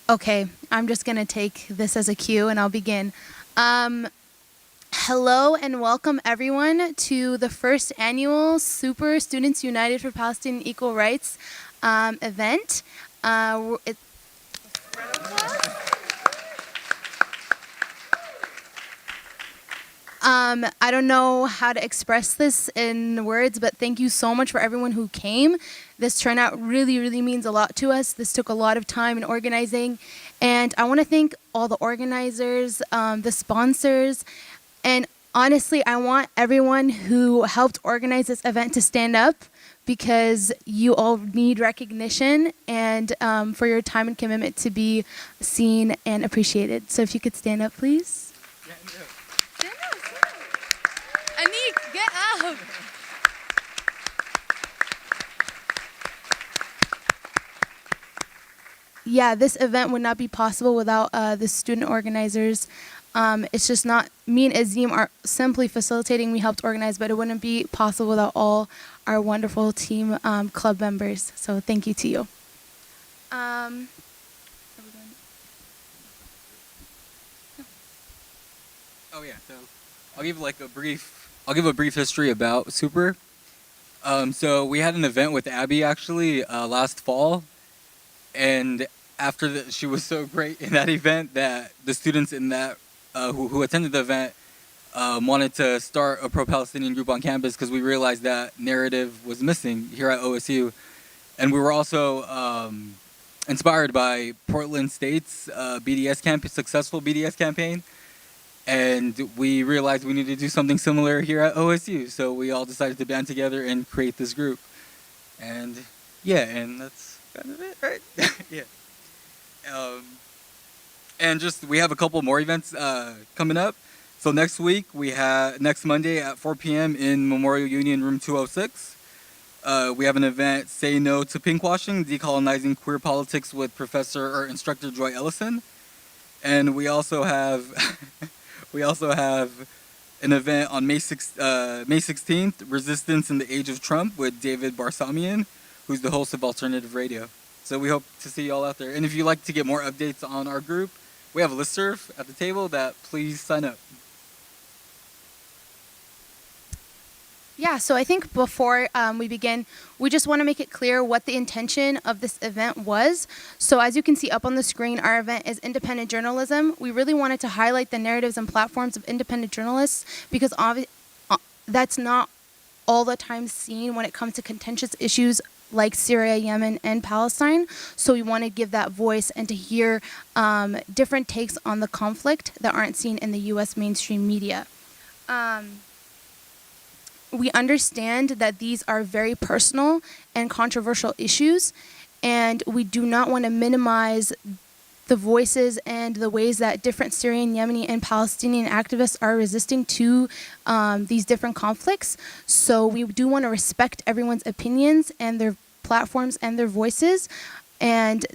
Okay, I'm just going to take this as a cue and I'll begin. Hello and welcome everyone to the first annual Super Students United for Palestinian Equal Rights event. I don't know how to express this in words, but thank you so much for everyone who came. This turnout really, really means a lot to us. This took a lot of time in organizing. And I want to thank all the organizers, the sponsors, and honestly, I want everyone who helped organize this event to stand up because you all need recognition and for your time and commitment to be seen and appreciated. So if you could stand up, please. Anik, get up! Yeah, this event would not be possible without the student organizers. It's just not, me and Azim are simply facilitating, we helped organize, but it wouldn't be possible without all our wonderful team club members. So thank you to you. Oh yeah, so I'll give a brief history about Super. So we had an event with Abby actually last fall, and after she was so great in that event that the students in that who attended the event wanted to start a pro-Palestinian group on campus because we realized that narrative was missing here at OSU, and we were also inspired by Portland State's successful BDS campaign. And we realized we needed to do something similar here at OSU. So we all decided to band together and create this group. And yeah, and that's kind of it, right? Yeah. And we have a couple more events coming up. So next Monday at 4 p.m. in Memorial Union Room 206. We have an event, Say No to Pinkwashing, Decolonizing Queer Politics with Instructor Joy Ellison. And we also have... We also have an event on May 16th, Resistance in the Age of Trump with David Barsamian, who's the host of Alternative Radio. So we hope to see you all out there. And if you'd like to get more updates on our group, we have a listserv at the table that please sign up. Yeah, so I think before we begin, we just want to make it clear what the intention of this event was. So as you can see up on the screen, our event is independent journalism. We really wanted to highlight the narratives and platforms of independent journalists because that's not all the time seen when it comes to contentious issues like Syria, Yemen, and Palestine. So we want to give that voice and to hear different takes on the conflict that aren't seen in the U.S. mainstream media. We understand that these are very personal and controversial issues, and we do not want to minimize the voices and the ways that different Syrian, Yemeni, and Palestinian activists are resisting to these different conflicts. So we do want to respect everyone's opinions and their platforms and their voices. And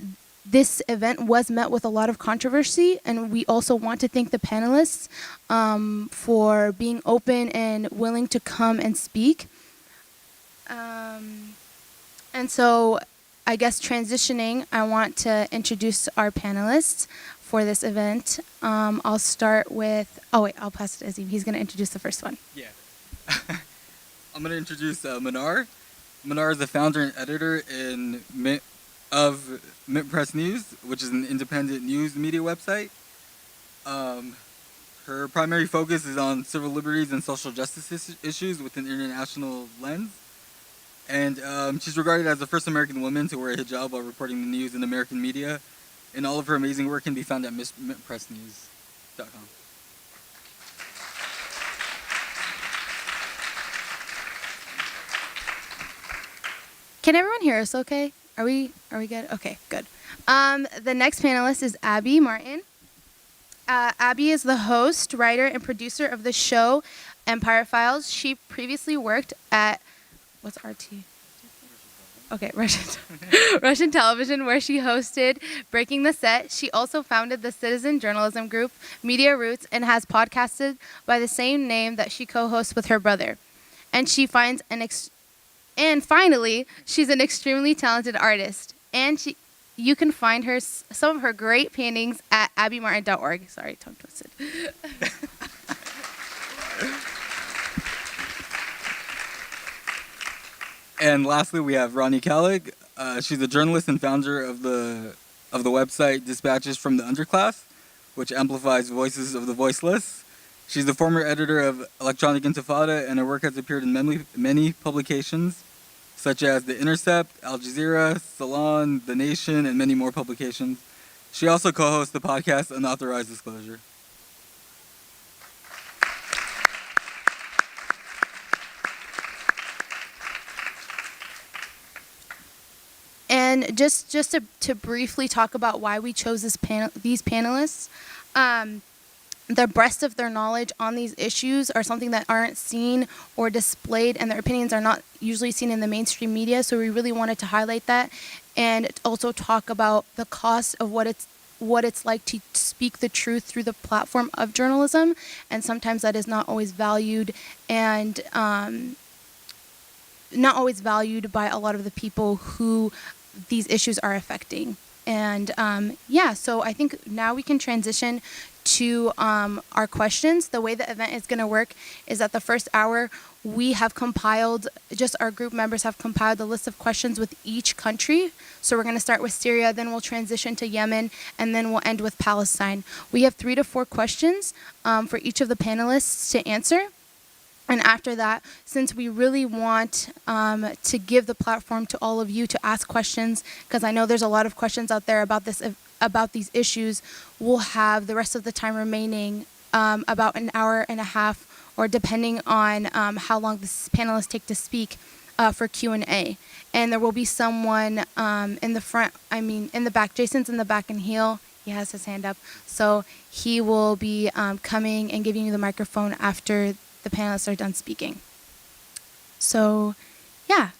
this event was met with a lot of controversy, and we also want to thank the panelists for being open and willing to come and speak. And so I guess transitioning, I want to introduce our panelists for this event. I'll start with, I'll pass it to Azim. He's going to introduce the first one. Yeah. I'm going to introduce Mnar. Mnar is the founder and editor of MintPress News, which is an independent news media website. Her primary focus is on civil liberties and social justice issues with an international lens. And she's regarded as the first American woman to wear a hijab while reporting the news in American media. And all of her amazing work can be found at mintpressnews.com. Can everyone hear us okay? Are we good? Okay, good. The next panelist is Abby Martin. Abby is the host, writer, and producer of the show Empire Files. She previously worked at, what's RT? Okay, Russian television, where she hosted Breaking the Set. She also founded the citizen journalism group Media Roots and has podcasted by the same name that she co-hosts with her brother. And finally, she's an extremely talented artist. And you can find some of her great paintings at abbymartin.org. Sorry, tongue twisted. And lastly, we have Rania Khalek. She's a journalist and founder of the website Dispatches from the Underclass, which amplifies voices of the voiceless. She's the former editor of Electronic Intifada, and her work has appeared in many publications, such as The Intercept, Al Jazeera, Salon, The Nation, and many more publications. She also co-hosts the podcast Unauthorized Disclosure. And just to briefly talk about why we chose these panelists, the breadth of their knowledge on these issues are something that aren't seen or displayed, and their opinions are not usually seen in the mainstream media. So we really wanted to highlight that, and also talk about the cost of what it's like to speak the truth through the platform of journalism, and sometimes that is not always valued, and not always valued by a lot of the people who these issues are affecting. And so I think now we can transition to our questions. The way the event is going to work is that the first hour we have compiled, just our group members have compiled a list of questions with each country. So we're going to start with Syria, then we'll transition to Yemen, and then we'll end with Palestine. We have 3 to 4 questions for each of the panelists to answer. And after that, since we really want to give the platform to all of you to ask questions, because I know there's a lot of questions out there about these issues, we'll have the rest of the time remaining, about an hour and a half, or depending on how long the panelists take to speak, for Q&A. And there will be someone in the back. Jason's in the back and he has his hand up. So he will be coming and giving you the microphone after the panelists are done speaking. So, yeah,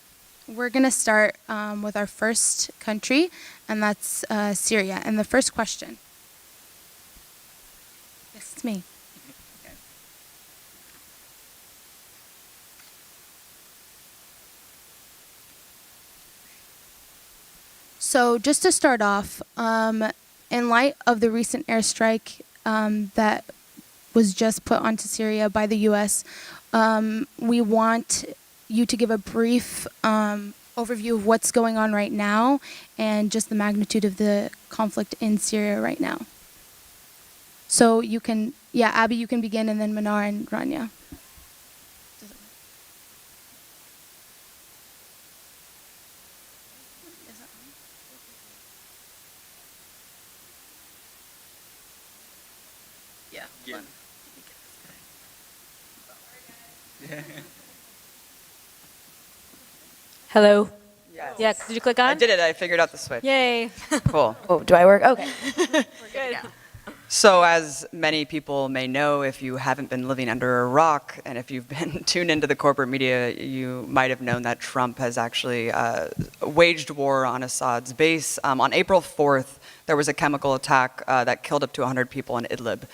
we're going to start with our first country, and that's Syria. And the first question. Yes, it's me. Okay. So, just to start off, in light of the recent airstrike that was just put onto Syria by the U.S., we want you to give a brief overview of what's going on right now and just the magnitude of the conflict in Syria right now. So you can, Abby, you can begin, and then Mnar and Rania. Yeah. Hello. Yes. Yeah, did you click on? I did it. I figured out the switch. Yay. Cool. Oh, do I work? Okay. We're good. So as many people may know, if you haven't been living under a rock and if you've been tuned into the corporate media, you might have known that Trump has actually waged war on Assad's base. On April 4th, there was a chemical attack that killed up to 100 people in Idlib.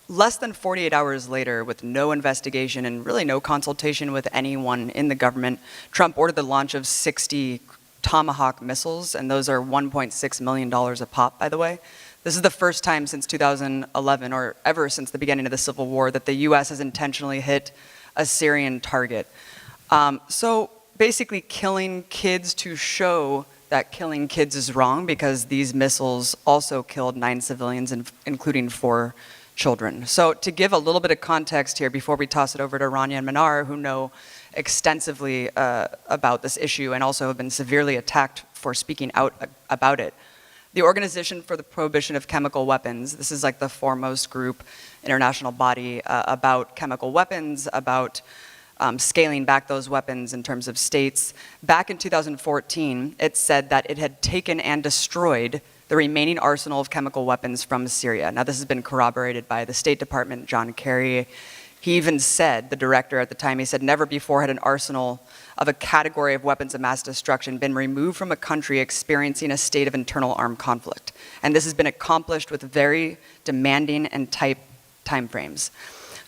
Less than 48 hours later, with no investigation and really no consultation with anyone in the government, Trump ordered the launch of 60 Tomahawk missiles, and those are $1.6 million a pop, by the way. This is the first time since 2011, or ever since the beginning of the Civil War, that the US has intentionally hit a Syrian target. So basically killing kids to show that killing kids is wrong, because these missiles also killed 9 civilians, including 4 children. So to give a little bit of context here before we toss it over to Rania and Mnar, who know extensively about this issue and also have been severely attacked for speaking out about it. The Organization for the Prohibition of Chemical Weapons, this is like the foremost group, international body about chemical weapons, about scaling back those weapons in terms of states. Back in 2014, it said that it had taken and destroyed the remaining arsenal of chemical weapons from Syria. Now, this has been corroborated by the State Department, John Kerry. He even said, the director at the time, he said, never before had an arsenal of a category of weapons of mass destruction been removed from a country experiencing a state of internal armed conflict. And this has been accomplished with very demanding and tight timeframes.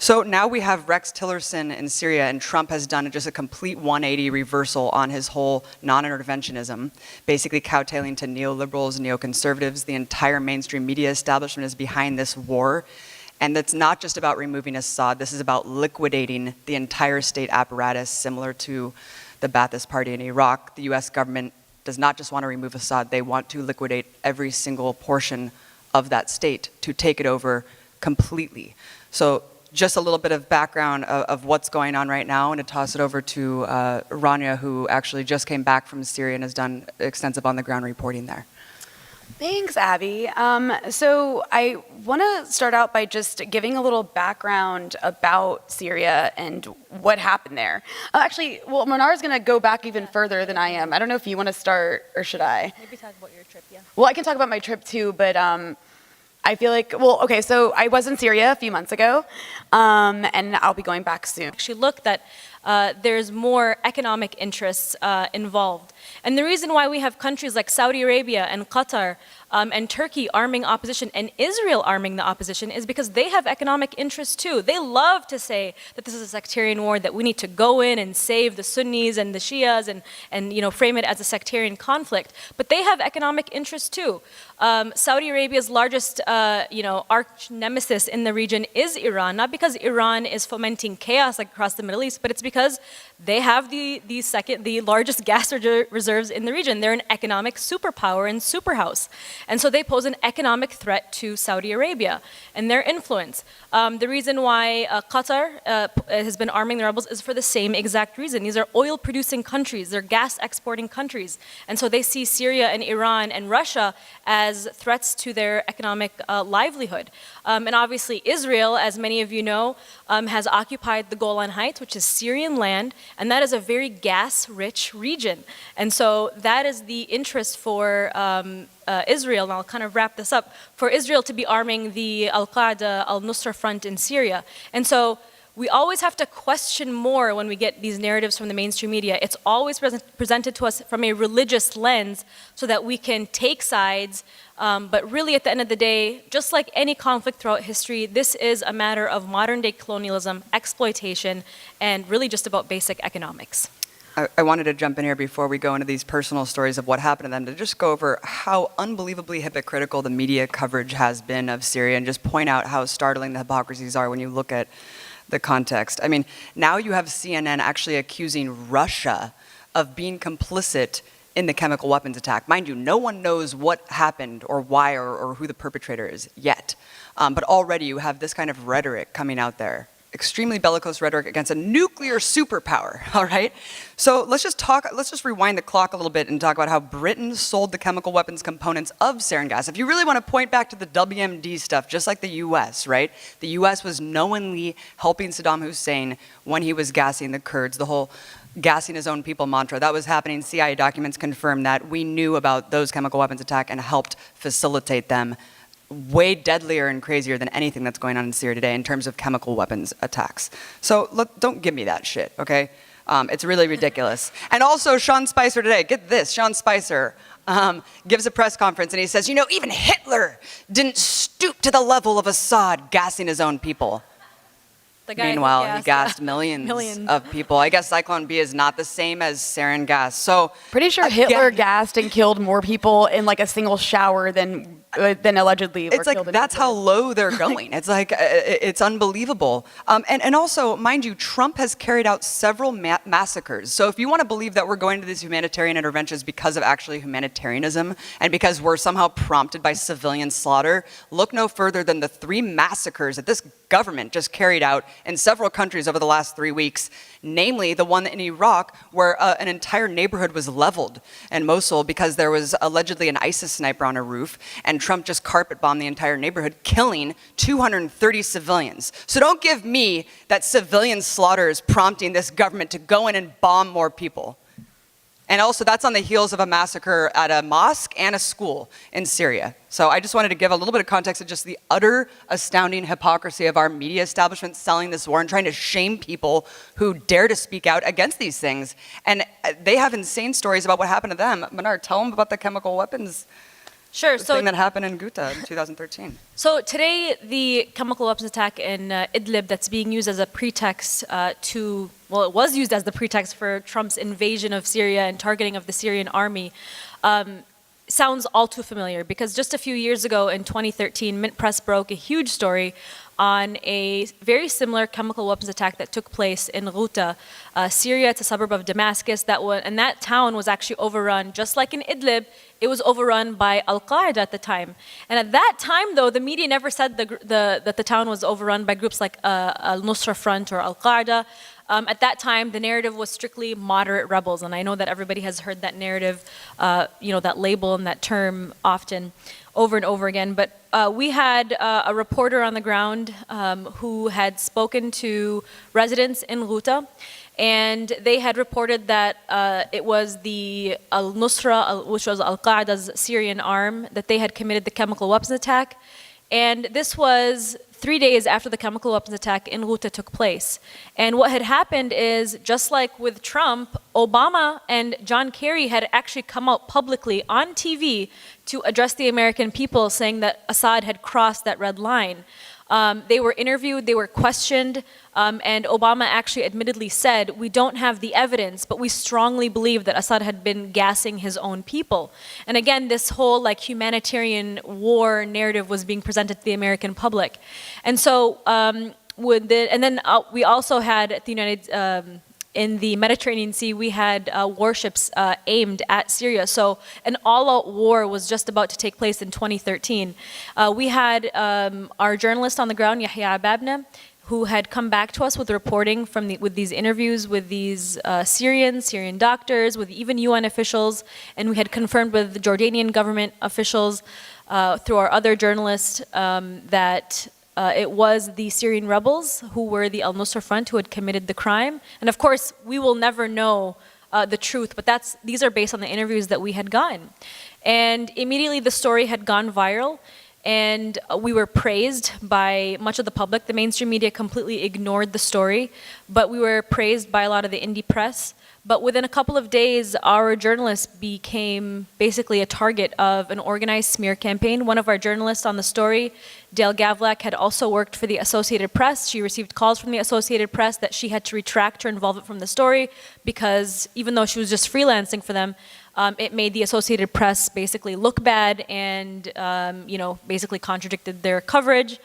So now we have Rex Tillerson in Syria, and Trump has done just a complete 180 reversal on his whole non-interventionism, basically kowtowing to neoliberals, neoconservatives. The entire mainstream media establishment is behind this war. And it's not just about removing Assad, this is about liquidating the entire state apparatus, similar to the Ba'athist Party in Iraq. The US government does not just want to remove Assad, they want to liquidate every single portion of that state, to take it over completely. So just a little bit of background of what's going on right now, and to toss it over to Rania, who actually just came back from Syria and has done extensive on-the-ground reporting there. Thanks, Abby. So I want to start out by just giving a little background about Syria and what happened there. Actually, well, Mnar's going to go back even further than I am. I don't know if you want to start, or should I? Maybe talk about your trip, yeah. Well, I can talk about my trip too, but I feel like, well, okay, so I was in Syria a few months ago, and I'll be going back soon. Actually look that there's more economic interests involved. And the reason why we have countries like Saudi Arabia and Qatar and Turkey arming opposition and Israel arming the opposition is because they have economic interests too. They love to say that this is a sectarian war, that we need to go in and save the Sunnis and the Shias and you know, frame it as a sectarian conflict. But they have economic interests too. Saudi Arabia's largest you know, arch nemesis in the region is Iran, not because Iran is fomenting chaos like across the Middle East, but it's because they have the largest gas reserves in the region. They're an economic superpower and superhouse. And so they pose an economic threat to Saudi Arabia and their influence. The reason why Qatar has been arming the rebels is for the same exact reason. These are oil-producing countries. They're gas-exporting countries. And so they see Syria and Iran and Russia as threats to their economic livelihood. And obviously Israel, as many of you know, has occupied the Golan Heights, which is Syrian land, and that is a very gas-rich region. And so that is the interest for Israel, and I'll kind of wrap this up, for Israel to be arming the al-Qaeda, al-Nusra front in Syria. And so we always have to question more when we get these narratives from the mainstream media. It's always presented to us from a religious lens so that we can take sides. But really, at the end of the day, just like any conflict throughout history, this is a matter of modern-day colonialism, exploitation, and really just about basic economics. I wanted to jump in here before we go into these personal stories of what happened to them, to just go over how unbelievably hypocritical the media coverage has been of Syria, and just point out how startling the hypocrisies are when you look at the context. I mean, now you have CNN actually accusing Russia of being complicit in the chemical weapons attack. Mind you, no one knows what happened or why or who the perpetrator is yet. But already you have this kind of rhetoric coming out there. Extremely bellicose rhetoric against a nuclear superpower, all right? So let's just rewind the clock a little bit and talk about how Britain sold the chemical weapons components of sarin gas. If you really want to point back to the WMD stuff, just like the US, right? The US was knowingly helping Saddam Hussein when he was gassing the Kurds, the whole gassing his own people mantra. That was happening. CIA documents confirm that. We knew about those chemical weapons attack and helped facilitate them. Way deadlier and crazier than anything that's going on in Syria today in terms of chemical weapons attacks. So look, don't give me that shit, okay? It's really ridiculous. And also Sean Spicer today, get this, Sean Spicer gives a press conference and he says, you know, even Hitler didn't stoop to the level of Assad gassing his own people. Meanwhile, he gassed millions of people. I guess Cyclone B is not the same as sarin gas. So pretty sure Hitler gassed and killed more people in like a single shower than allegedly were it's like killed in that's Hitler. how low they're going. It's like it's unbelievable. And also, mind you, Trump has carried out several massacres. So if you want to believe that we're going to these humanitarian interventions because of actually humanitarianism and because we're somehow prompted by civilian slaughter, look no further than the 3 massacres that this government just carried out in several countries over the last 3 weeks, namely the one in Iraq where an entire neighborhood was leveled in Mosul because there was allegedly an ISIS sniper on a roof, and Trump just carpet bombed the entire neighborhood, killing 230 civilians. So don't give me that civilian slaughter is prompting this government to go in and bomb more people. And also, that's on the heels of a massacre at a mosque and a school in Syria. So I just wanted to give a little bit of context of just the utter astounding hypocrisy of our media establishment selling this war and trying to shame people who dare to speak out against these things. And they have insane stories about what happened to them. Mnar, tell them about the chemical weapons Sure. the So thing that happened in Ghouta in 2013. So today, the chemical weapons attack in Idlib that's being used as a pretext it was used as the pretext for Trump's invasion of Syria and targeting of the Syrian army, sounds all too familiar because just a few years ago in 2013, MintPress broke a huge story on a very similar chemical weapons attack that took place in Ghouta, Syria. It's a suburb of Damascus. And that town was actually overrun, just like in Idlib, it was overrun by al-Qaeda at the time. And at that time, though, the media never said that the town was overrun by groups like al-Nusra Front or al-Qaeda. At that time, the narrative was strictly moderate rebels, and I know that everybody has heard that narrative, that label and that term often over and over again. But we had a reporter on the ground who had spoken to residents in Ghouta, and they had reported that it was the al-Nusra, which was al-Qaeda's Syrian arm, that they had committed the chemical weapons attack. And this was 3 days after the chemical weapons attack in Ghouta took place. And what had happened is, just like with Trump, Obama and John Kerry had actually come out publicly on TV to address the American people, saying that Assad had crossed that red line. They were interviewed, they were questioned, and Obama actually admittedly said, we don't have the evidence, but we strongly believe that Assad had been gassing his own people. And again, this whole humanitarian war narrative was being presented to the American public. And so, we also had at the in the Mediterranean Sea, we had warships aimed at Syria. So an all-out war was just about to take place in 2013. We had our journalist on the ground, Yahya Ababna, who had come back to us with reporting with these interviews with these Syrian doctors, with even UN officials, and we had confirmed with the Jordanian government officials through our other journalists that it was the Syrian rebels who were the al-Nusra Front who had committed the crime. And of course, we will never know the truth, but these are based on the interviews that we had gotten. And immediately the story had gone viral, and we were praised by much of the public. The mainstream media completely ignored the story, but we were praised by a lot of the indie press. But within a couple of days, our journalists became basically a target of an organized smear campaign. One of our journalists on the story, Dale Gavlak, had also worked for the Associated Press. She received calls from the Associated Press that she had to retract her involvement from the story because even though she was just freelancing for them, it made the Associated Press basically look bad and basically contradicted their coverage.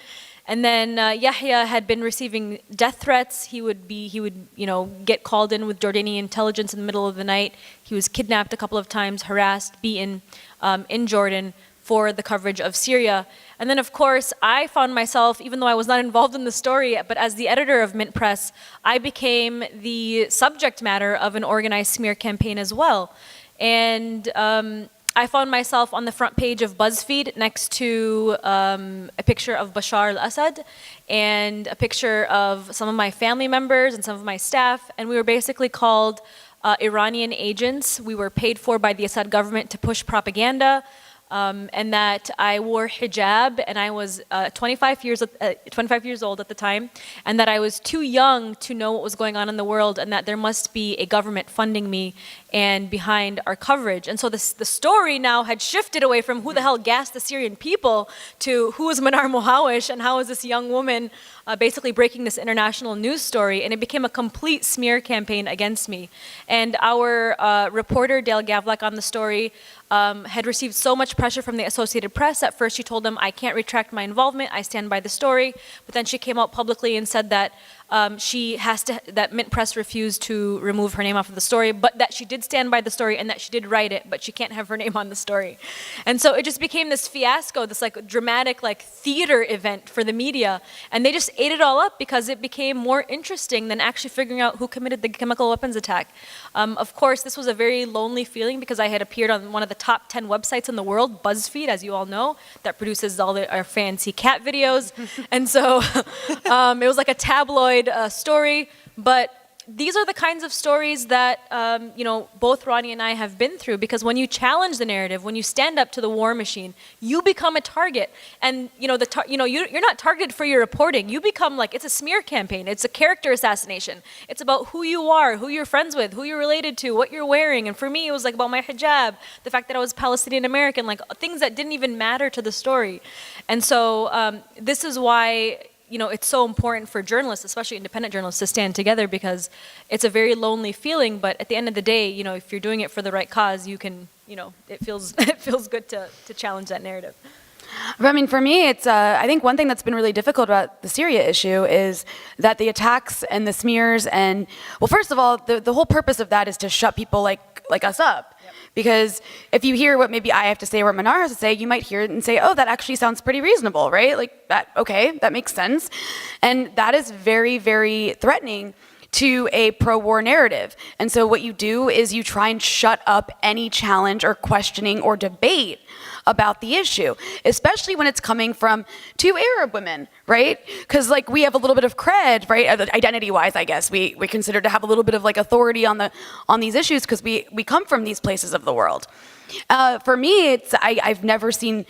And then Yahya had been receiving death threats. He would get called in with Jordanian intelligence in the middle of the night. He was kidnapped a couple of times, harassed, beaten in Jordan for the coverage of Syria. And then, of course, I found myself, even though I was not involved in the story, but as the editor of MintPress, I became the subject matter of an organized smear campaign as well. And I found myself on the front page of BuzzFeed next to a picture of Bashar al-Assad and a picture of some of my family members and some of my staff, and we were basically called Iranian agents. We were paid for by the Assad government to push propaganda, and that I wore hijab, and I was 25 years old at the time, and that I was too young to know what was going on in the world, and that there must be a government funding me and behind our coverage. And so the story now had shifted away from who the hell gassed the Syrian people to who is Mnar Muhawesh and how is this young woman basically breaking this international news story, and it became a complete smear campaign against me. And our reporter, Dale Gavlak, on the story had received so much pressure from the Associated Press. At first she told them, I can't retract my involvement, I stand by the story. But then she came out publicly and said that that MintPress refused to remove her name off of the story, but that she did stand by the story and that she did write it, but she can't have her name on the story. And so it just became this fiasco, this dramatic theater event for the media, and they just ate it all up because it became more interesting than actually figuring out who committed the chemical weapons attack. Of course, this was a very lonely feeling because I had appeared on one of the top 10 websites in the world, BuzzFeed, as you all know, that produces all our fancy cat videos. And so it was like a tabloid story, but these are the kinds of stories that both Ronnie and I have been through, because when you challenge the narrative, when you stand up to the war machine, you become a target. And you're not targeted for your reporting. You become like, it's a smear campaign. It's a character assassination. It's about who you are, who you're friends with, who you're related to, what you're wearing. And for me, it was like about my hijab, the fact that I was Palestinian American, like things that didn't even matter to the story. And so this is why it's so important for journalists, especially independent journalists, to stand together, because it's a very lonely feeling. But at the end of the day, if you're doing it for the right cause, you can, it feels good to challenge that narrative. But I mean, for me, it's I think one thing that's been really difficult about the Syria issue is that the attacks and the smears and, well, first of all, the whole purpose of that is to shut people like us up. Because if you hear what maybe I have to say or what Mnar has to say, you might hear it and say, oh, that actually sounds pretty reasonable, right? Like that, okay, that makes sense. And that is very, very threatening to a pro-war narrative. And so what you do is you try and shut up any challenge or questioning or debate about the issue, especially when it's coming from two Arab women, right? Because like we have a little bit of cred, right? Identity-wise, I guess we consider to have a little bit of like authority on these issues because we come from these places of the world. For me, I've never seen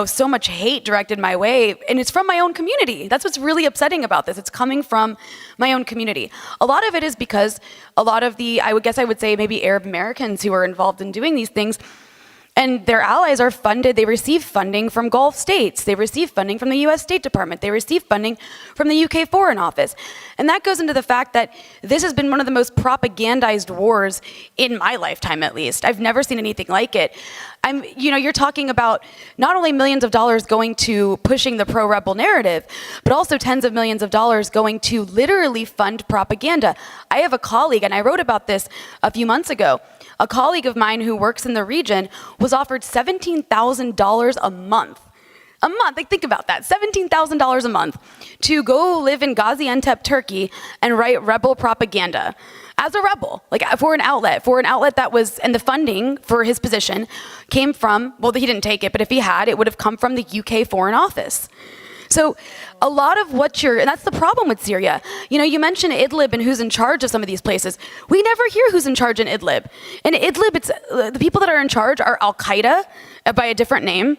so much hate directed my way, and it's from my own community. That's what's really upsetting about this. It's coming from my own community. A lot of it is because a lot of I would say maybe Arab Americans who are involved in doing these things, and their allies are funded, they receive funding from Gulf states, they receive funding from the US State Department, they receive funding from the UK Foreign Office. And that goes into the fact that this has been one of the most propagandized wars in my lifetime, at least. I've never seen anything like it. You're talking about not only millions of dollars going to pushing the pro-rebel narrative, but also tens of millions of dollars going to literally fund propaganda. I have a colleague, and I wrote about this a few months ago, a colleague of mine who works in the region was offered $17,000 a month. A month, like think about that, $17,000 a month to go live in Gaziantep, Turkey and write rebel propaganda as a rebel, like for an outlet that was, and the funding for his position came from, well, he didn't take it, but if he had, it would have come from the UK Foreign Office. So a lot of and that's the problem with Syria. You mentioned Idlib and who's in charge of some of these places. We never hear who's in charge in Idlib. In Idlib, it's the people that are in charge are al-Qaeda by a different name,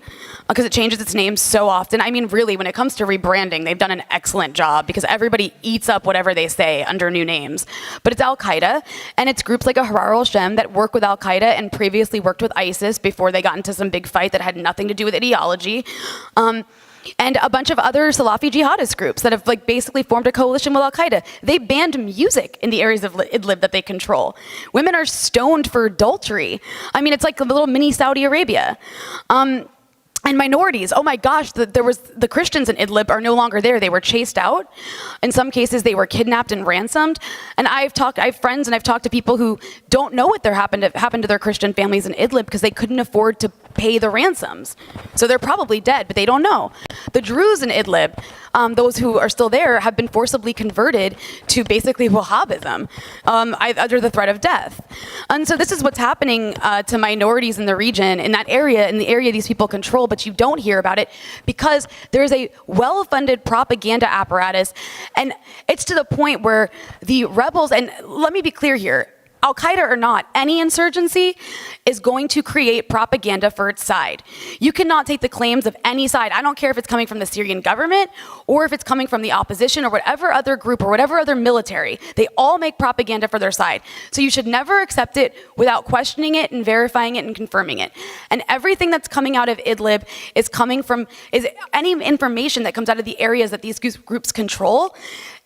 because it changes its name so often. I mean, really, when it comes to rebranding, they've done an excellent job because everybody eats up whatever they say under new names. But it's al-Qaeda, and it's groups like Ahrar al-Shem that work with al-Qaeda and previously worked with ISIS before they got into some big fight that had nothing to do with ideology. And a bunch of other Salafi jihadist groups that have basically formed a coalition with al-Qaeda. They banned music in the areas of Idlib that they control. Women are stoned for adultery. I mean, it's like a little mini Saudi Arabia. And minorities, oh my gosh, the Christians in Idlib are no longer there. They were chased out. In some cases, they were kidnapped and ransomed. And I have friends and I've talked to people who don't know what happened to their Christian families in Idlib because they couldn't afford to pay the ransoms. So they're probably dead, but they don't know. The Druze in Idlib, those who are still there, have been forcibly converted to basically Wahhabism under the threat of death. And so this is what's happening to minorities in the region, in the area these people control, but you don't hear about it because there's a well-funded propaganda apparatus. And it's to the point where the rebels, and let me be clear here, Al-Qaeda or not, any insurgency is going to create propaganda for its side. You cannot take the claims of any side. I don't care if it's coming from the Syrian government or if it's coming from the opposition or whatever other group or whatever other military. They all make propaganda for their side. So you should never accept it without questioning it and verifying it and confirming it. And everything that's coming out of Idlib is any information that comes out of the areas that these groups control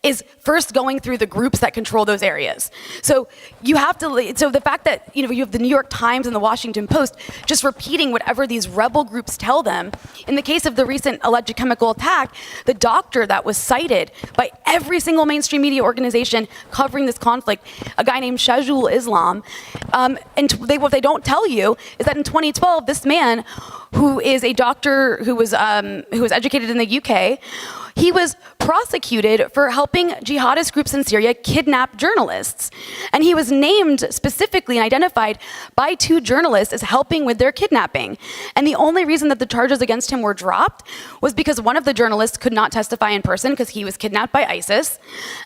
is first going through the groups that control those areas. So the fact that you have the New York Times and the Washington Post just repeating whatever these rebel groups tell them. In the case of the recent alleged chemical attack, the doctor that was cited by every single mainstream media organization covering this conflict, a guy named Shajul Islam, and what they don't tell you is that in 2012, this man, who is a doctor who was educated in the UK, he was prosecuted for helping jihadist groups in Syria kidnap journalists. And he was named specifically and identified by 2 journalists as helping with their kidnapping. And the only reason that the charges against him were dropped was because one of the journalists could not testify in person because he was kidnapped by ISIS,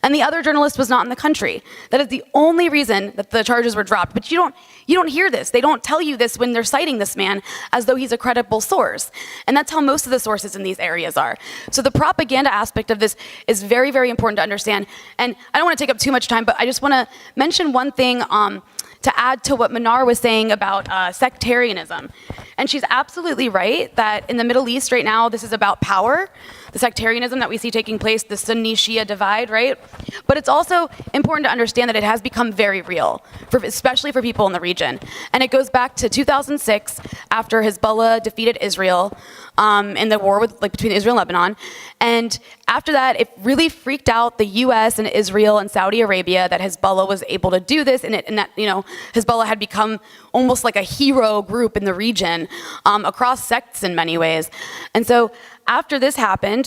and the other journalist was not in the country. That is the only reason that the charges were dropped. But you don't hear this. They don't tell you this when they're citing this man as though he's a credible source. And that's how most of the sources in these areas are. So the propaganda aspect of this is very, very important to understand. And I don't want to take up too much time, but I just want to mention one thing to add to what Mnar was saying about sectarianism. And she's absolutely right that in the Middle East right now, this is about power, the sectarianism that we see taking place, the Sunni-Shia divide, right? But it's also important to understand that it has become very real, especially for people in the region. And it goes back to 2006, after Hezbollah defeated Israel in the war between Israel and Lebanon. And after that, it really freaked out the U.S. and Israel and Saudi Arabia that Hezbollah was able to do this, and that Hezbollah had become almost like a hero group in the region across sects in many ways. And so after this happened,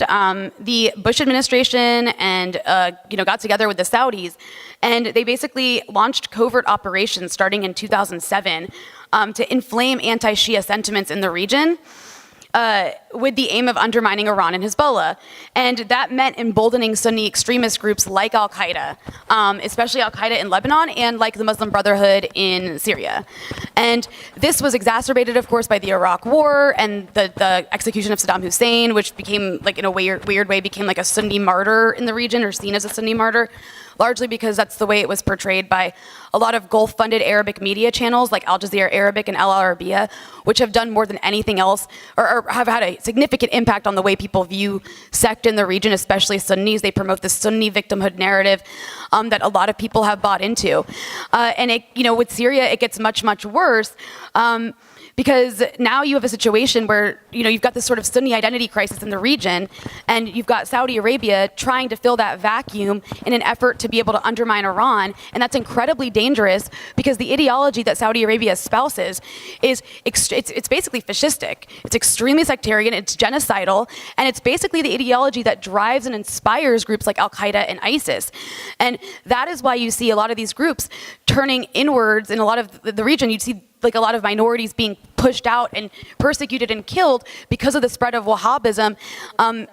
the Bush administration and got together with the Saudis, and they basically launched covert operations starting in 2007 to inflame anti-Shia sentiments in the region. With the aim of undermining Iran and Hezbollah. And that meant emboldening Sunni extremist groups like al-Qaeda, especially al-Qaeda in Lebanon and like the Muslim Brotherhood in Syria. And this was exacerbated, of course, by the Iraq War and the execution of Saddam Hussein, which became, like in a weird way, became like a Sunni martyr in the region, or seen as a Sunni martyr, largely because that's the way it was portrayed by a lot of Gulf-funded Arabic media channels like Al Jazeera Arabic and Al Arabiya, which have done more than anything else, or have had a significant impact on the way people view sect in the region, especially Sunnis. They promote the Sunni victimhood narrative that a lot of people have bought into. And with Syria, it gets much, much worse. Because now you have a situation where, you've got this sort of Sunni identity crisis in the region, and you've got Saudi Arabia trying to fill that vacuum in an effort to be able to undermine Iran, and that's incredibly dangerous because the ideology that Saudi Arabia espouses is, it's basically fascistic. It's extremely sectarian, it's genocidal, and it's basically the ideology that drives and inspires groups like Al-Qaeda and ISIS. And that is why you see a lot of these groups turning inwards in a lot of the region. You'd see like a lot of minorities being pushed out and persecuted and killed because of the spread of Wahhabism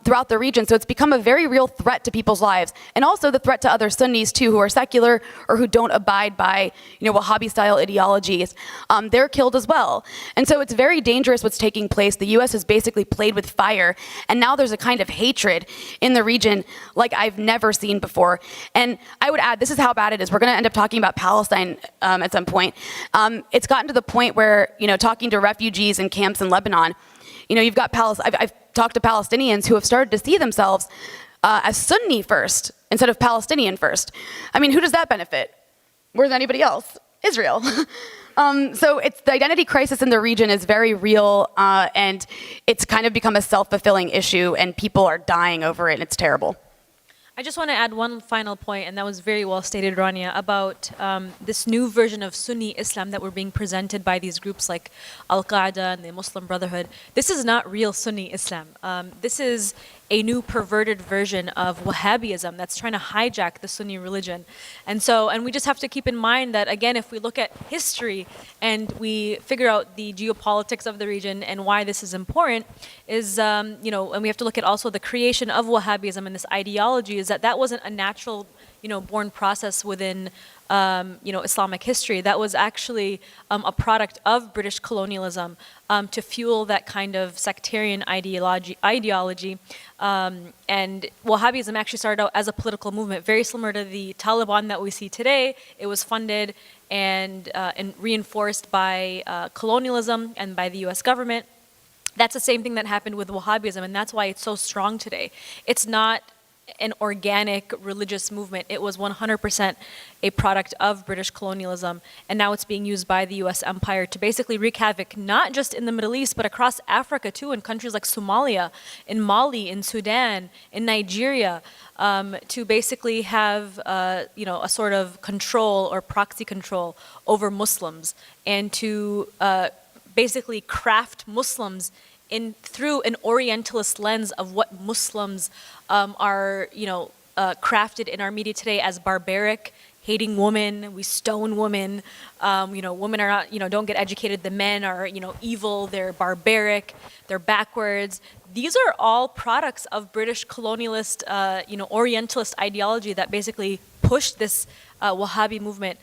throughout the region. So it's become a very real threat to people's lives, and also the threat to other Sunnis too, who are secular or who don't abide by Wahhabi-style ideologies. They're killed as well. And so it's very dangerous what's taking place. The U.S. has basically played with fire, and now there's a kind of hatred in the region like I've never seen before. And I would add, this is how bad it is. We're going to end up talking about Palestine at some point. It's gotten to the point where, talking to refugees in camps in Lebanon, you've got I've talked to Palestinians who have started to see themselves as Sunni first instead of Palestinian first. I mean, who does that benefit more than anybody else? Israel. So the identity crisis in the region is very real, and it's kind of become a self-fulfilling issue, and people are dying over it, and it's terrible. I just want to add one final point, and that was very well stated, Rania, about this new version of Sunni Islam that were being presented by these groups like Al-Qaeda and the Muslim Brotherhood. This is not real Sunni Islam. This is a new perverted version of Wahhabism that's trying to hijack the Sunni religion. And we just have to keep in mind that, again, if we look at history and we figure out the geopolitics of the region and why this is important, and we have to look at also the creation of Wahhabism and this ideology, is that wasn't a natural, born process within Islamic history. That was actually a product of British colonialism to fuel that kind of sectarian ideology. And Wahhabism actually started out as a political movement, very similar to the Taliban that we see today. It was funded and reinforced by colonialism and by the U.S. government. That's the same thing that happened with Wahhabism, and that's why it's so strong today. It's not an organic religious movement. It was 100% a product of British colonialism, and now it's being used by the U.S. empire to basically wreak havoc, not just in the Middle East, but across Africa too, in countries like Somalia, in Mali, in Sudan, in Nigeria, to basically have a sort of control or proxy control over Muslims, and to basically craft Muslims through an Orientalist lens of what Muslims are, crafted in our media today as barbaric, hating women. We stone women. Women are not, don't get educated. The men are, evil. They're barbaric. They're backwards. These are all products of British colonialist, Orientalist ideology that basically pushed this Wahhabi movement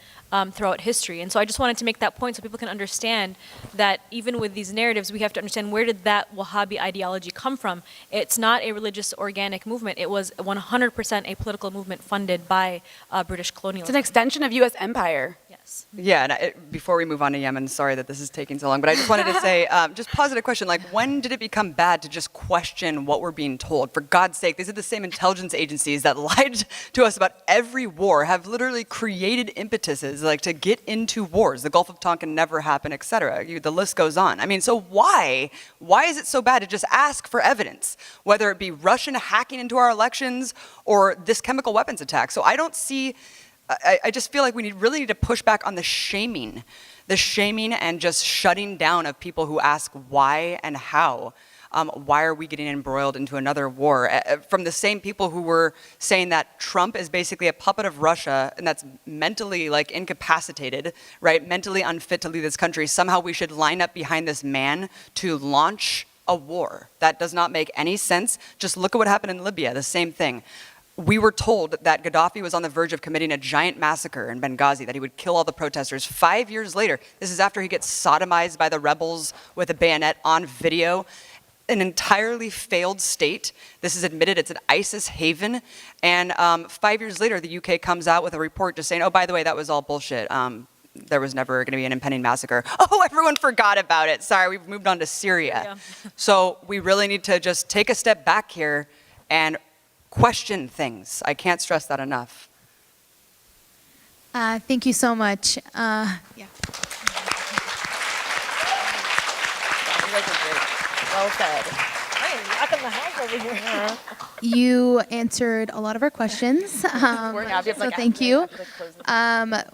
throughout history. And so I just wanted to make that point so people can understand that even with these narratives, we have to understand, where did that Wahhabi ideology come from? It's not a religious organic movement. It was 100% a political movement funded by British colonialism. It's an extension of U.S. empire. Yes. Yeah, and before we move on to Yemen, sorry that this is taking so long, but I just wanted to say, just pause a question, like, when did it become bad to just question what we're being told? For God's sake, these are the same intelligence agencies that lied to us about every war, have literally created impetuses, like, to get into wars. The Gulf of Tonkin never happened, etc. The list goes on. I mean, so why is it so bad to just ask for evidence, whether it be Russian hacking into our elections or this chemical weapons attack? So I don't see... I just feel like we really need to push back on the shaming and just shutting down of people who ask why and how. Why are we getting embroiled into another war? From the same people who were saying that Trump is basically a puppet of Russia and that's mentally incapacitated, right? Mentally unfit to lead this country. Somehow we should line up behind this man to launch a war. That does not make any sense. Just look at what happened in Libya, the same thing. We were told that Gaddafi was on the verge of committing a giant massacre in Benghazi, that he would kill all the protesters. 5 years later, this is after he gets sodomized by the rebels with a bayonet on video. An entirely failed state. This is admitted, it's an ISIS haven. And 5 years later, the UK comes out with a report just saying, oh, by the way, that was all bullshit. There was never going to be an impending massacre. Oh, everyone forgot about it. Sorry, we've moved on to Syria. Yeah. So we really need to just take a step back here and question things. I can't stress that enough. Thank you so much. Yeah. Well said. You answered a lot of our questions. So thank you.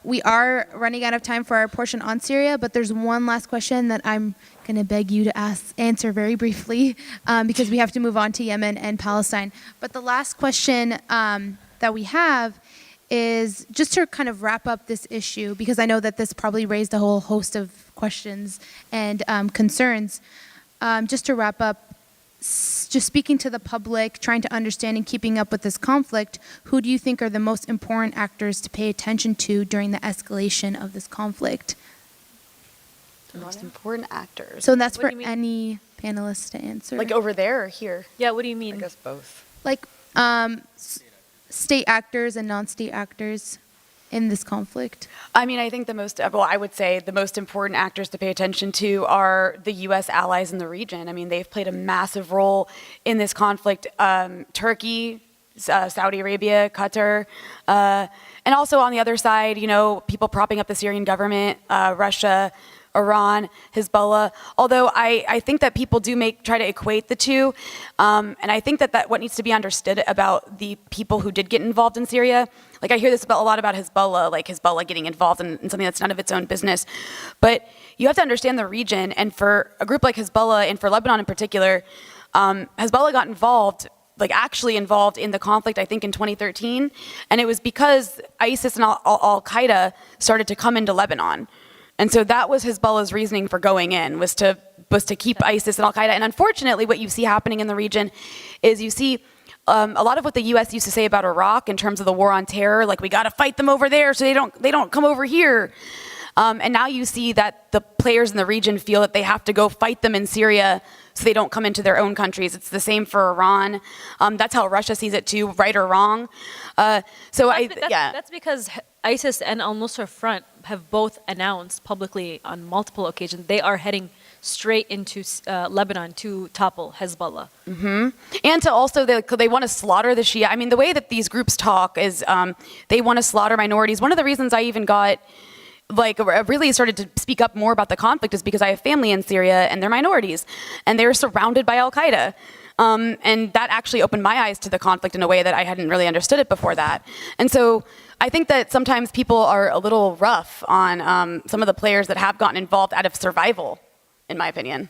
We are running out of time for our portion on Syria, but there's one last question that I'm going to beg you to answer very briefly because we have to move on to Yemen and Palestine. But the last question that we have is just to kind of wrap up this issue, because I know that this probably raised a whole host of questions and concerns. Just to wrap up, just speaking to the public, trying to understand and keeping up with this conflict, who do you think are the most important actors to pay attention to during the escalation of this conflict? The most important actors. So that's What for do you mean? any panelist to answer. Like over there or here? Yeah, what do you I mean? guess both. Like state actors and non-state actors in this conflict. I mean, I think I would say the most important actors to pay attention to are the U.S. allies in the region. I mean, they've played a massive role in this conflict. Turkey, Saudi Arabia, Qatar, and also on the other side, people propping up the Syrian government, Russia, Iran, Hezbollah. Although I think that people do try to equate the two, and I think that what needs to be understood about the people who did get involved in Syria, like I hear this a lot about Hezbollah, like Hezbollah getting involved in something that's none of its own business, but you have to understand the region, and for a group like Hezbollah, and for Lebanon in particular, Hezbollah got actually involved in the conflict, I think in 2013, and it was because ISIS and al-Qaeda started to come into Lebanon. And so that was Hezbollah's reasoning for going in, was to keep ISIS and al-Qaeda. And unfortunately, what you see happening in the region is you see a lot of what the U.S. used to say about Iraq in terms of the war on terror, like we got to fight them over there so they don't come over here. And now you see that the players in the region feel that they have to go fight them in Syria so they don't come into their own countries. It's the same for Iran. That's how Russia sees it too, right or wrong. That's because ISIS and al-Nusra Front have both announced publicly on multiple occasions they are heading straight into Lebanon to topple Hezbollah. Mm-hmm. And to also, they want to slaughter the Shia. I mean, the way that these groups talk is they want to slaughter minorities. One of the reasons I even got really started to speak up more about the conflict is because I have family in Syria and they're minorities and they're surrounded by al-Qaeda. And that actually opened my eyes to the conflict in a way that I hadn't really understood it before that. And so I think that sometimes people are a little rough on some of the players that have gotten involved out of survival, in my opinion.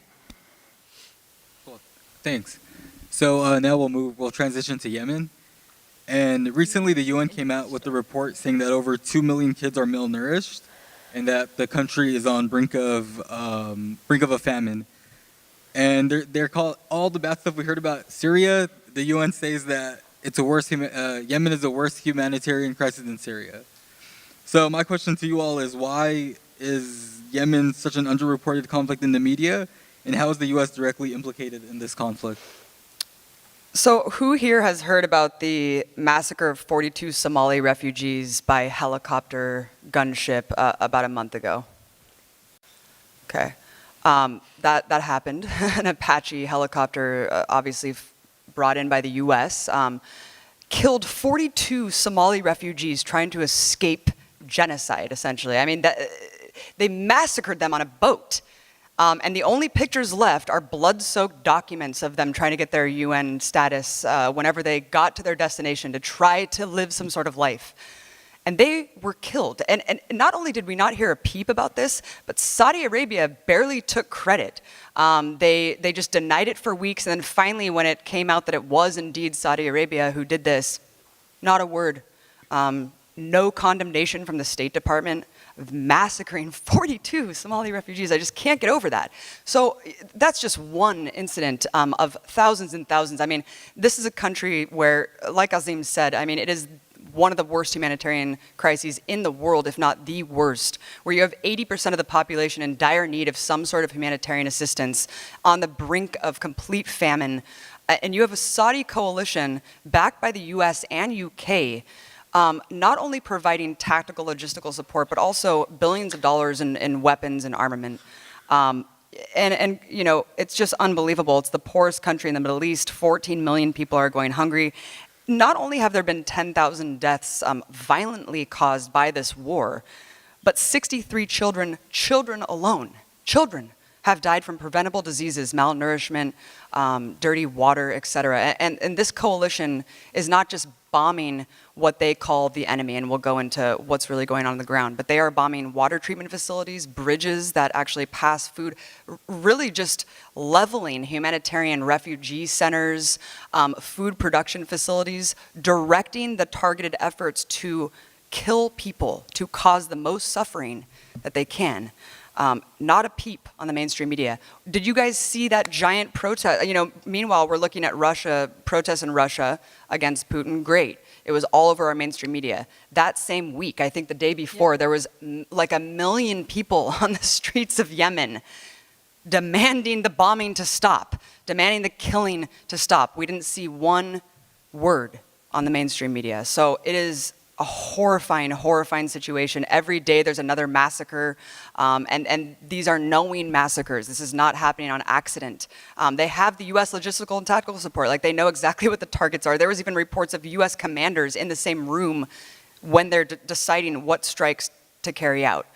Thanks. So now we'll transition to Yemen. And recently the UN came out with a report saying that over 2 million kids are malnourished and that the country is on brink of a famine. And they're called all the bad stuff we heard about Syria. The UN says that it's a worse Yemen is a worse humanitarian crisis than Syria. So my question to you all is, why is Yemen such an underreported conflict in the media, and how is the U.S. directly implicated in this conflict? So who here has heard about the massacre of 42 Somali refugees by helicopter gunship about a month ago? Okay. That happened. An Apache helicopter, obviously brought in by the U.S., killed 42 Somali refugees trying to escape genocide, essentially. I mean, they massacred them on a boat. And the only pictures left are blood-soaked documents of them trying to get their UN status whenever they got to their destination to try to live some sort of life. And they were killed. And not only did we not hear a peep about this, but Saudi Arabia barely took credit. They just denied it for weeks, and then finally when it came out that it was indeed Saudi Arabia who did this, not a word. No condemnation from the State Department of massacring 42 Somali refugees. I just can't get over that. So that's just one incident of thousands and thousands. I mean, this is a country where, like Azim said, I mean, it is one of the worst humanitarian crises in the world, if not the worst, where you have 80% of the population in dire need of some sort of humanitarian assistance on the brink of complete famine. And you have a Saudi coalition backed by the US and UK, not only providing tactical logistical support, but also billions of dollars in weapons and armament. And you know, it's just unbelievable. It's the poorest country in the Middle East. 14 million people are going hungry. Not only have there been 10,000 deaths violently caused by this war, but 63 children alone, have died from preventable diseases, malnourishment, dirty water, etc. And this coalition is not just bombing what they call the enemy, and we'll go into what's really going on the ground, but they are bombing water treatment facilities, bridges that actually pass food, really just leveling humanitarian refugee centers, food production facilities, directing the targeted efforts to kill people, to cause the most suffering that they can. Not a peep on the mainstream media. Did you guys see that giant protest? You know, meanwhile, we're looking at Russia, protests in Russia against Putin. Great. It was all over our mainstream media. That same week, I think the day before, there was like 1 million people on the streets of Yemen demanding the bombing to stop, demanding the killing to stop. We didn't see one word on the mainstream media. So it is a horrifying situation. Every day there's another massacre, and these are knowing massacres. This is not happening on accident. They have the US logistical and tactical support, like they know exactly what the targets are. There was even reports of US commanders in the same room when they're deciding what strikes to carry out.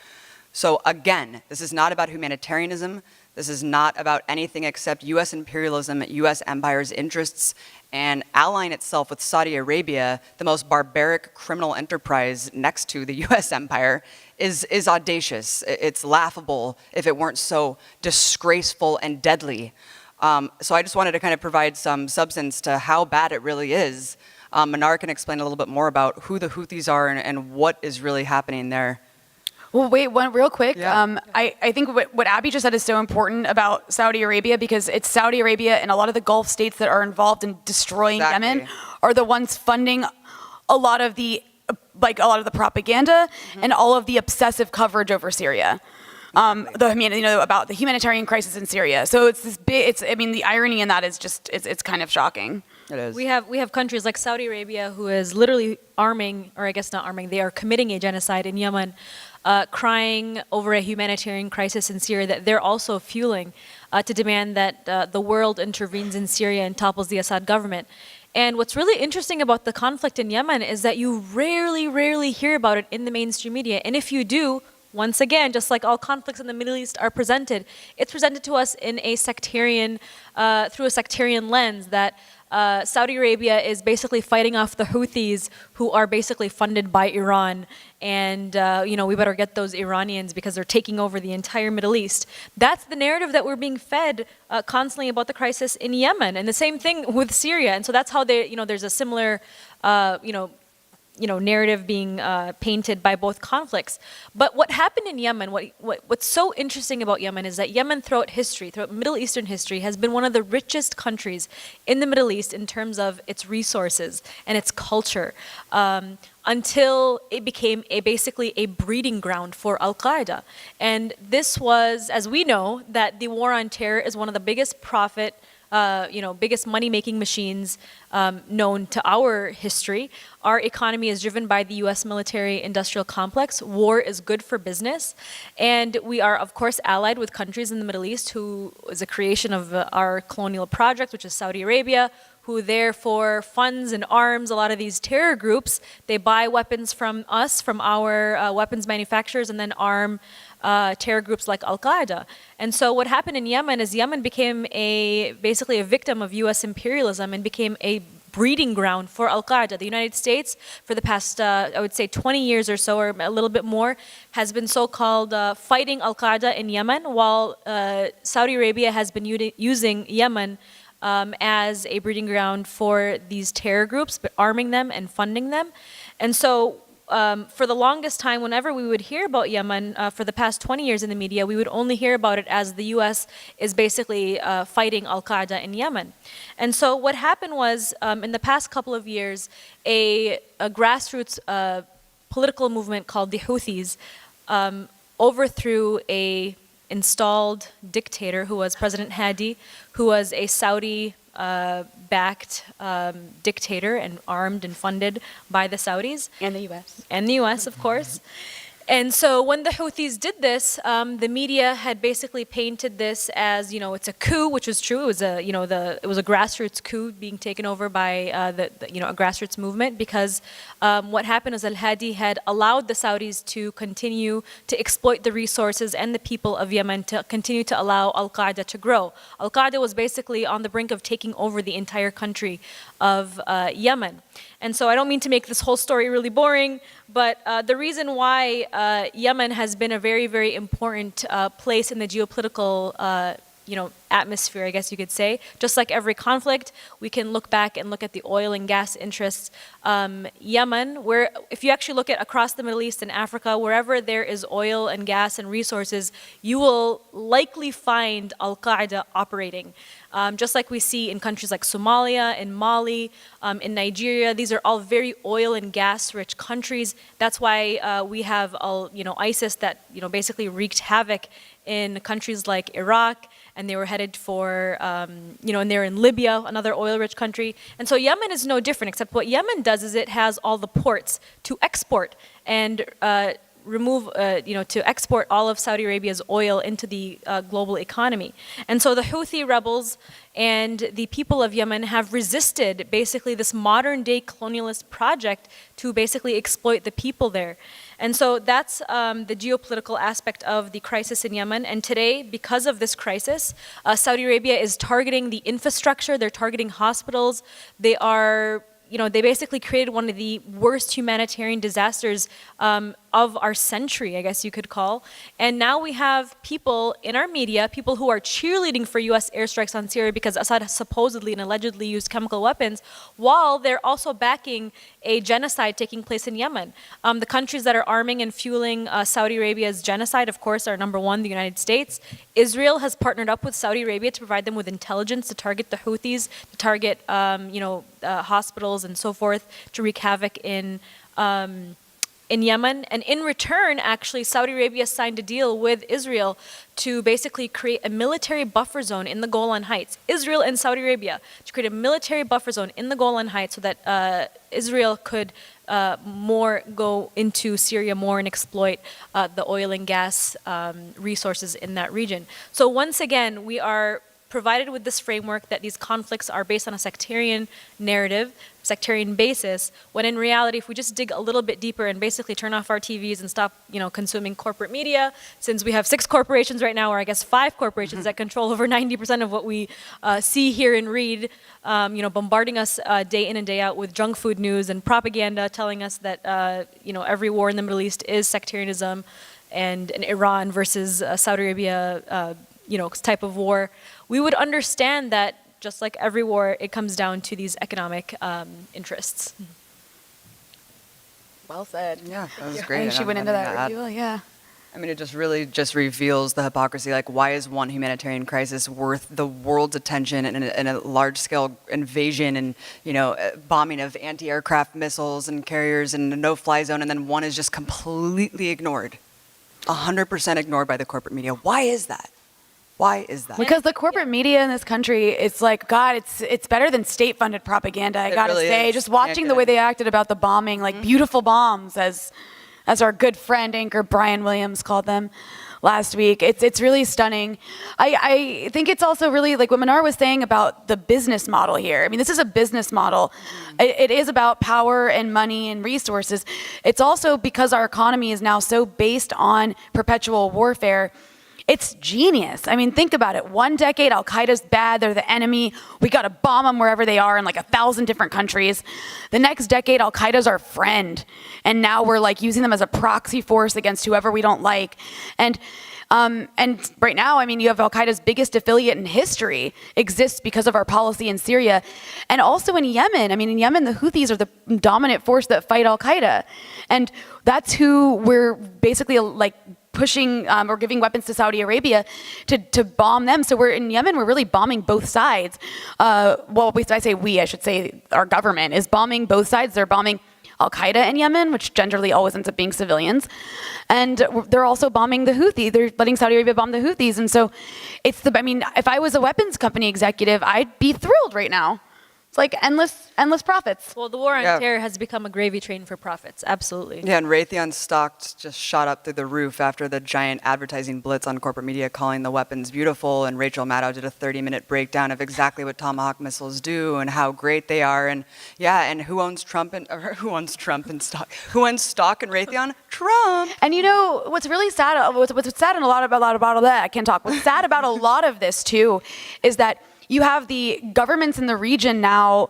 So again, this is not about humanitarianism. This is not about anything except US imperialism, US empire's interests, and allying itself with Saudi Arabia, the most barbaric criminal enterprise next to the US empire, is audacious. It's laughable if it weren't so disgraceful and deadly. So I just wanted to kind of provide some substance to how bad it really is. Mnar can explain a little bit more about who the Houthis are and what is really happening there. Well, wait, one real quick. Yeah. I think what Abby just said is so important about Saudi Arabia, because it's Saudi Arabia and a lot of the Gulf states that are involved in destroying Yemen are the ones funding a lot of the propaganda and all of the obsessive coverage over Syria. About the humanitarian crisis in Syria. So it's this big. The irony in that is just it's kind of shocking. It is. We have countries like Saudi Arabia, who is literally arming, or I guess not arming, they are committing a genocide in Yemen, crying over a humanitarian crisis in Syria that they're also fueling to demand that the world intervenes in Syria and topples the Assad government. And what's really interesting about the conflict in Yemen is that you rarely hear about it in the mainstream media. And if you do, once again, just like all conflicts in the Middle East are presented, it's presented to us in a sectarian, through a sectarian lens that Saudi Arabia is basically fighting off the Houthis, who are basically funded by Iran. And, we better get those Iranians because they're taking over the entire Middle East. That's the narrative that we're being fed constantly about the crisis in Yemen. And the same thing with Syria. And so that's how there's a similar, narrative being painted by both conflicts. But what happened in Yemen, what's so interesting about Yemen is that Yemen throughout Middle Eastern history, has been one of the richest countries in the Middle East in terms of its resources and its culture, until it became basically a breeding ground for al-Qaeda. And this was, as we know, that the war on terror is one of the biggest biggest money-making machines known to our history. Our economy is driven by the U.S. military-industrial complex. War is good for business. And we are, of course, allied with countries in the Middle East who is a creation of our colonial project, which is Saudi Arabia, who therefore funds and arms a lot of these terror groups. They buy weapons from us, from our weapons manufacturers, and then arm terror groups like al-Qaeda. And so what happened in Yemen is Yemen became basically a victim of U.S. imperialism and became a breeding ground for al-Qaeda. The United States, for the past, I would say 20 years or so, or a little bit more, has been so-called fighting al-Qaeda in Yemen, while Saudi Arabia has been using Yemen as a breeding ground for these terror groups, but arming them and funding them. And so for the longest time, whenever we would hear about Yemen for the past 20 years in the media, we would only hear about it as the U.S. is basically fighting al-Qaeda in Yemen. And so what happened was, in the past couple of years, a grassroots political movement called the Houthis overthrew a installed dictator who was President Hadi, who was a Saudi backed dictator and armed and funded by the Saudis. And the U.S. And the U.S., of course. And so when the Houthis did this, the media had basically painted this as, it's a coup, which was true. It was it was a grassroots coup being taken over by a grassroots movement, because what happened is al-Hadi had allowed the Saudis to continue to exploit the resources and the people of Yemen, to continue to allow al-Qaeda to grow. Al-Qaeda was basically on the brink of taking over the entire country of Yemen. And so I don't mean to make this whole story really boring, but the reason why Yemen has been a very, very important place in the geopolitical atmosphere, I guess you could say. Just like every conflict, we can look back and look at the oil and gas interests. Yemen, where if you actually look at across the Middle East and Africa, wherever there is oil and gas and resources, you will likely find al-Qaeda operating. Just like we see in countries like Somalia, in Mali, in Nigeria. These are all very oil and gas rich countries. That's why we have ISIS that basically wreaked havoc in countries like Iraq, and they were headed for, and they're in Libya, another oil-rich country. And so Yemen is no different, except what Yemen does is it has all the ports to export and to export all of Saudi Arabia's oil into the global economy. And so the Houthi rebels and the people of Yemen have resisted basically this modern day colonialist project to basically exploit the people there. And so that's the geopolitical aspect of the crisis in Yemen. And today, because of this crisis, Saudi Arabia is targeting the infrastructure, they're targeting hospitals, they are they basically created one of the worst humanitarian disasters of our century, I guess you could call. And now we have people in our media, people who are cheerleading for U.S. airstrikes on Syria because Assad supposedly and allegedly used chemical weapons, while they're also backing a genocide taking place in Yemen. The countries that are arming and fueling Saudi Arabia's genocide, of course, are number one, the United States. Israel has partnered up with Saudi Arabia to provide them with intelligence to target the Houthis, to target hospitals and so forth, to wreak havoc in Yemen. And in return, actually, Saudi Arabia signed a deal with Israel to basically create a military buffer zone in the Golan Heights. Israel and Saudi Arabia to create a military buffer zone in the Golan Heights so that Israel could more go into Syria more and exploit the oil and gas resources in that region. So once again, we are provided with this framework that these conflicts are based on a sectarian narrative, sectarian basis, when in reality, if we just dig a little bit deeper and basically turn off our TVs and stop, consuming corporate media, since we have 6 corporations right now, or I guess 5 corporations that control over 90% of what we see, hear, and read, bombarding us day in and day out with junk food news and propaganda telling us that, every war in the Middle East is sectarianism and an Iran versus Saudi Arabia, type of war, we would understand that just like every war, it comes down to these economic interests. Well said. Yeah, that was great. I think she went into that really well, yeah. I mean, it just really just reveals the hypocrisy. Like, why is one humanitarian crisis worth the world's attention and a large-scale invasion and, bombing of anti-aircraft missiles and carriers and a no-fly zone, and then one is just completely ignored, 100% ignored by the corporate media? Why is that? Why is that? Because the corporate media in this country, it's like, God, it's better than state-funded propaganda, I gotta really say. is. Just watching the way they acted about the bombing, like beautiful bombs, as our good friend, anchor Brian Williams called them last week. It's really stunning. I think it's also really, like what Mnar was saying about the business model here. I mean, this is a business model. It is about power and money and resources. It's also because our economy is now so based on perpetual warfare. It's genius. I mean, think about it. One decade, Al-Qaeda's bad, they're the enemy. We got to bomb them wherever they are in like 1,000 different countries. The next decade, Al-Qaeda's our friend. And now we're like using them as a proxy force against whoever we don't like. And right now, I mean, you have Al-Qaeda's biggest affiliate in history exists because of our policy in Syria. And also in Yemen. I mean, in Yemen, the Houthis are the dominant force that fight Al-Qaeda. And that's who we're basically like pushing or giving weapons to Saudi Arabia to bomb them. So we're in Yemen, we're really bombing both sides. I should say our government is bombing both sides. They're bombing Al-Qaeda in Yemen, which generally always ends up being civilians. And they're also bombing the Houthi. They're letting Saudi Arabia bomb the Houthis. And so if I was a weapons company executive, I'd be thrilled right now. It's like endless profits. Well, the war on terror has become a gravy train for profits, absolutely. Yeah, and Raytheon stocks just shot up through the roof after the giant advertising blitz on corporate media calling the weapons beautiful, and Rachel Maddow did a 30-minute breakdown of exactly what Tomahawk missiles do and how great they are, and who owns stock in Raytheon? Trump. And what's really sad, what's sad and a lot about that, I can't talk. What's sad about a lot of this too is that you have the governments in the region now,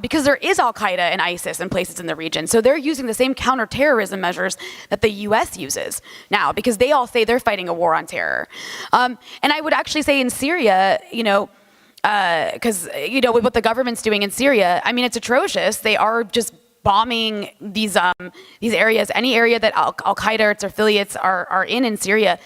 because there is Al-Qaeda and ISIS in places in the region. So they're using the same counterterrorism measures that the U.S. uses now, because they all say they're fighting a war on terror. And I would actually say in Syria, because, with what the government's doing in Syria, I mean, it's atrocious. They are just bombing these areas. Any area that Al-Qaeda or its affiliates are in Syria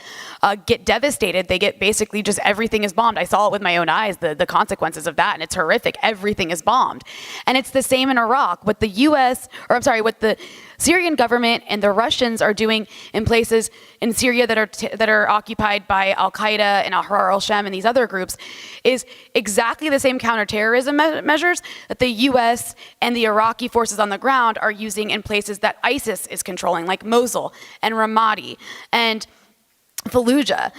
get devastated. They get basically just everything is bombed. I saw it with my own eyes, the consequences of that, and it's horrific. Everything is bombed. And it's the same in Iraq. What the Syrian government and the Russians are doing in places in Syria that are occupied by Al-Qaeda and Ahrar al-Sham and these other groups is exactly the same counterterrorism measures that the U.S. and the Iraqi forces on the ground are using in places that ISIS is controlling, like Mosul and Ramadi and Fallujah.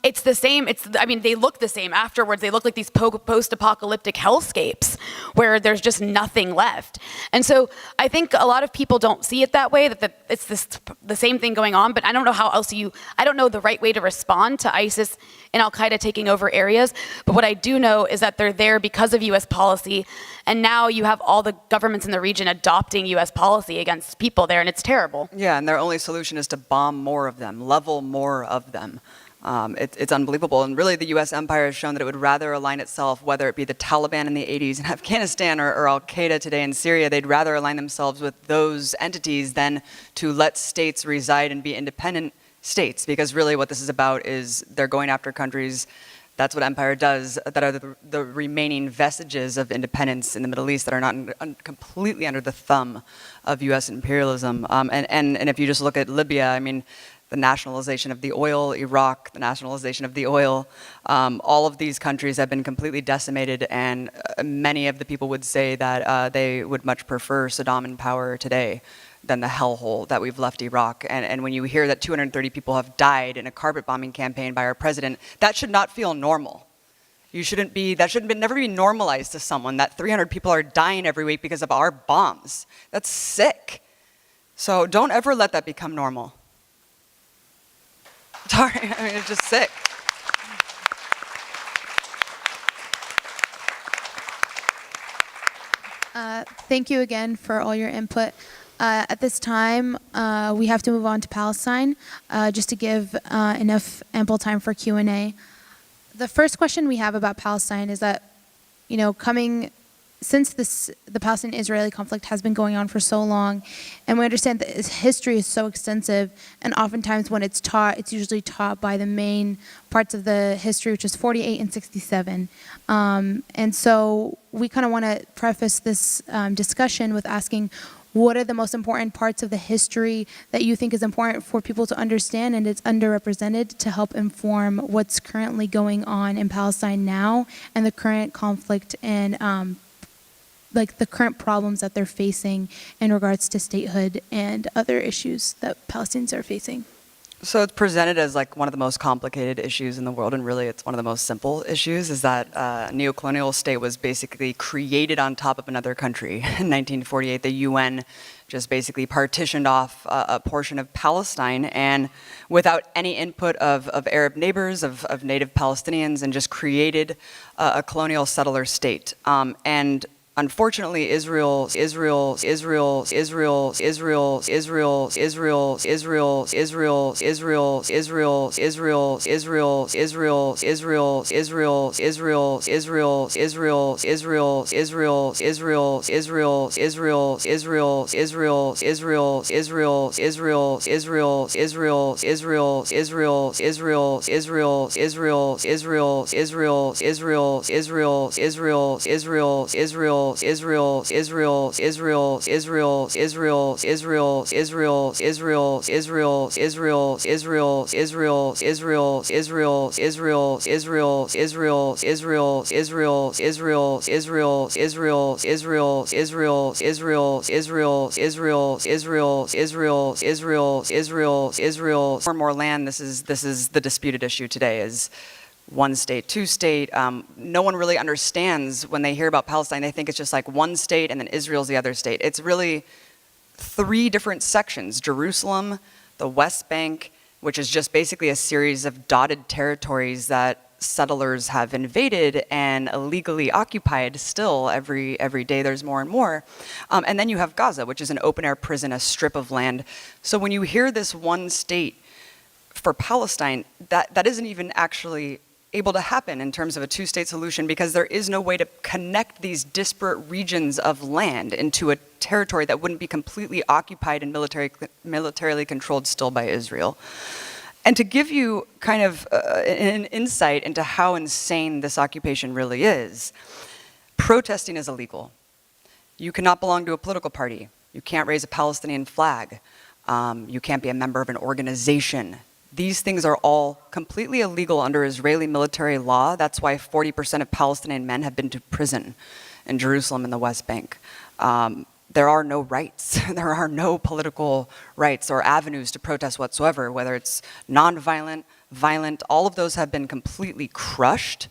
It's the same. They look the same afterwards. They look like these post-apocalyptic hellscapes where there's just nothing left. And so I think a lot of people don't see it that way, that it's the same thing going on, but I don't know how else I don't know the right way to respond to ISIS and Al-Qaeda taking over areas. But what I do know is that they're there because of U.S. policy. And now you have all the governments in the region adopting U.S. policy against people there, and it's terrible. Yeah, and their only solution is to bomb more of them, level more of them. It's unbelievable. And really, the U.S. empire has shown that it would rather align itself, whether it be the Taliban in the 80s in Afghanistan or Al-Qaeda today in Syria, they'd rather align themselves with those entities than to let states reside and be independent states. Because really what this is about is they're going after countries, that's what empire does, that are the remaining vestiges of independence in the Middle East that are not completely under the thumb of U.S. imperialism. And if you just look at Libya, I mean, the nationalization of the oil, Iraq, the nationalization of the oil, all of these countries have been completely decimated, and many of the people would say that they would much prefer Saddam in power today than the hellhole that we've left Iraq. And when you hear that 230 people have died in a carpet bombing campaign by our president, that should not feel normal. That shouldn't never be normalized to someone that 300 people are dying every week because of our bombs. That's sick. So don't ever let that become normal. Sorry, I mean, it's just sick. Thank you again for all your input. At this time, we have to move on to Palestine, just to give enough ample time for Q&A. The first question we have about Palestine is that, since the Palestinian-Israeli conflict has been going on for so long, and we understand that its history is so extensive, and oftentimes when it's taught, it's usually taught by the main parts of the history, which is 48 and 67. And so we kind of want to preface this discussion with asking, what are the most important parts of the history that you think is important for people to understand and it's underrepresented to help inform what's currently going on in Palestine now and the current conflict and the current problems that they're facing in regards to statehood and other issues that Palestinians are facing? So it's presented as like one of the most complicated issues in the world, and really it's one of the most simple issues, is that a neocolonial state was basically created on top of another country. In 1948, the UN just basically partitioned off a portion of Palestine, and without any input of Arab neighbors, of native Palestinians, and just created a colonial settler state. And unfortunately, Israel for more land. This is the disputed issue today, is one state, two state. No one really understands when they hear about Palestine. They think it's just like one state and then Israel's the other state. It's really three different sections: Jerusalem, the West Bank, which is just basically a series of dotted territories that settlers have invaded and illegally occupied still every day. There's more and more. And then you have Gaza, which is an open-air prison, a strip of land. So when you hear this one state for Palestine, that isn't even actually able to happen in terms of a two-state solution, because there is no way to connect these disparate regions of land into a territory that wouldn't be completely occupied and militarily controlled still by Israel. And to give you kind of an insight into how insane this occupation really is, protesting is illegal. You cannot belong to a political party. You can't raise a Palestinian flag. You can't be a member of an organization. These things are all completely illegal under Israeli military law. That's why 40% of Palestinian men have been to prison in Jerusalem and the West Bank. There are no rights. There are no political rights or avenues to protest whatsoever, whether it's nonviolent, violent. All of those have been completely crushed.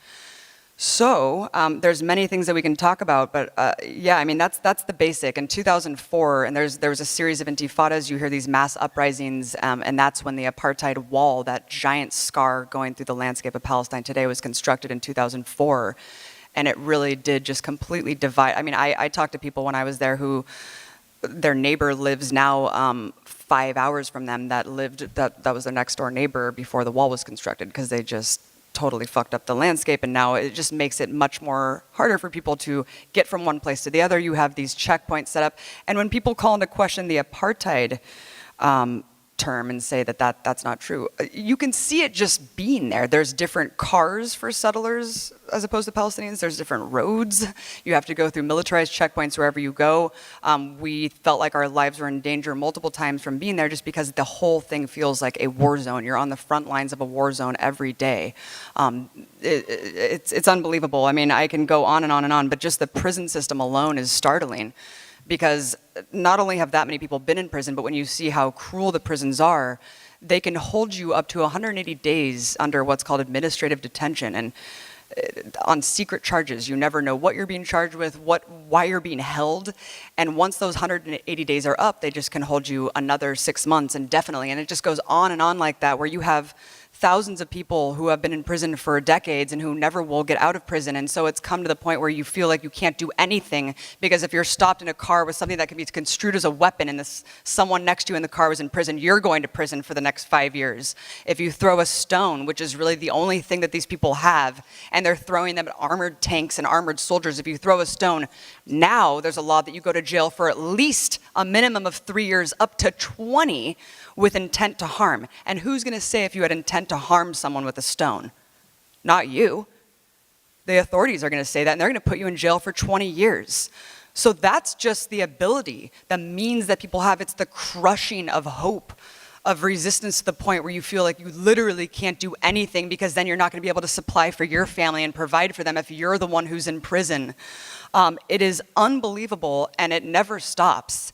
So there's many things that we can talk about, but yeah, I mean, that's the basic. In 2004, and there was a series of intifadas. You hear these mass uprisings, and that's when the apartheid wall, that giant scar going through the landscape of Palestine today, was constructed in 2004. And it really did just completely divide. I mean, I talked to people when I was there who their neighbor lives now 5 hours from them that was their next door neighbor before the wall was constructed, because they just totally fucked up the landscape, and now it just makes it much more harder for people to get from one place to the other. You have these checkpoints set up, and when people call into question the apartheid term and say that's not true, you can see it just being there. There's different cars for settlers as opposed to Palestinians. There's different roads. You have to go through militarized checkpoints wherever you go. We felt like our lives were in danger multiple times from being there, just because the whole thing feels like a war zone. You're on the front lines of a war zone every day. It's unbelievable. I mean, I can go on and on and on, but just the prison system alone is startling. Because not only have that many people been in prison, but when you see how cruel the prisons are, they can hold you up to 180 days under what's called administrative detention. And on secret charges. You never know what you're being charged with, why you're being held. And once those 180 days are up, they just can hold you another 6 months indefinitely. And it just goes on and on like that, where you have thousands of people who have been in prison for decades and who never will get out of prison. And so it's come to the point where you feel like you can't do anything, because if you're stopped in a car with something that can be construed as a weapon and someone next to you in the car was in prison, you're going to prison for the next 5 years. If you throw a stone, which is really the only thing that these people have, and they're throwing them at armored tanks and armored soldiers, if you throw a stone, now there's a law that you go to jail for at least a minimum of 3 years, up to 20, with intent to harm. And who's going to say if you had intent to harm someone with a stone? Not you. The authorities are going to say that, and they're going to put you in jail for 20 years. So that's just the ability, the means that people have. It's the crushing of hope, of resistance, to the point where you feel like you literally can't do anything, because then you're not going to be able to supply for your family and provide for them if you're the one who's in prison. It is unbelievable, and it never stops.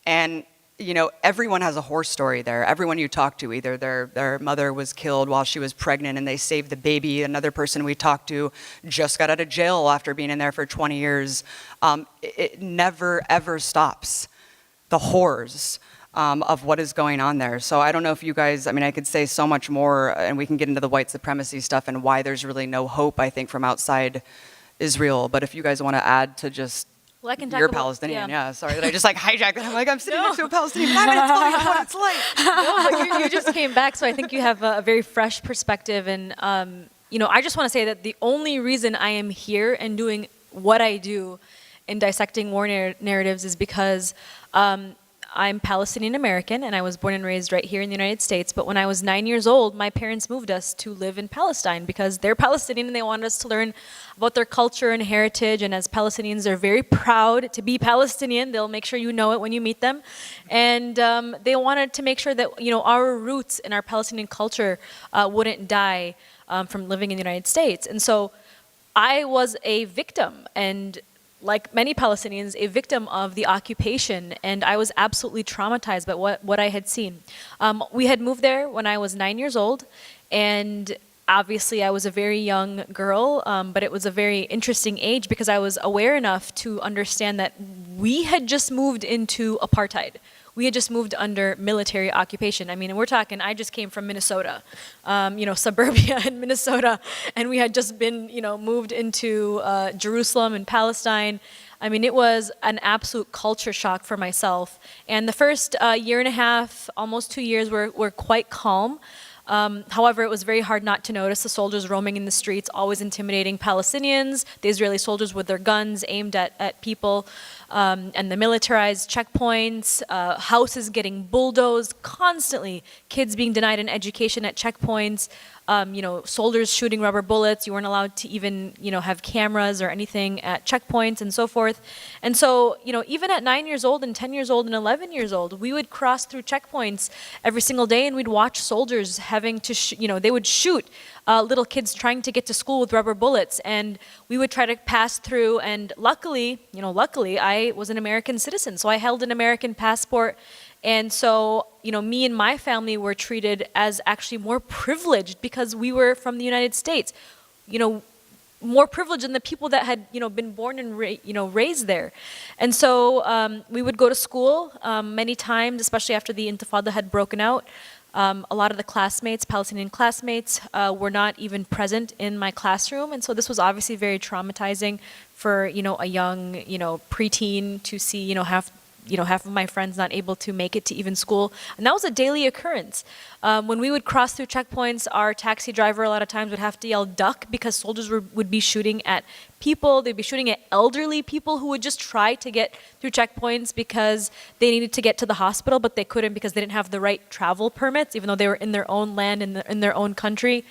And you know, everyone has a horror story there. Everyone you talk to, either their mother was killed while she was pregnant and they saved the baby. Another person we talked to just got out of jail after being in there for 20 years. It never, ever stops, the horrors of what is going on there. So I don't know if you guys, I mean, I could say so much more, and we can get into the white supremacy stuff and why there's really no hope, I think, from outside Israel. But if you guys want to add to just Well, I can talk you're about, Palestinian, yeah. Sorry that I just like hijacked that. I'm like, I'm sitting next to a Palestinian, I'm going to tell you what it's like. No, but you just came back, so I think you have a very fresh perspective. And, you know, I just want to say that the only reason I am here and doing what I do in dissecting war narratives is because I'm Palestinian American, and I was born and raised right here in the United States. But when I was 9 years old, my parents moved us to live in Palestine because they're Palestinian and they wanted us to learn about their culture and heritage. And as Palestinians, they're very proud to be Palestinian. They'll make sure you know it when you meet them. And they wanted to make sure that, you know, our roots and our Palestinian culture wouldn't die from living in the United States. And so I was a victim, and like many Palestinians, a victim of the occupation, and I was absolutely traumatized by what I had seen. We had moved there when I was 9 years old, and obviously I was a very young girl, but it was a very interesting age because I was aware enough to understand that we had just moved into apartheid. We had just moved under military occupation. I mean, we're talking, I just came from Minnesota, you know, suburbia in Minnesota, and we had just been, you know, moved into Jerusalem and Palestine. I mean, it was an absolute culture shock for myself. And the first year and a half, almost 2 years, were quite calm. However, it was very hard not to notice the soldiers roaming in the streets, always intimidating Palestinians, the Israeli soldiers with their guns aimed at people, and the militarized checkpoints, houses getting bulldozed constantly, kids being denied an education at checkpoints, you know, soldiers shooting rubber bullets. You weren't allowed to even, you know, have cameras or anything at checkpoints and so forth. And so, you know, even at 9 years old and 10 years old and 11 years old, we would cross through checkpoints every single day, and we'd watch soldiers having to, you know, they would shoot little kids trying to get to school with rubber bullets, and we would try to pass through. And luckily, you know, luckily I was an American citizen, so I held an American passport. And so, you know, me and my family were treated as actually more privileged because we were from the United States, you know, more privileged than the people that had, you know, been born and raised there. And so we would go to school many times, especially after the Intifada had broken out. A lot of the classmates, Palestinian classmates, were not even present in my classroom. And so this was obviously very traumatizing for, you know, a young, you know, preteen to see, you know, half of my friends not able to make it to even school. And that was a daily occurrence. When we would cross through checkpoints, our taxi driver a lot of times would have to yell duck because soldiers would be shooting at people. They'd be shooting at elderly people who would just try to get through checkpoints because they needed to get to the hospital, but they couldn't because they didn't have the right travel permits, even though they were in their own land, in their own country.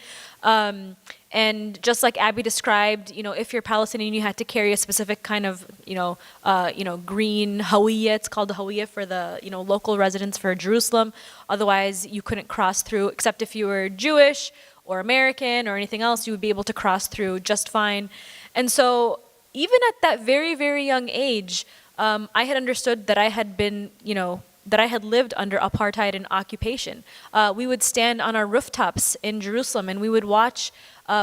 And just like Abby described, you know, if you're Palestinian, you had to carry a specific kind of, green hawiyah. It's called the hawiyah for the, you know, local residents for Jerusalem. Otherwise, you couldn't cross through, except if you were Jewish or American or anything else, you would be able to cross through just fine. And so even at that very, very young age, I had understood that I had been, you know, that I had lived under apartheid and occupation. We would stand on our rooftops in Jerusalem and we would watch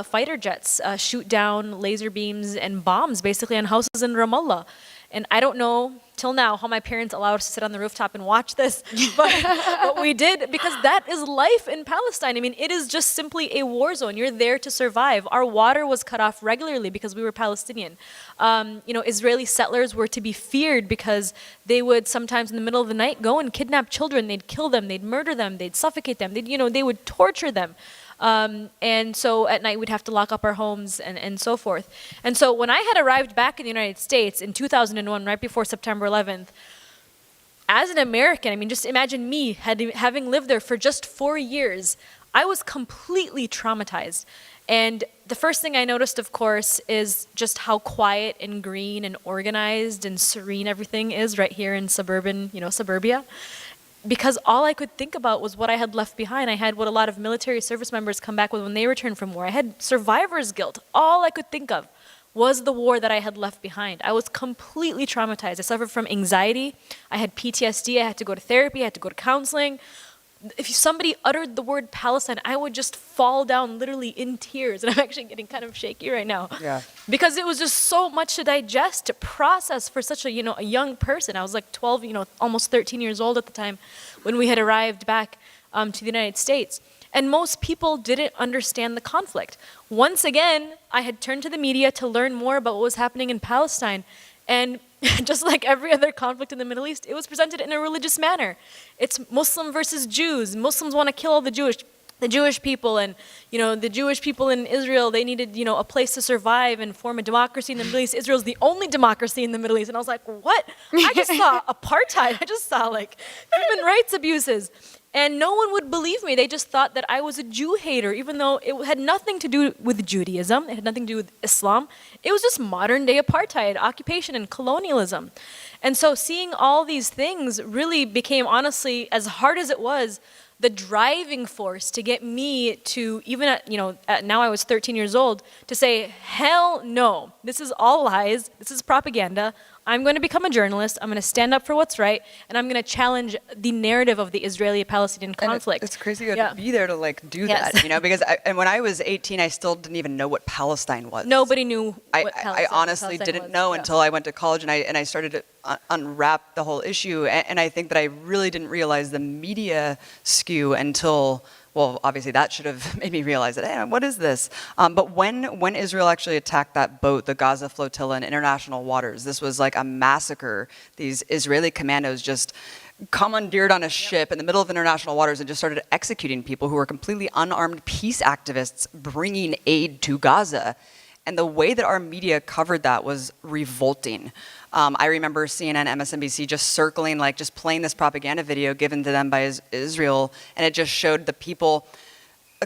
fighter jets shoot down laser beams and bombs basically on houses in Ramallah. And I don't know till now how my parents allowed us to sit on the rooftop and watch this, but we did, because that is life in Palestine. I mean, it is just simply a war zone. You're there to survive. Our water was cut off regularly because we were Palestinian. Israeli settlers were to be feared because they would sometimes in the middle of the night go and kidnap children. They'd kill them, they'd murder them, they'd suffocate them, they would torture them. And so at night we'd have to lock up our homes and so forth. And so when I had arrived back in the United States in 2001, right before September 11th, as an American, I mean, just imagine me having lived there for just 4 years, I was completely traumatized. And the first thing I noticed, of course, is just how quiet and green and organized and serene everything is right here in suburbia. Because all I could think about was what I had left behind. I had what a lot of military service members come back with when they return from war. I had survivor's guilt. All I could think of was the war that I had left behind. I was completely traumatized. I suffered from anxiety. I had PTSD. I had to go to therapy. I had to go to counseling. If somebody uttered the word Palestine, I would just fall down literally in tears. And I'm actually getting kind of shaky right now. Yeah. Because it was just so much to digest, to process for such a young person. I was like 12, almost 13 years old at the time when we had arrived back to the United States. And most people didn't understand the conflict. Once again, I had turned to the media to learn more about what was happening in Palestine. And just like every other conflict in the Middle East, it was presented in a religious manner. It's Muslim versus Jews. Muslims want to kill all the Jewish people, and the Jewish people in Israel, they needed a place to survive and form a democracy in the Middle East. Israel's the only democracy in the Middle East. And I was like, what? I just saw apartheid. I just saw human rights abuses. And no one would believe me. They just thought that I was a Jew hater, even though it had nothing to do with Judaism. It had nothing to do with Islam. It was just modern day apartheid, occupation, and colonialism. And so seeing all these things really became, honestly, as hard as it was, the driving force to get me to, even at now I was 13 years old, to say, hell no, this is all lies, this is propaganda. I'm going to become a journalist, I'm going to stand up for what's right, and I'm going to challenge the narrative of the Israeli-Palestinian conflict. It's crazy you had to be there to do that, because when I was 18, I still didn't even know what Palestine was. Nobody knew what I honestly didn't know until I went to college and I started to unwrap the whole issue. And I think that I really didn't realize the media skew until, well, obviously that should have made me realize that, hey, what is this? But when Israel actually attacked that boat, the Gaza flotilla in international waters, this was like a massacre. These Israeli commandos just commandeered on a ship in the middle of international waters and just started executing people who were completely unarmed peace activists bringing aid to Gaza. And the way that our media covered that was revolting. I remember CNN, MSNBC just circling, just playing this propaganda video given to them by Israel, and it just showed the people,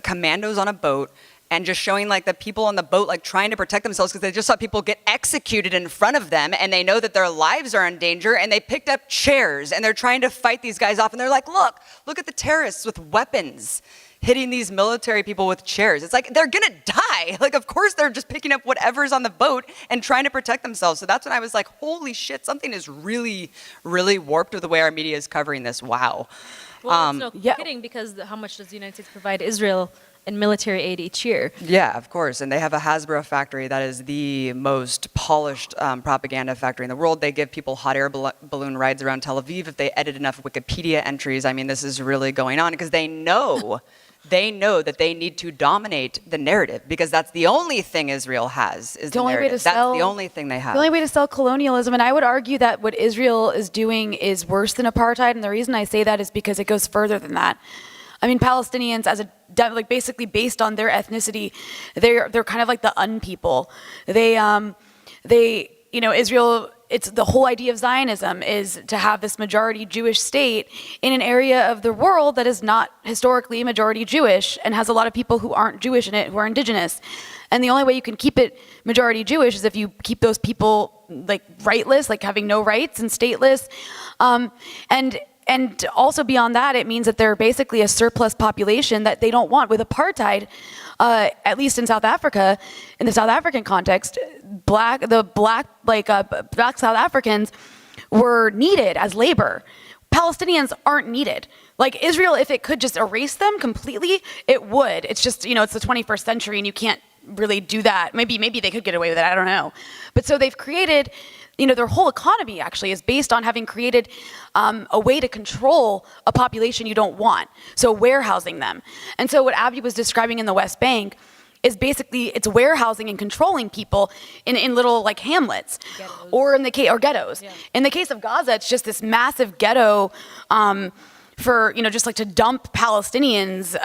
commandos on a boat, and just showing the people on the boat trying to protect themselves because they just saw people get executed in front of them, and they know that their lives are in danger, and they picked up chairs, and they're trying to fight these guys off, and they're like, look at the terrorists with weapons hitting these military people with chairs. It's they're gonna die. Of course they're just picking up whatever's on the boat and trying to protect themselves. So that's when I was like, holy shit, something is really, really warped with the way our media is covering this. Wow. Well, it's no kidding, because how much does the United States provide Israel in military aid each year? Yeah, of course. And they have a Hasbro factory that is the most polished propaganda factory in the world. They give people hot air balloon rides around Tel Aviv if they edit enough Wikipedia entries. I mean, this is really going on because they know that they need to dominate the narrative, because that's the only thing Israel has, is the narrative. That's the only thing they have. The only way to sell colonialism. And I would argue that what Israel is doing is worse than apartheid. And the reason I say that is because it goes further than that. I mean, Palestinians, basically based on their ethnicity, they're kind of like the unpeople. Israel, it's the whole idea of Zionism is to have this majority Jewish state in an area of the world that is not historically majority Jewish and has a lot of people who aren't Jewish in it, who are indigenous. And the only way you can keep it majority Jewish is if you keep those people rightless, having no rights, and stateless. And also beyond that, it means that they're basically a surplus population that they don't want. With apartheid, at least in South Africa, in the South African context, black South Africans were needed as labor. Palestinians aren't needed. Israel, if it could just erase them completely, it would. It's just, it's the 21st century and you can't really do that. Maybe they could get away with it, I don't know. But so they've created, their whole economy actually is based on having created a way to control a population you don't want. So warehousing them. And so what Abby was describing in the West Bank is basically it's warehousing and controlling people in little like hamlets, ghettos. Or ghettos. Yeah. In the case of Gaza, it's just this massive ghetto for just like to dump Palestinians,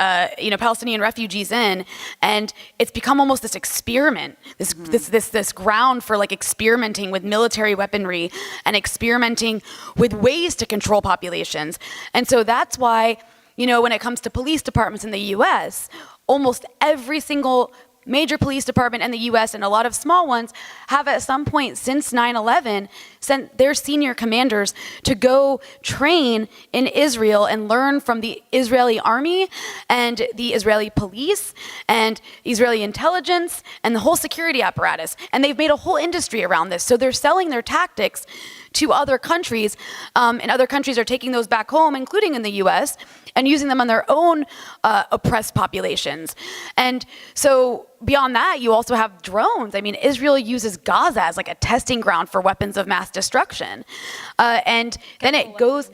Palestinian refugees in, and it's become almost this experiment, this ground for like experimenting with military weaponry and experimenting with ways to control populations, and so that's why when it comes to police departments in the U.S., almost every single major police department in the U.S. and a lot of small ones have at some point since 9/11 sent their senior commanders to go train in Israel and learn from the Israeli army and the Israeli police and Israeli intelligence and the whole security apparatus. And they've made a whole industry around this. So they're selling their tactics to other countries, and other countries are taking those back home, including in the U.S., and using them on their own oppressed populations. And so beyond that, you also have drones. I mean, Israel uses Gaza as like a testing ground for weapons of mass destruction. And then it goes,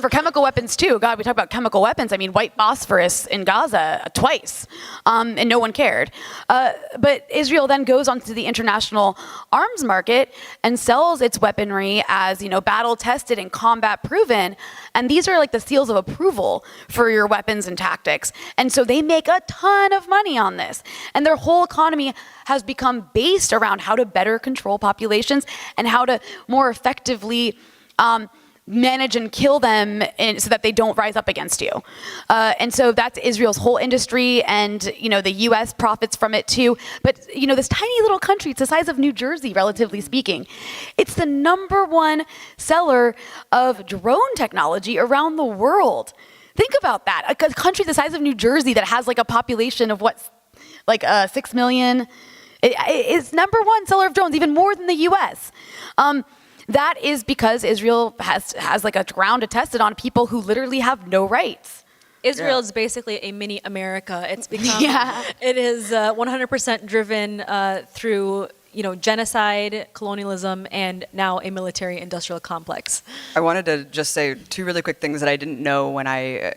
for chemical weapons too. God, we talk about chemical weapons. I mean, white phosphorus in Gaza twice, and no one cared. But Israel then goes onto the international arms market and sells its weaponry as, battle tested and combat proven. And these are like the seals of approval for your weapons and tactics. And so they make a ton of money on this. And their whole economy has become based around how to better control populations and how to more effectively manage and kill them so that they don't rise up against you. And so that's Israel's whole industry, and the US profits from it too. But this tiny little country, it's the size of New Jersey, relatively speaking. It's the #1 seller of drone technology around the world. Think about that. A country the size of New Jersey that has like a population of 6 million, is #1 seller of drones, even more than the US. That is because Israel has like a ground to test it on people who literally have no rights. Israel is basically a mini America. It's become, it is 100% driven through, genocide, colonialism, and now a military-industrial complex. I wanted to just say 2 really quick things that I didn't know when I,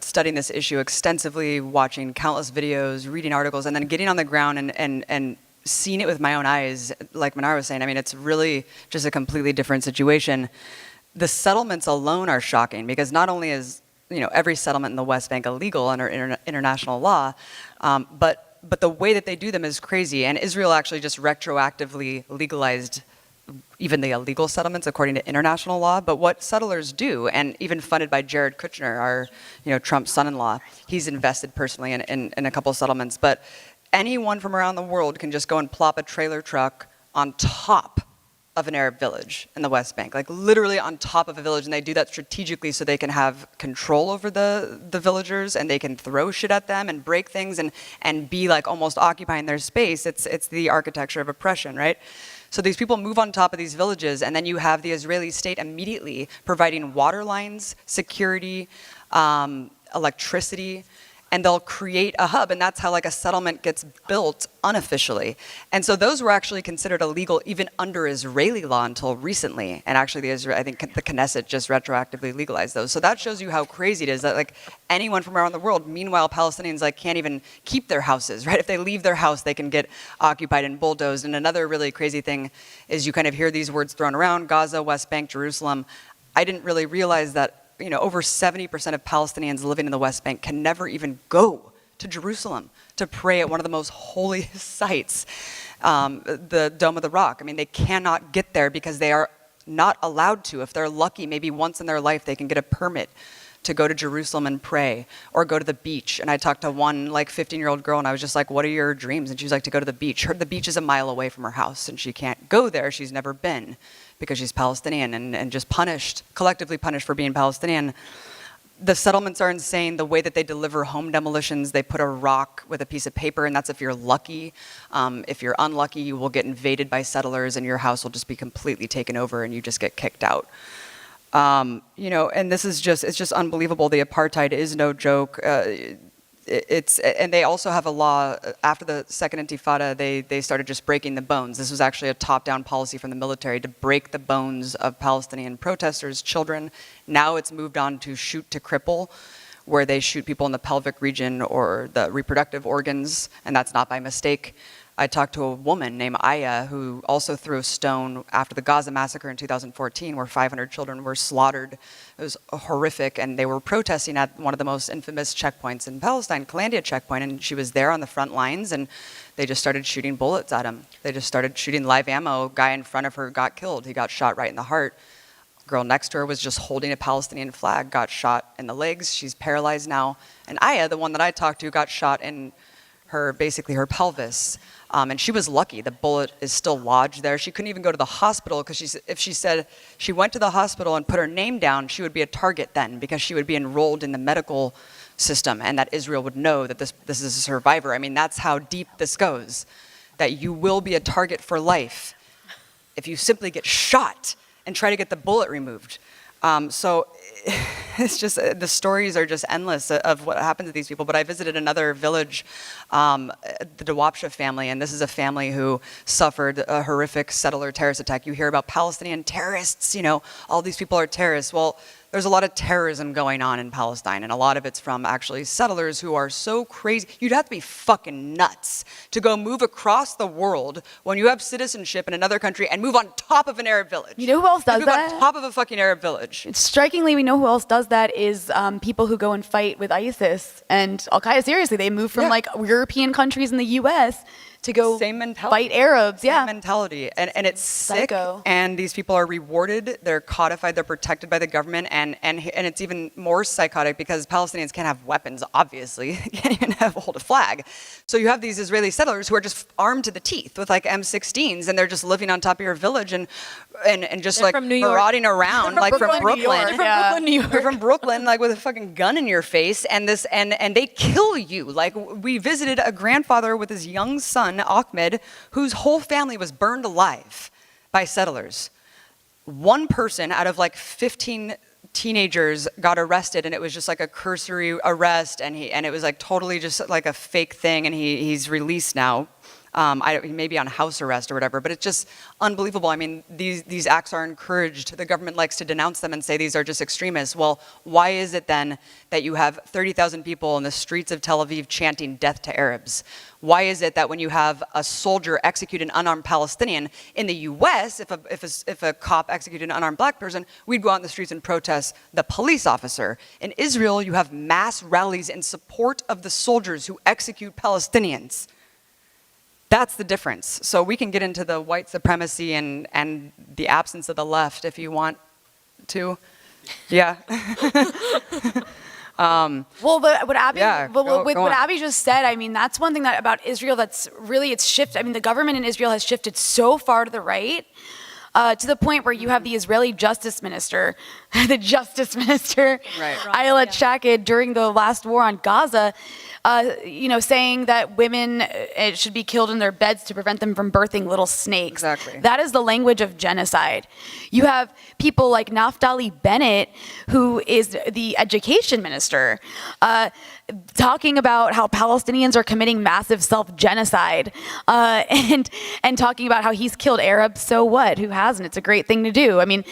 studying this issue extensively, watching countless videos, reading articles, and then getting on the ground and seeing it with my own eyes, like Mnar was saying. I mean, it's really just a completely different situation. The settlements alone are shocking because not only is every settlement in the West Bank illegal under international law, but the way that they do them is crazy. And Israel actually just retroactively legalized even the illegal settlements according to international law. But what settlers do, and even funded by Jared Kushner, our Trump's son-in-law, he's invested personally in a couple of settlements, but anyone from around the world can just go and plop a trailer truck on top of an Arab village in the West Bank, like literally on top of a village, and they do that strategically so they can have control over the villagers, and they can throw shit at them and break things and be like almost occupying their space. It's the architecture of oppression, right? So these people move on top of these villages, and then you have the Israeli state immediately providing water lines, security, electricity, and they'll create a hub, and that's how like a settlement gets built unofficially. And so those were actually considered illegal even under Israeli law until recently. And actually I think the Knesset just retroactively legalized those. So that shows you how crazy it is that like anyone from around the world, meanwhile Palestinians like can't even keep their houses, right? If they leave their house, they can get occupied and bulldozed. And another really crazy thing is you kind of hear these words thrown around, Gaza, West Bank, Jerusalem. I didn't really realize that over 70% of Palestinians living in the West Bank can never even go to Jerusalem to pray at one of the most holy sites, the Dome of the Rock. I mean, they cannot get there because they are not allowed to. If they're lucky, maybe once in their life they can get a permit to go to Jerusalem and pray or go to the beach. And I talked to one 15-year-old girl, and I was just like, what are your dreams? And she was like, to go to the beach. The beach is a mile away from her house, and she can't go there. She's never been because she's Palestinian and just collectively punished for being Palestinian. The settlements are insane. The way that they deliver home demolitions, they put a rock with a piece of paper, and that's if you're lucky. If you're unlucky, you will get invaded by settlers, and your house will just be completely taken over, and you just get kicked out. And this is it's just unbelievable. The apartheid is no joke. and they also have a law after the Second Intifada. They started just breaking the bones. This was actually a top-down policy from the military to break the bones of Palestinian protesters, children. Now it's moved on to shoot to cripple, where they shoot people in the pelvic region or the reproductive organs, and that's not by mistake. I talked to a woman named Aya who also threw a stone after the Gaza massacre in 2014, where 500 children were slaughtered. It was horrific, and they were protesting at one of the most infamous checkpoints in Palestine, Calandia checkpoint, and she was there on the front lines, and they just started shooting bullets at him. They just started shooting live ammo. Guy in front of her got killed. He got shot right in the heart. Girl next to her was just holding a Palestinian flag, got shot in the legs. She's paralyzed now. And Aya, the one that I talked to, got shot in basically her pelvis. And she was lucky. The bullet is still lodged there. She couldn't even go to the hospital because if she said she went to the hospital and put her name down, she would be a target then because she would be enrolled in the medical system and that Israel would know that this is a survivor. I mean, that's how deep this goes, that you will be a target for life if you simply get shot and try to get the bullet removed. So it's just, the stories are just endless of what happened to these people. But I visited another village, the Dawabsha family, and this is a family who suffered a horrific settler terrorist attack. You hear about Palestinian terrorists, all these people are terrorists. Well, there's a lot of terrorism going on in Palestine, and a lot of it's from actually settlers who are so crazy. You'd have to be fucking nuts to go move across the world when you have citizenship in another country and move on top of an Arab village. You know who else does that? Move on top of a fucking Arab village. Strikingly, we know who else does that is people who go and fight with ISIS and Al-Qaeda. Seriously, they move from like European countries in the U.S. to go fight Arabs. Same mentality. And it's Psycho. sick. And these people are rewarded. They're codified. They're protected by the government. And it's even more psychotic because Palestinians can't have weapons, obviously. They can't even hold a flag. So you have these Israeli settlers who are just armed to the teeth with like M16s, and they're just living on top of your village and just They're like from New York. marauding around like from Brooklyn. They're from Brooklyn, New York. They're from Brooklyn, like with a fucking gun in your face, and they kill you. Like we visited a grandfather with his young son, Ahmed, whose whole family was burned alive by settlers. One person out of like 15 teenagers got arrested, and it was just like a cursory arrest, and it was like totally just like a fake thing, and he's released now. Maybe on house arrest or whatever, but it's just unbelievable. I mean, these acts are encouraged. The government likes to denounce them and say these are just extremists. Well, why is it then that you have 30,000 people in the streets of Tel Aviv chanting death to Arabs? Why is it that when you have a soldier execute an unarmed Palestinian in the U.S., if a cop executed an unarmed black person, we'd go out in the streets and protest the police officer? In Israel, you have mass rallies in support of the soldiers who execute Palestinians. That's the difference. So we can get into the white supremacy and the absence of the left if you want to. Yeah. What Abby just said, I mean, that's one thing that about Israel that's really, it's shifted. I mean, the government in Israel has shifted so far to the right, to the point where you have the Israeli justice minister, Ayla Shaked, during the last war on Gaza, saying that women should be killed in their beds to prevent them from birthing little snakes. Exactly. That is the language of genocide. You have people like Naftali Bennett, who is the education minister, talking about how Palestinians are committing massive self-genocide, and talking about how he's killed Arabs. So what? Who hasn't? It's a great thing to do. I mean,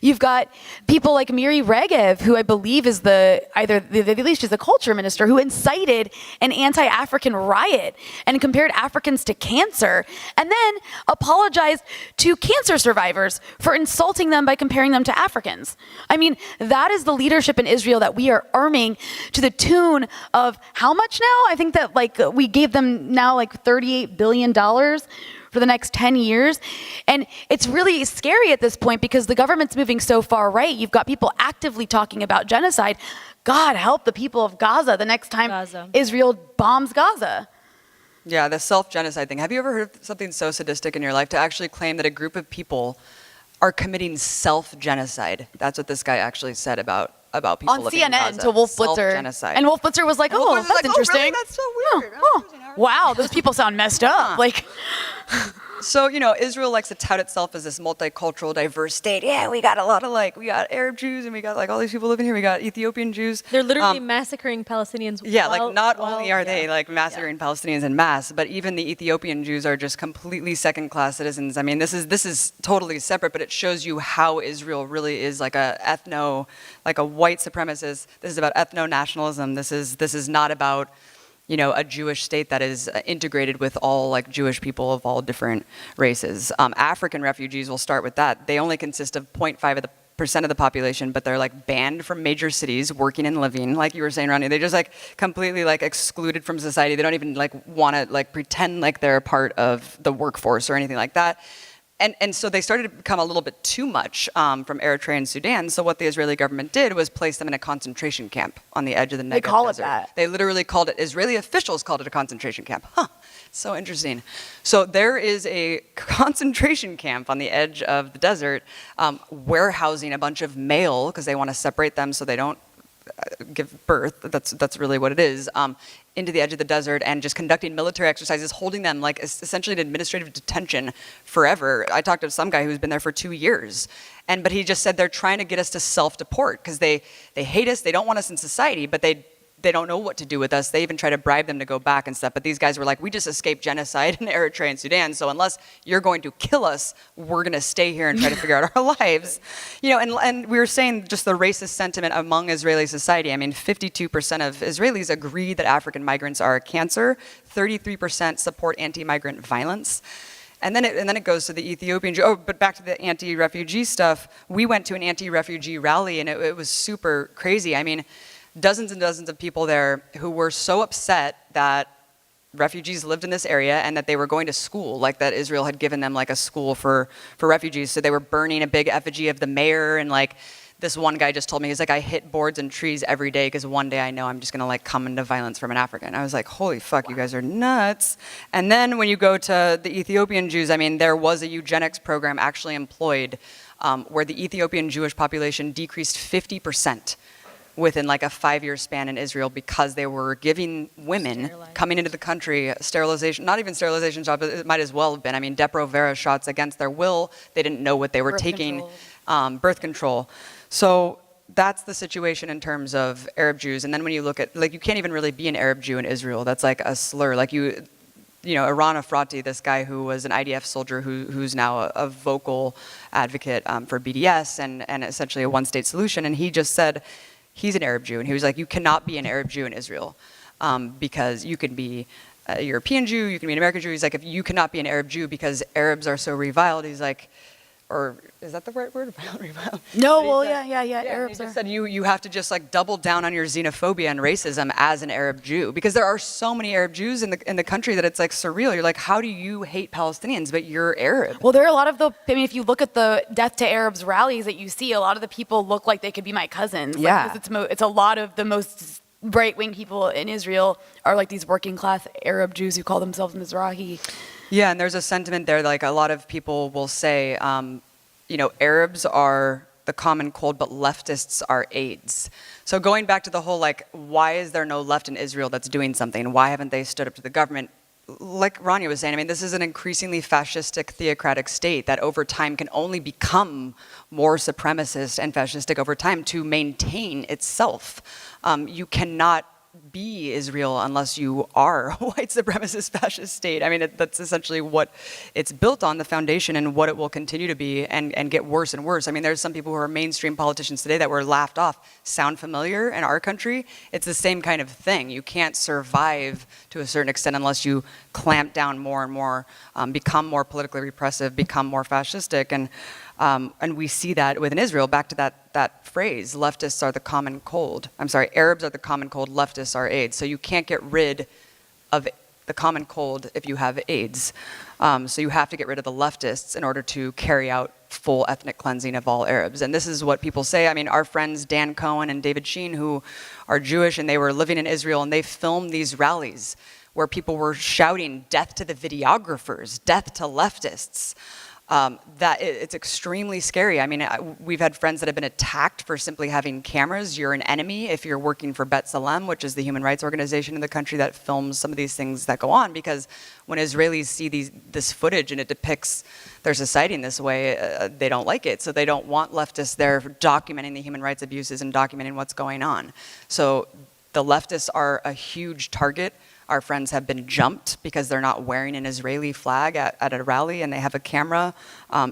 you've got people like Miri Regev, who I believe is at least she's the culture minister, who incited an anti-African riot and compared Africans to cancer, and then apologized to cancer survivors for insulting them by comparing them to Africans. I mean, that is the leadership in Israel that we are arming to the tune of how much now? I think that we gave them now $38 billion for the next 10 years. And it's really scary at this point because the government's moving so far right. You've got people actively talking about genocide. God help the people of Gaza the next time Israel bombs Gaza. Yeah, the self-genocide thing. Have you ever heard of something so sadistic in your life to actually claim that a group of people are committing self-genocide? That's what this guy actually said about people on living CNN in Gaza. to Wolf Blitzer. Self-genocide. And Wolf Blitzer was like, "Oh, that's interesting. Really? That's so weird. Wow, those people sound messed up." So, Israel likes to tout itself as this multicultural, diverse state. Yeah, we got a lot of we got Arab Jews and we got all these people living here. We got Ethiopian Jews. They're literally massacring Palestinians. Yeah, not only are they massacring Palestinians en masse, but even the Ethiopian Jews are just completely second-class citizens. I mean, this is totally separate, but it shows you how Israel really is like a white supremacist. This is about ethno-nationalism. This is not about a Jewish state that is integrated with all Jewish people of all different races. African refugees, we'll start with that. They only consist of 0.5% of the population, but they're banned from major cities, working and living. Like you were saying, Rania, they just completely excluded from society. They don't even want to pretend like they're a part of the workforce or anything like that. And so they started to become a little bit too much from Eritrea and Sudan. So what the Israeli government did was place them in a concentration camp on the edge of the Negev They call desert. it that. They literally called it, Israeli officials called it a concentration camp. Huh, so interesting. So there is a concentration camp on the edge of the desert, warehousing a bunch of male, because they want to separate them so they don't give birth, that's really what it is, into the edge of the desert and just conducting military exercises, holding them essentially in administrative detention forever. I talked to some guy who's been there for 2 years, but he just said they're trying to get us to self-deport because they hate us, they don't want us in society, but they don't know what to do with us. They even try to bribe them to go back and stuff. But these guys were like, we just escaped genocide in Eritrea and Sudan, so unless you're going to kill us, we're going to stay here and try to figure out our lives. And we were saying just the racist sentiment among Israeli society. I mean, 52% of Israelis agree that African migrants are a cancer. 33% support anti-migrant violence. And then it goes to the Ethiopian. But back to the anti-refugee stuff. We went to an anti-refugee rally, and it was super crazy. I mean, dozens and dozens of people there who were so upset that refugees lived in this area and that they were going to school, that Israel had given them a school for refugees. So they were burning a big effigy of the mayor, and this one guy just told me, he's I hit boards and trees every day because one day I know I'm just gonna come into violence from an African. I was like, holy fuck, you guys are nuts. And then when you go to the Ethiopian Jews, I mean, there was a eugenics program actually employed where the Ethiopian Jewish population decreased 50% within a 5-year span in Israel because they were giving women coming into the country sterilization, not even sterilization jobs, but it might as well have been. I mean, Depo-Vera shots against their will. They didn't know what they were taking, birth control. So that's the situation in terms of Arab Jews. And then when you look at, you can't even really be an Arab Jew in Israel. That's a slur. Iran Afrati, this guy who was an IDF soldier who's now a vocal advocate for BDS and essentially a one-state solution. And he just said, he's an Arab Jew, and he was like, you cannot be an Arab Jew in Israel because you can be a European Jew, you can be an American Jew. He's like, if you cannot be an Arab Jew because Arabs are so reviled, he's like, or is that the right word? Reviled? No, well, yeah. Arabs he just said you have to just double down on your xenophobia and racism as an Arab Jew because there are so many Arab Jews in the country that it's surreal. You're like, how do you hate Palestinians but you're Arab? Well, there are a lot of if you look at the Death to Arabs rallies that you see, a lot of the people look like they could be my cousins. Yeah. It's a lot of the most right-wing people in Israel are these working-class Arab Jews who call themselves Mizrahi. Yeah, and there's a sentiment there, a lot of people will say, Arabs are the common cold, but leftists are AIDS. So going back to the whole, why is there no left in Israel that's doing something? Why haven't they stood up to the government? Like Rania was saying, I mean, this is an increasingly fascistic, theocratic state that over time can only become more supremacist and fascistic over time to maintain itself. You cannot be Israel unless you are a white supremacist fascist state. I mean, that's essentially what it's built on, the foundation, and what it will continue to be and get worse and worse. I mean, there's some people who are mainstream politicians today that were laughed off. Sound familiar in our country? It's the same kind of thing. You can't survive to a certain extent unless you clamp down more and more, become more politically repressive, become more fascistic. And we see that within Israel. Back to that phrase, leftists are the common cold. I'm sorry, Arabs are the common cold, leftists are AIDS. So you can't get rid of the common cold if you have AIDS. So you have to get rid of the leftists in order to carry out full ethnic cleansing of all Arabs. And this is what people say. I mean, our friends Dan Cohen and David Sheen, who are Jewish and they were living in Israel, and they filmed these rallies where people were shouting, death to the videographers, death to leftists. it's extremely scary. I mean, we've had friends that have been attacked for simply having cameras. You're an enemy if you're working for B'Tselem, which is the human rights organization in the country that films some of these things that go on, because when Israelis see this footage and it depicts their society in this way, they don't like it. So they don't want leftists there documenting the human rights abuses and documenting what's going on. So the leftists are a huge target. Our friends have been jumped because they're not wearing an Israeli flag at a rally and they have a camera.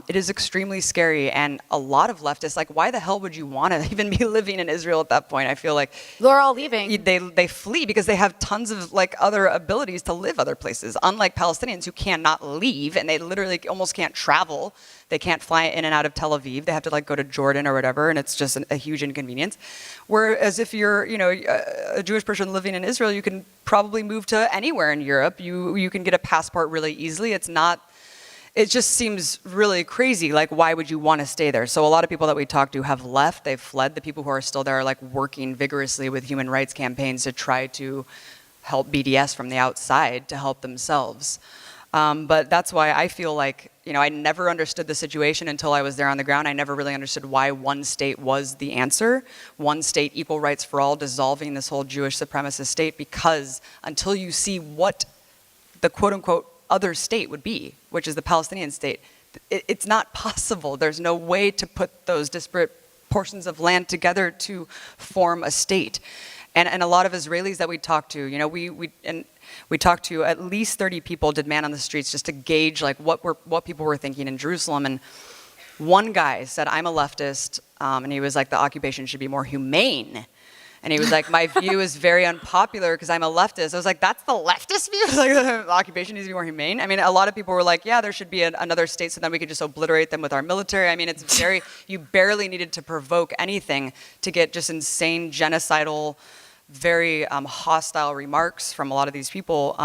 It is extremely scary, and a lot of leftists, like, why the hell would you want to even be living in Israel at that point? I feel like they're all leaving. They flee because they have tons of like other abilities to live other places, unlike Palestinians who cannot leave and they literally almost can't travel. They can't fly in and out of Tel Aviv. They have to like go to Jordan or whatever, and it's just a huge inconvenience. Whereas if you're, you know, a Jewish person living in Israel, you can probably move to anywhere in Europe. You can get a passport really easily. It just seems really crazy. Like, why would you want to stay there? So a lot of people that we talk to have left. They've fled. The people who are still there are like working vigorously with human rights campaigns to try to help BDS from the outside to help themselves. But that's why I feel like, you know, I never understood the situation until I was there on the ground. I never really understood why one state was the answer. One state, equal rights for all, dissolving this whole Jewish supremacist state, because until you see what the quote-unquote other state would be, which is the Palestinian state, it's not possible. There's no way to put those disparate portions of land together to form a state. And a lot of Israelis that we talk to, you know, we talked to at least 30 people, did man on the streets, just to gauge like what people were thinking in Jerusalem. And one guy said, I'm a leftist, and he was like, the occupation should be more humane. And he was like, my view is very unpopular because I'm a leftist. I was like, that's the leftist view? Like, the occupation needs to be more humane? I mean, a lot of people were like, yeah, there should be another state so then we could just obliterate them with our military. I mean, it's very, you barely needed to provoke anything to get just insane, genocidal, very hostile remarks from a lot of these people.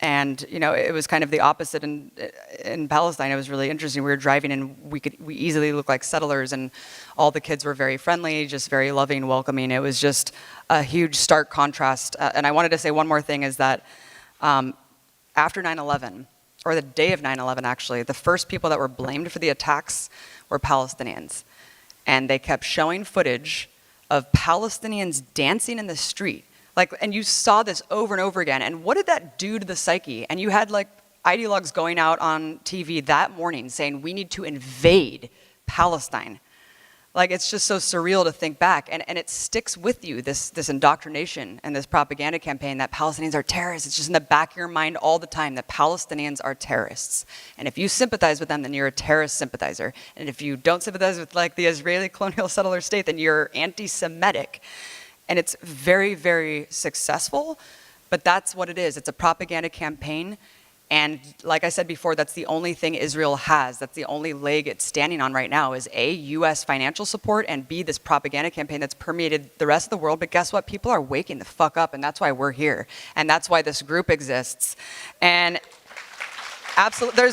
And, you know, it was kind of the opposite in Palestine. It was really interesting. We were driving and we easily looked like settlers, and all the kids were very friendly, just very loving, welcoming. It was just a huge stark contrast. And I wanted to say one more thing is that after 9/11, or the day of 9/11 actually, the first people that were blamed for the attacks were Palestinians. And they kept showing footage of Palestinians dancing in the street. Like, and you saw this over and over again. And what did that do to the psyche? And you had like ideologues going out on TV that morning saying, we need to invade Palestine. Like, it's just so surreal to think back. And it sticks with you, this indoctrination and this propaganda campaign that Palestinians are terrorists. It's just in the back of your mind all the time that Palestinians are terrorists. And if you sympathize with them, then you're a terrorist sympathizer. And if you don't sympathize with like the Israeli colonial settler state, then you're anti-Semitic. And it's very, very successful, but that's what it is. It's a propaganda campaign. And like I said before, that's the only thing Israel has. That's the only leg it's standing on right now is A, US financial support, and B, this propaganda campaign that's permeated the rest of the world. But guess what? People are waking the fuck up, and that's why we're here. And that's why this group exists. And absolutely,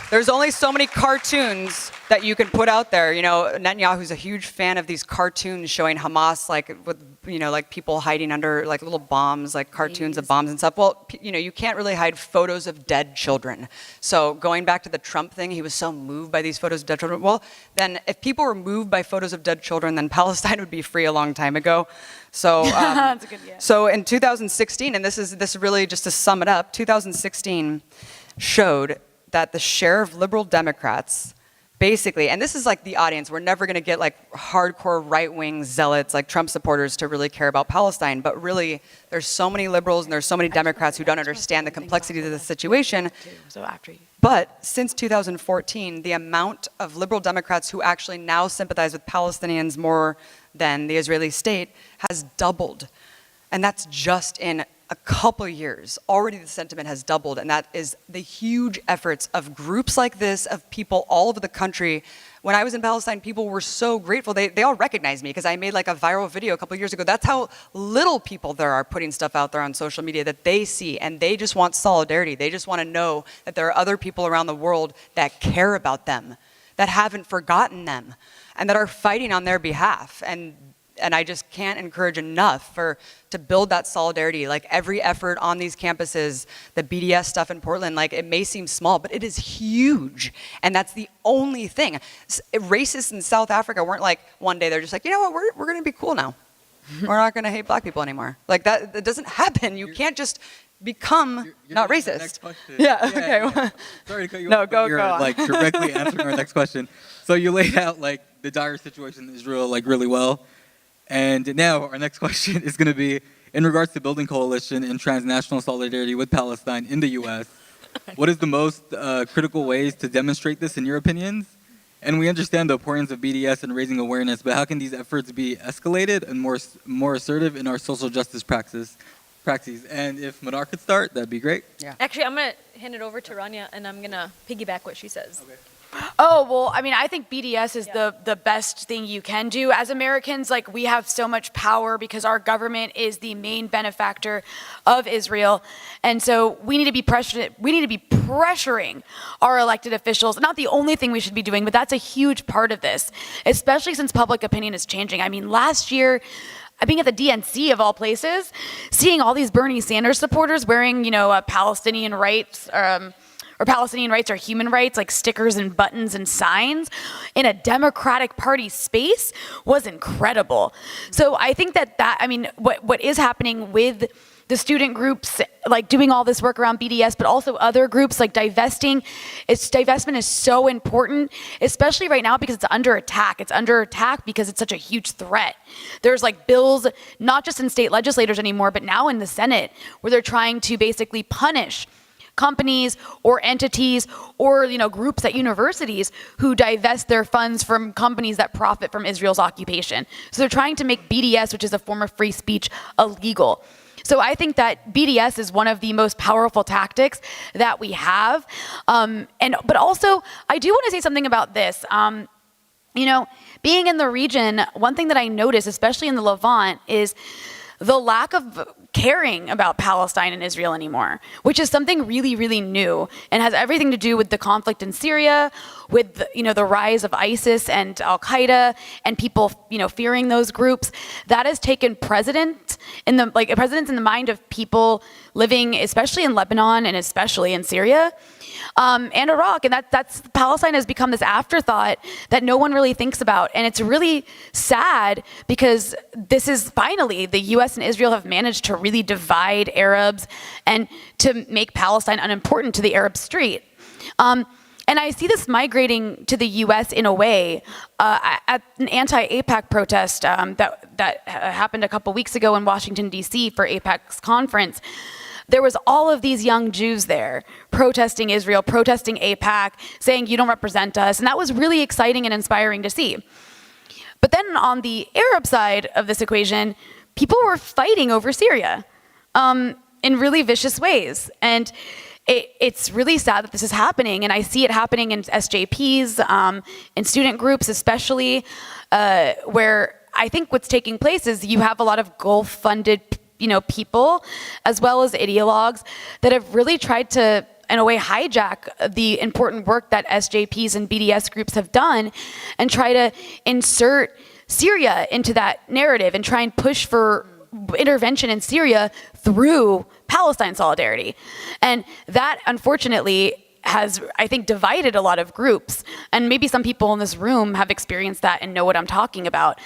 there's only so many cartoons that you can put out there. You know, Netanyahu's a huge fan of these cartoons showing Hamas, like, with, you know, like people hiding under like little bombs, like cartoons of bombs and stuff. Well, you know, you can't really hide photos of dead children. So going back to the Trump thing, he was so moved by these photos of dead children. Well, then if people were moved by photos of dead children, then Palestine would be free a long time ago. So, That's a good, yeah. So in 2016, and this really just to sum it up, 2016 showed that the share of liberal Democrats, basically, and this is like the audience, we're never going to get like hardcore right-wing zealots like Trump supporters to really care about Palestine, but really there's so many liberals and there's so many Democrats who don't understand the complexity of the situation. So after you. But since 2014, the amount of liberal Democrats who actually now sympathize with Palestinians more than the Israeli state has doubled. And that's just in a couple of years. Already the sentiment has doubled, and that is the huge efforts of groups like this, of people all over the country. When I was in Palestine, people were so grateful. They all recognized me because I made like a viral video a couple of years ago. That's how little people there are putting stuff out there on social media that they see, and they just want solidarity. They just want to know that there are other people around the world that care about them, that haven't forgotten them, and that are fighting on their behalf. And and I just can't encourage enough to build that solidarity. Like every effort on these campuses, the BDS stuff in Portland, like it may seem small, but it is huge. And that's the only thing. Racists in South Africa weren't like, one day they're just like, you know what, we're gonna be cool now. We're not gonna hate black people anymore. Like that doesn't happen. You can't just become not racist. Next question. Yeah, okay. Yeah. Sorry to cut you No, off. go You're on. like directly answering our next question. So you laid out like the dire situation in Israel like really well. And now our next question is going to be in regards to building coalition and transnational solidarity with Palestine in the U.S. What is the most critical ways to demonstrate this in your opinions? And we understand the importance of BDS and raising awareness, but how can these efforts be escalated and more assertive in our social justice praxis? And if Mnar could start, that'd be great. Yeah. Actually, I'm going to hand it over to Rania, and I'm going to piggyback what she says. Okay. Oh, well, I mean, I think BDS is the best thing you can do. As Americans, like, we have so much power because our government is the main benefactor of Israel. And so we need to be pressuring our elected officials. Not the only thing we should be doing, but that's a huge part of this, especially since public opinion is changing. I mean, last year, being at the DNC of all places, seeing all these Bernie Sanders supporters wearing, Palestinian rights, or Palestinian rights or human rights, like stickers and buttons and signs in a Democratic Party space was incredible. So I think what is happening with the student groups, like doing all this work around BDS, but also other groups like divestment is so important, especially right now because it's under attack. It's under attack because it's such a huge threat. There's like bills, not just in state legislators anymore, but now in the Senate, where they're trying to basically punish companies or entities or groups at universities who divest their funds from companies that profit from Israel's occupation. So they're trying to make BDS, which is a form of free speech, illegal. So I think that BDS is one of the most powerful tactics that we have. But also, I do want to say something about this. Being in the region, one thing that I notice, especially in the Levant, is the lack of caring about Palestine and Israel anymore, which is something really, really new and has everything to do with the conflict in Syria, with the rise of ISIS and al-Qaeda and people fearing those groups. That has taken precedence in the mind of people living, especially in Lebanon and especially in Syria. And Iraq, and that's Palestine has become this afterthought that no one really thinks about, and it's really sad because this is finally the U.S. and Israel have managed to really divide Arabs and to make Palestine unimportant to the Arab street. And I see this migrating to the U.S. in a way. At an anti-AIPAC protest that happened a couple weeks ago in Washington, D.C. for AIPAC's conference, there was all of these young Jews there protesting Israel, protesting AIPAC, saying, you don't represent us. And that was really exciting and inspiring to see. But then on the Arab side of this equation, people were fighting over Syria in really vicious ways. And it's really sad that this is happening. And I see it happening in SJPs, in student groups especially, where I think what's taking place is you have a lot of Gulf-funded people, as well as ideologues, that have really tried to, in a way, hijack the important work that SJPs and BDS groups have done and try to insert Syria into that narrative and try and push for intervention in Syria through Palestine solidarity. And that, unfortunately, has, I think, divided a lot of groups. And maybe some people in this room have experienced that and know what I'm talking about.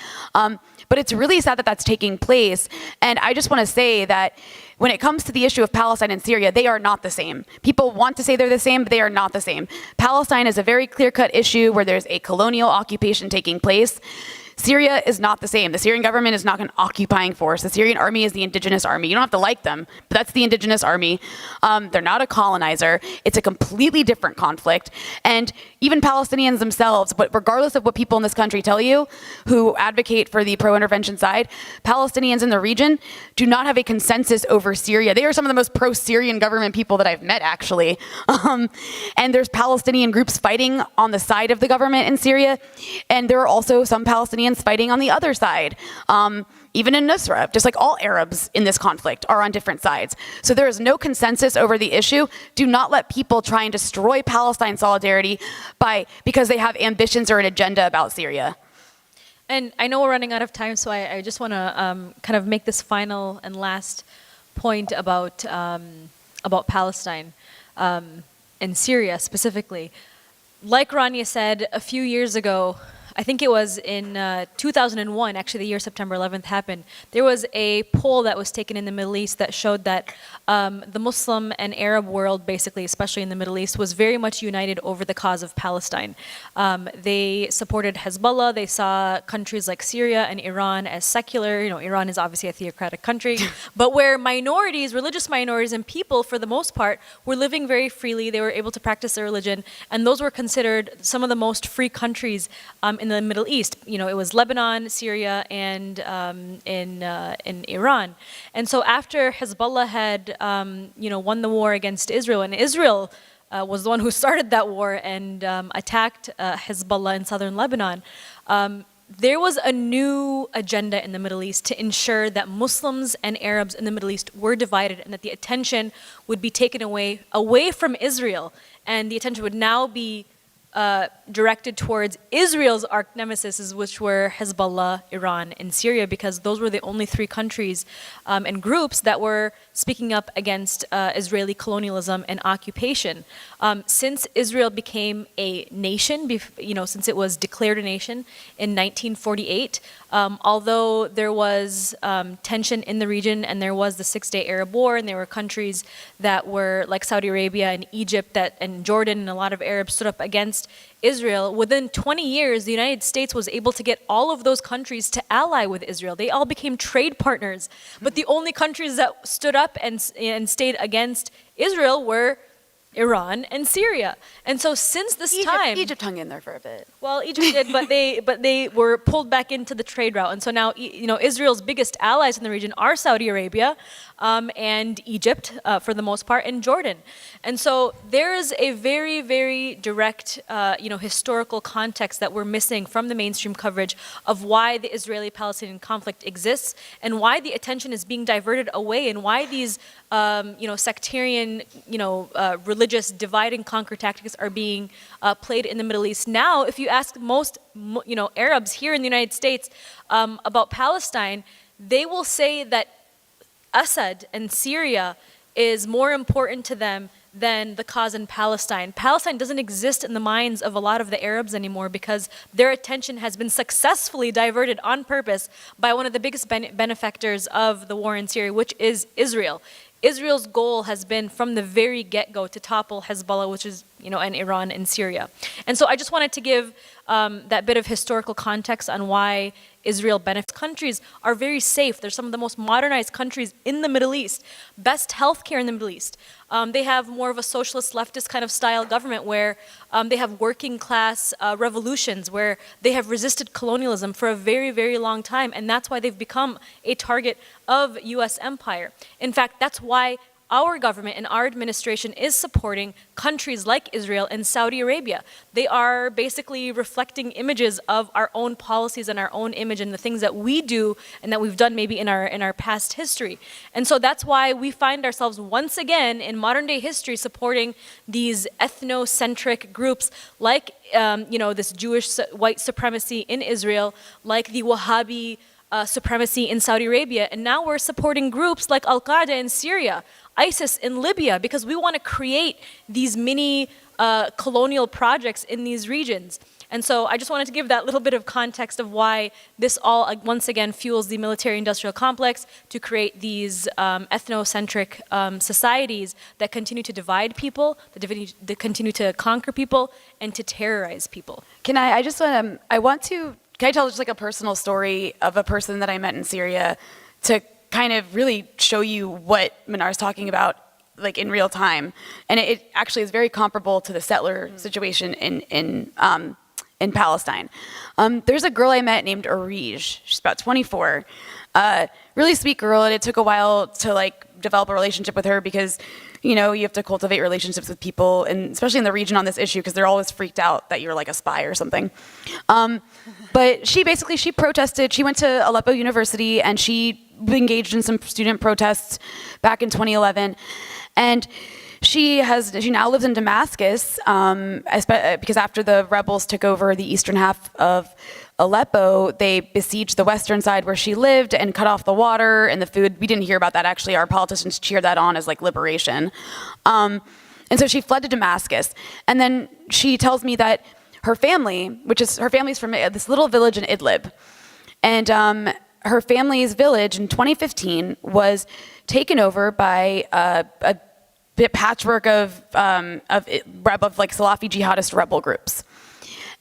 But it's really sad that that's taking place. And I just want to say that when it comes to the issue of Palestine and Syria, they are not the same. People want to say they're the same, but they are not the same. Palestine is a very clear-cut issue where there's a colonial occupation taking place. Syria is not the same. The Syrian government is not an occupying force. The Syrian army is the indigenous army. You don't have to like them, but that's the indigenous army. They're not a colonizer. It's a completely different conflict. And even Palestinians themselves, but regardless of what people in this country tell you who advocate for the pro-intervention side, Palestinians in the region do not have a consensus over Syria. They are some of the most pro-Syrian government people that I've met, actually. And there's Palestinian groups fighting on the side of the government in Syria. And there are also some Palestinians fighting on the other side, even in Nusra, just like all Arabs in this conflict are on different sides. So there is no consensus over the issue. Do not let people try and destroy Palestine solidarity because they have ambitions or an agenda about Syria. And I know we're running out of time, so I just want to kind of make this final and last point about Palestine and Syria specifically. Like Rania said, a few years ago, I think it was in 2001, actually the year September 11th happened, there was a poll that was taken in the Middle East that showed that the Muslim and Arab world, basically, especially in the Middle East, was very much united over the cause of Palestine. They supported Hezbollah. They saw countries like Syria and Iran as secular. You know, Iran is obviously a theocratic country, but where minorities, religious minorities and people, for the most part, were living very freely. They were able to practice their religion, and those were considered some of the most free countries in the Middle East. You know, it was Lebanon, Syria, and in Iran. And so after Hezbollah had won the war against Israel, and Israel was the one who started that war and attacked Hezbollah in southern Lebanon, there was a new agenda in the Middle East to ensure that Muslims and Arabs in the Middle East were divided and that the attention would be taken away from Israel, and the attention would now be directed towards Israel's arch nemesis, which were Hezbollah, Iran, and Syria, because those were the only three countries and groups that were speaking up against Israeli colonialism and occupation. Since Israel became a nation, since it was declared a nation in 1948, although there was tension in the region and there was the Six-Day Arab War, and there were countries that were like Saudi Arabia and Egypt and Jordan, and a lot of Arabs stood up against Israel, within 20 years, the United States was able to get all of those countries to ally with Israel. They all became trade partners. But the only countries that stood up and stayed against Israel were Iran and Syria. And so since this time... Egypt hung in there for a bit. Well, Egypt did, but they were pulled back into the trade route. And so now, Israel's biggest allies in the region are Saudi Arabia and Egypt, for the most part, and Jordan. And so there is a very, very direct, historical context that we're missing from the mainstream coverage of why the Israeli-Palestinian conflict exists and why the attention is being diverted away, and why these, sectarian, religious divide and conquer tactics are being played in the Middle East. Now, if you ask most, Arabs here in the United States about Palestine, they will say that Assad and Syria is more important to them than the cause in Palestine. Palestine doesn't exist in the minds of a lot of the Arabs anymore because their attention has been successfully diverted on purpose by one of the biggest benefactors of the war in Syria, which is Israel. Israel's goal has been from the very get-go to topple Hezbollah, which is, and Iran and Syria. And so I just wanted to give that bit of historical context on why Israel benefits. Countries are very safe. They're some of the most modernized countries in the Middle East. Best healthcare in the Middle East. They have more of a socialist, leftist kind of style government where they have working class revolutions, where they have resisted colonialism for a very, very long time. And that's why they've become a target of U.S. empire. In fact, that's why our government and our administration is supporting countries like Israel and Saudi Arabia. They are basically reflecting images of our own policies and our own image and the things that we do and that we've done maybe in our past history. And so that's why we find ourselves once again in modern day history supporting these ethnocentric groups like this Jewish white supremacy in Israel, like the Wahhabi supremacy in Saudi Arabia, and now we're supporting groups like Al-Qaeda in Syria, ISIS in Libya, because we want to create these mini colonial projects in these regions. And so I just wanted to give that little bit of context of why this all, once again, fuels the military-industrial complex to create these ethnocentric societies that continue to divide people, that continue to conquer people, and to terrorize people. Can I tell just like a personal story of a person that I met in Syria to kind of really show you what Mnar is talking about, like in real time? And it actually is very comparable to the settler situation in Palestine. There's a girl I met named Arij. She's about 24. Really sweet girl, and it took a while to develop a relationship with her because you have to cultivate relationships with people, and especially in the region on this issue, because they're always freaked out that you're like a spy or something. But she protested. She went to Aleppo University, and she engaged in some student protests back in 2011. And she now lives in Damascus, because after the rebels took over the eastern half of Aleppo, they besieged the western side where she lived and cut off the water and the food. We didn't hear about that, actually. Our politicians cheered that on as like liberation. And so she fled to Damascus. And then she tells me that her family, her family's from this little village in Idlib. And her family's village in 2015 was taken over by a patchwork of like Salafi jihadist rebel groups.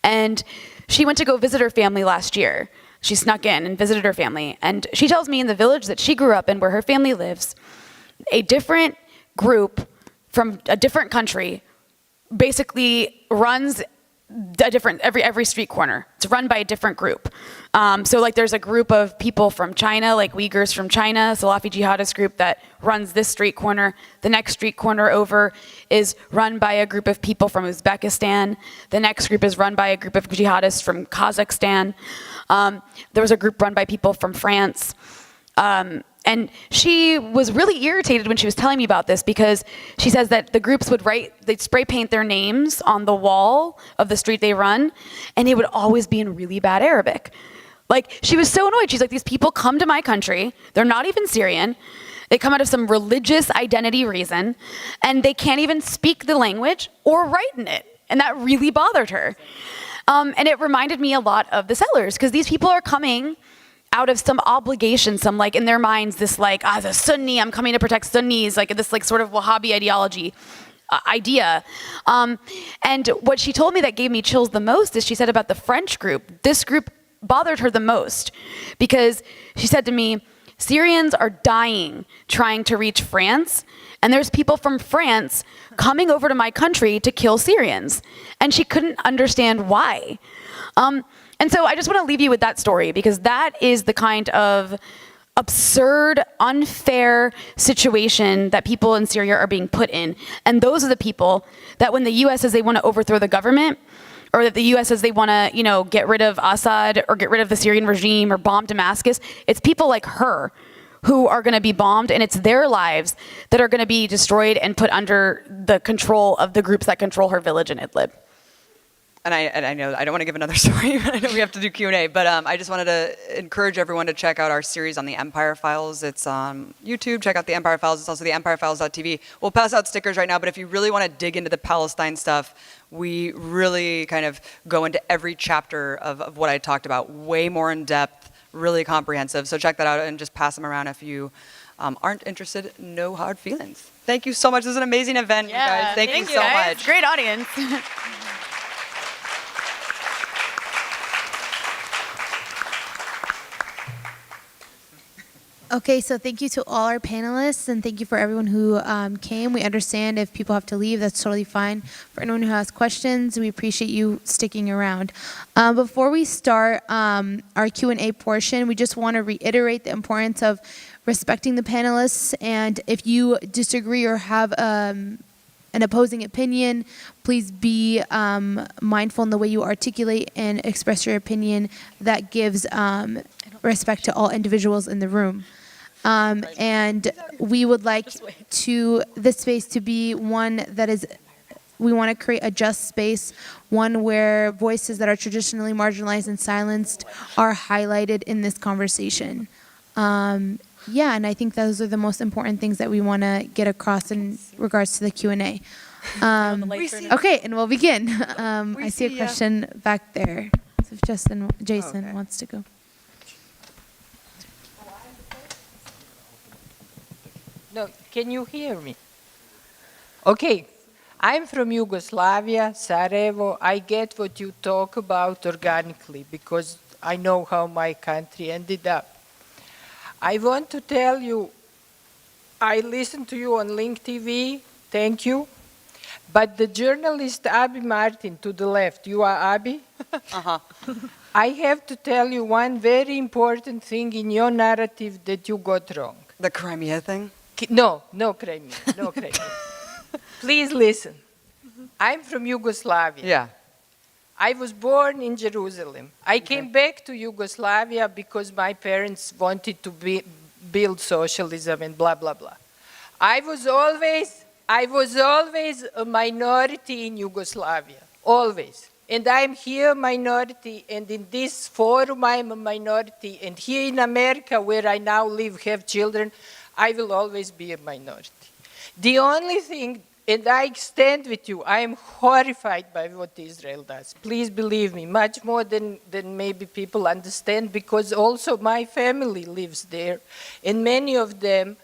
And she went to go visit her family last year. She snuck in and visited her family. And she tells me in the village that she grew up in, where her family lives, a different group from a different country basically runs a different, every street corner. It's run by a different group. So like there's a group of people from China, like Uyghurs from China, Salafi jihadist group that runs this street corner. The next street corner over is run by a group of people from Uzbekistan. The next group is run by a group of jihadists from Kazakhstan. There was a group run by people from France. And she was really irritated when she was telling me about this, because she says that the groups they'd spray paint their names on the wall of the street they run, and it would always be in really bad Arabic. Like, she was so annoyed. She's like, these people come to my country, they're not even Syrian, they come out of some religious identity reason, and they can't even speak the language or write in it. And that really bothered her. And it reminded me a lot of the settlers, because these people are coming out of some obligation, some like in their minds, this like, as a Sunni, I'm coming to protect Sunnis, like this like sort of Wahhabi ideology idea. And what she told me that gave me chills the most is she said about the French group, this group bothered her the most, because she said to me, Syrians are dying trying to reach France, and there's people from France coming over to my country to kill Syrians. And she couldn't understand why. And so I just want to leave you with that story, because that is the kind of absurd, unfair situation that people in Syria are being put in. And those are the people that when the US says they want to overthrow the government, or that the US says they want to, get rid of Assad or get rid of the Syrian regime or bomb Damascus, it's people like her who are going to be bombed, and it's their lives that are going to be destroyed and put under the control of the groups that control her village in Idlib. And I know I don't want to give another story, but I know we have to do Q&A. But I just wanted to encourage everyone to check out our series on the Empire Files. It's on YouTube. Check out the Empire Files. It's also the empirefiles.tv. We'll pass out stickers right now, but if you really want to dig into the Palestine stuff, we really kind of go into every chapter of what I talked about, way more in depth, really comprehensive. So check that out and just pass them around if you aren't interested. No hard feelings. Thank you so much. This is an amazing event, you guys. Thank you so much. Great audience. Okay, so thank you to all our panelists, and thank you for everyone who came. We understand if people have to leave, that's totally fine. For anyone who has questions, we appreciate you sticking around. Before we start our Q&A portion, we just want to reiterate the importance of respecting the panelists, and if you disagree or have an opposing opinion, please be mindful in the way you articulate and express your opinion. That gives respect to all individuals in the room. And we would like this space to be one that is, we want to create a just space, one where voices that are traditionally marginalized and silenced are highlighted in this conversation. Yeah, and I think those are the most important things that we want to get across in regards to the Q&A. Okay, and we'll begin. I see a question back there. So if Jason wants to go. No, can you hear me? Okay, I'm from Yugoslavia, Sarajevo. I get what you talk about organically because I know how my country ended up. I want to tell you, I listened to you on Link TV, thank you. But the journalist Abi Martin to the left, you are Abi? Uh-huh. I have to tell you one very important thing in your narrative that you got wrong. The Crimea thing? No Crimea, no Crimea. Please listen. I'm from Yugoslavia. Yeah. I was born in Jerusalem. I came back to Yugoslavia because my parents wanted to build socialism and blah, blah, blah. I was always a minority in Yugoslavia, always. And I'm here a minority, and in this forum I'm a minority, and here in America, where I now live, have children, I will always be a minority. The only thing, and I stand with you, I am horrified by what Israel does. Please believe me, much more than maybe people understand, because also my family lives there, and many of them,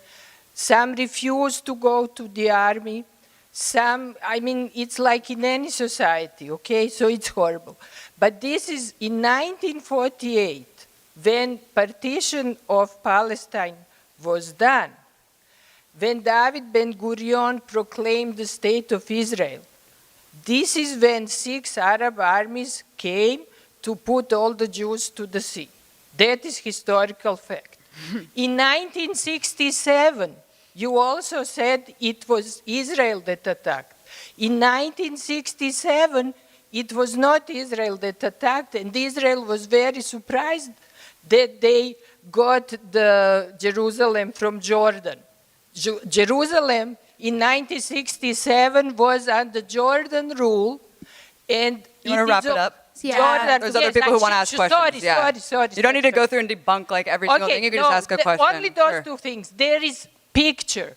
some refuse to go to the army. Some, I mean, it's like in any society, okay? So it's horrible. But this is in 1948, when partition of Palestine was done, when David Ben-Gurion proclaimed the state of Israel. This is when 6 Arab armies came to put all the Jews to the sea. That is historical fact. In 1967, you also said it was Israel that attacked. In 1967, it was not Israel that attacked, and Israel was very surprised that they got the Jerusalem from Jordan. Jerusalem in 1967 was under Jordan rule, and You want to wrap it up? Yeah. Jordan, There's other people who want to ask questions. Sorry. You don't need to go through and debunk like every single thing. You can just ask a question. Only those Sure. two things. There is picture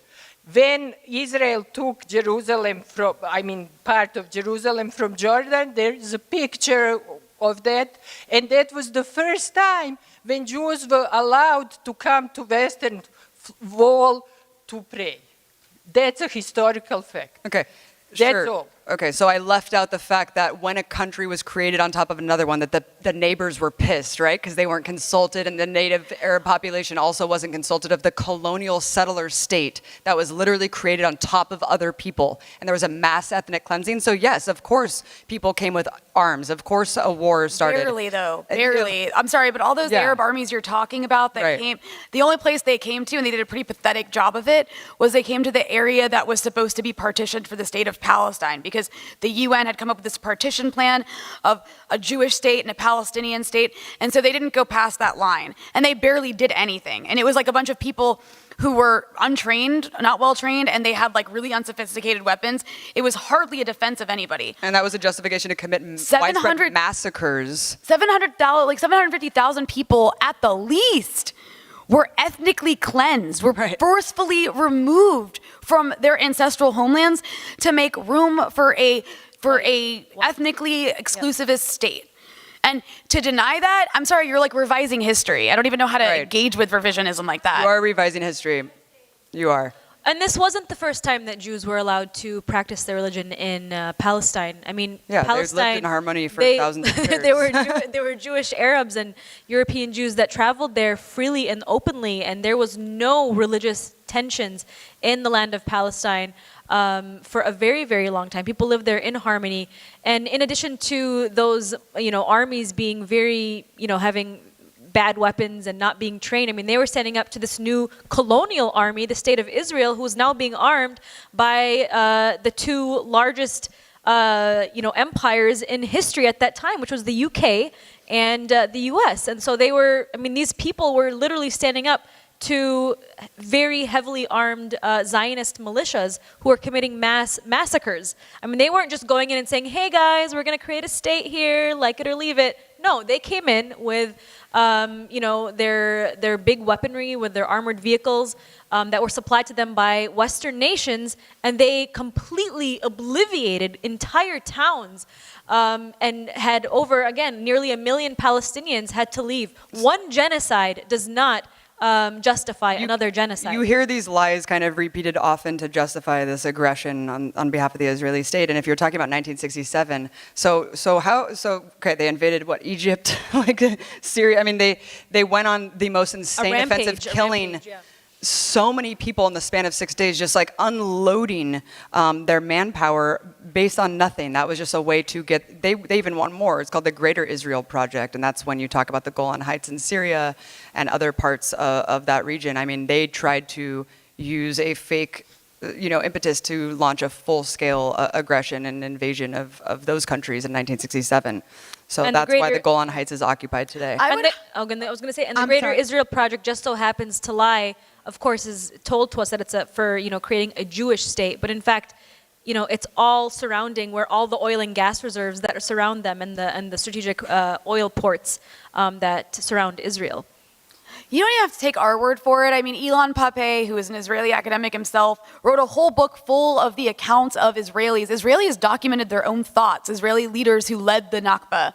when Israel took Jerusalem from, I mean, part of Jerusalem from Jordan. There is a picture of that, and that was the first time when Jews were allowed to come to Western Wall to pray. That's a historical fact. Okay. That's Sure. all. Okay, so I left out the fact that when a country was created on top of another one, that the neighbors were pissed, right? Because they weren't consulted, and the native Arab population also wasn't consulted of the colonial settler state that was literally created on top of other people. And there was a mass ethnic cleansing. So yes, of course, people came with arms. Of course, a war started. Barely, though. Barely. I'm sorry, but all those Yeah. Arab armies you're talking about that Right. came, the only place they came to, and they did a pretty pathetic job of it, was they came to the area that was supposed to be partitioned for the state of Palestine, because the UN had come up with this partition plan of a Jewish state and a Palestinian state, and so they didn't go past that line. And they barely did anything. And it was like a bunch of people who were untrained, not well trained, and they had like really unsophisticated weapons. It was hardly a defense of anybody. And that was a justification to commit 700 widespread massacres. 750,000 people at the least were ethnically cleansed, were Right. forcefully removed from their ancestral homelands to make room for a ethnically exclusivist state. And to deny that, I'm sorry, you're like revising history. I don't even know how to Right. engage with revisionism like that. You are revising history. You are. And this wasn't the first time that Jews were allowed to practice their religion in Palestine. I mean, Yeah, Palestine, they've lived in harmony for thousands of years. there were Jewish Arabs and European Jews that traveled there freely and openly, and there was no religious tensions in the land of Palestine for a very, very long time. People lived there in harmony. And in addition to those, armies being very, having bad weapons and not being trained. I mean, they were standing up to this new colonial army, the state of Israel, who was now being armed by the two largest, empires in history at that time, which was the UK and the US. And so these people were literally standing up to very heavily armed Zionist militias who were committing mass massacres. I mean, they weren't just going in and saying, hey guys, we're going to create a state here, like it or leave it. No, they came in with their big weaponry, with their armored vehicles that were supplied to them by Western nations, and they completely obliterated entire towns and had nearly 1 million Palestinians had to leave. One genocide does not justify another genocide. You hear these lies kind of repeated often to justify this aggression on behalf of the Israeli state. And if you're talking about 1967, they invaded Egypt, like Syria. I mean, they went on the most insane offensive, killing so many people in the span of 6 days, just like unloading their manpower based on nothing. That was just a way to get, they even want more. It's called the Greater Israel Project, and that's when you talk about the Golan Heights in Syria and other parts of that region. I mean, they tried to use a fake impetus to launch a full-scale aggression and invasion of those countries in 1967. So And that's why the Golan Heights is occupied today. I was going to say, and the Greater Israel Project just so happens to lie, of course, is told to us that it's for creating a Jewish state, but in fact, it's all surrounding where all the oil and gas reserves that surround them and the strategic oil ports that surround Israel. You don't even have to take our word for it. I mean, Ilan Pappé, who is an Israeli academic himself, wrote a whole book full of the accounts of Israelis. Israelis documented their own thoughts. Israeli leaders who led the Nakba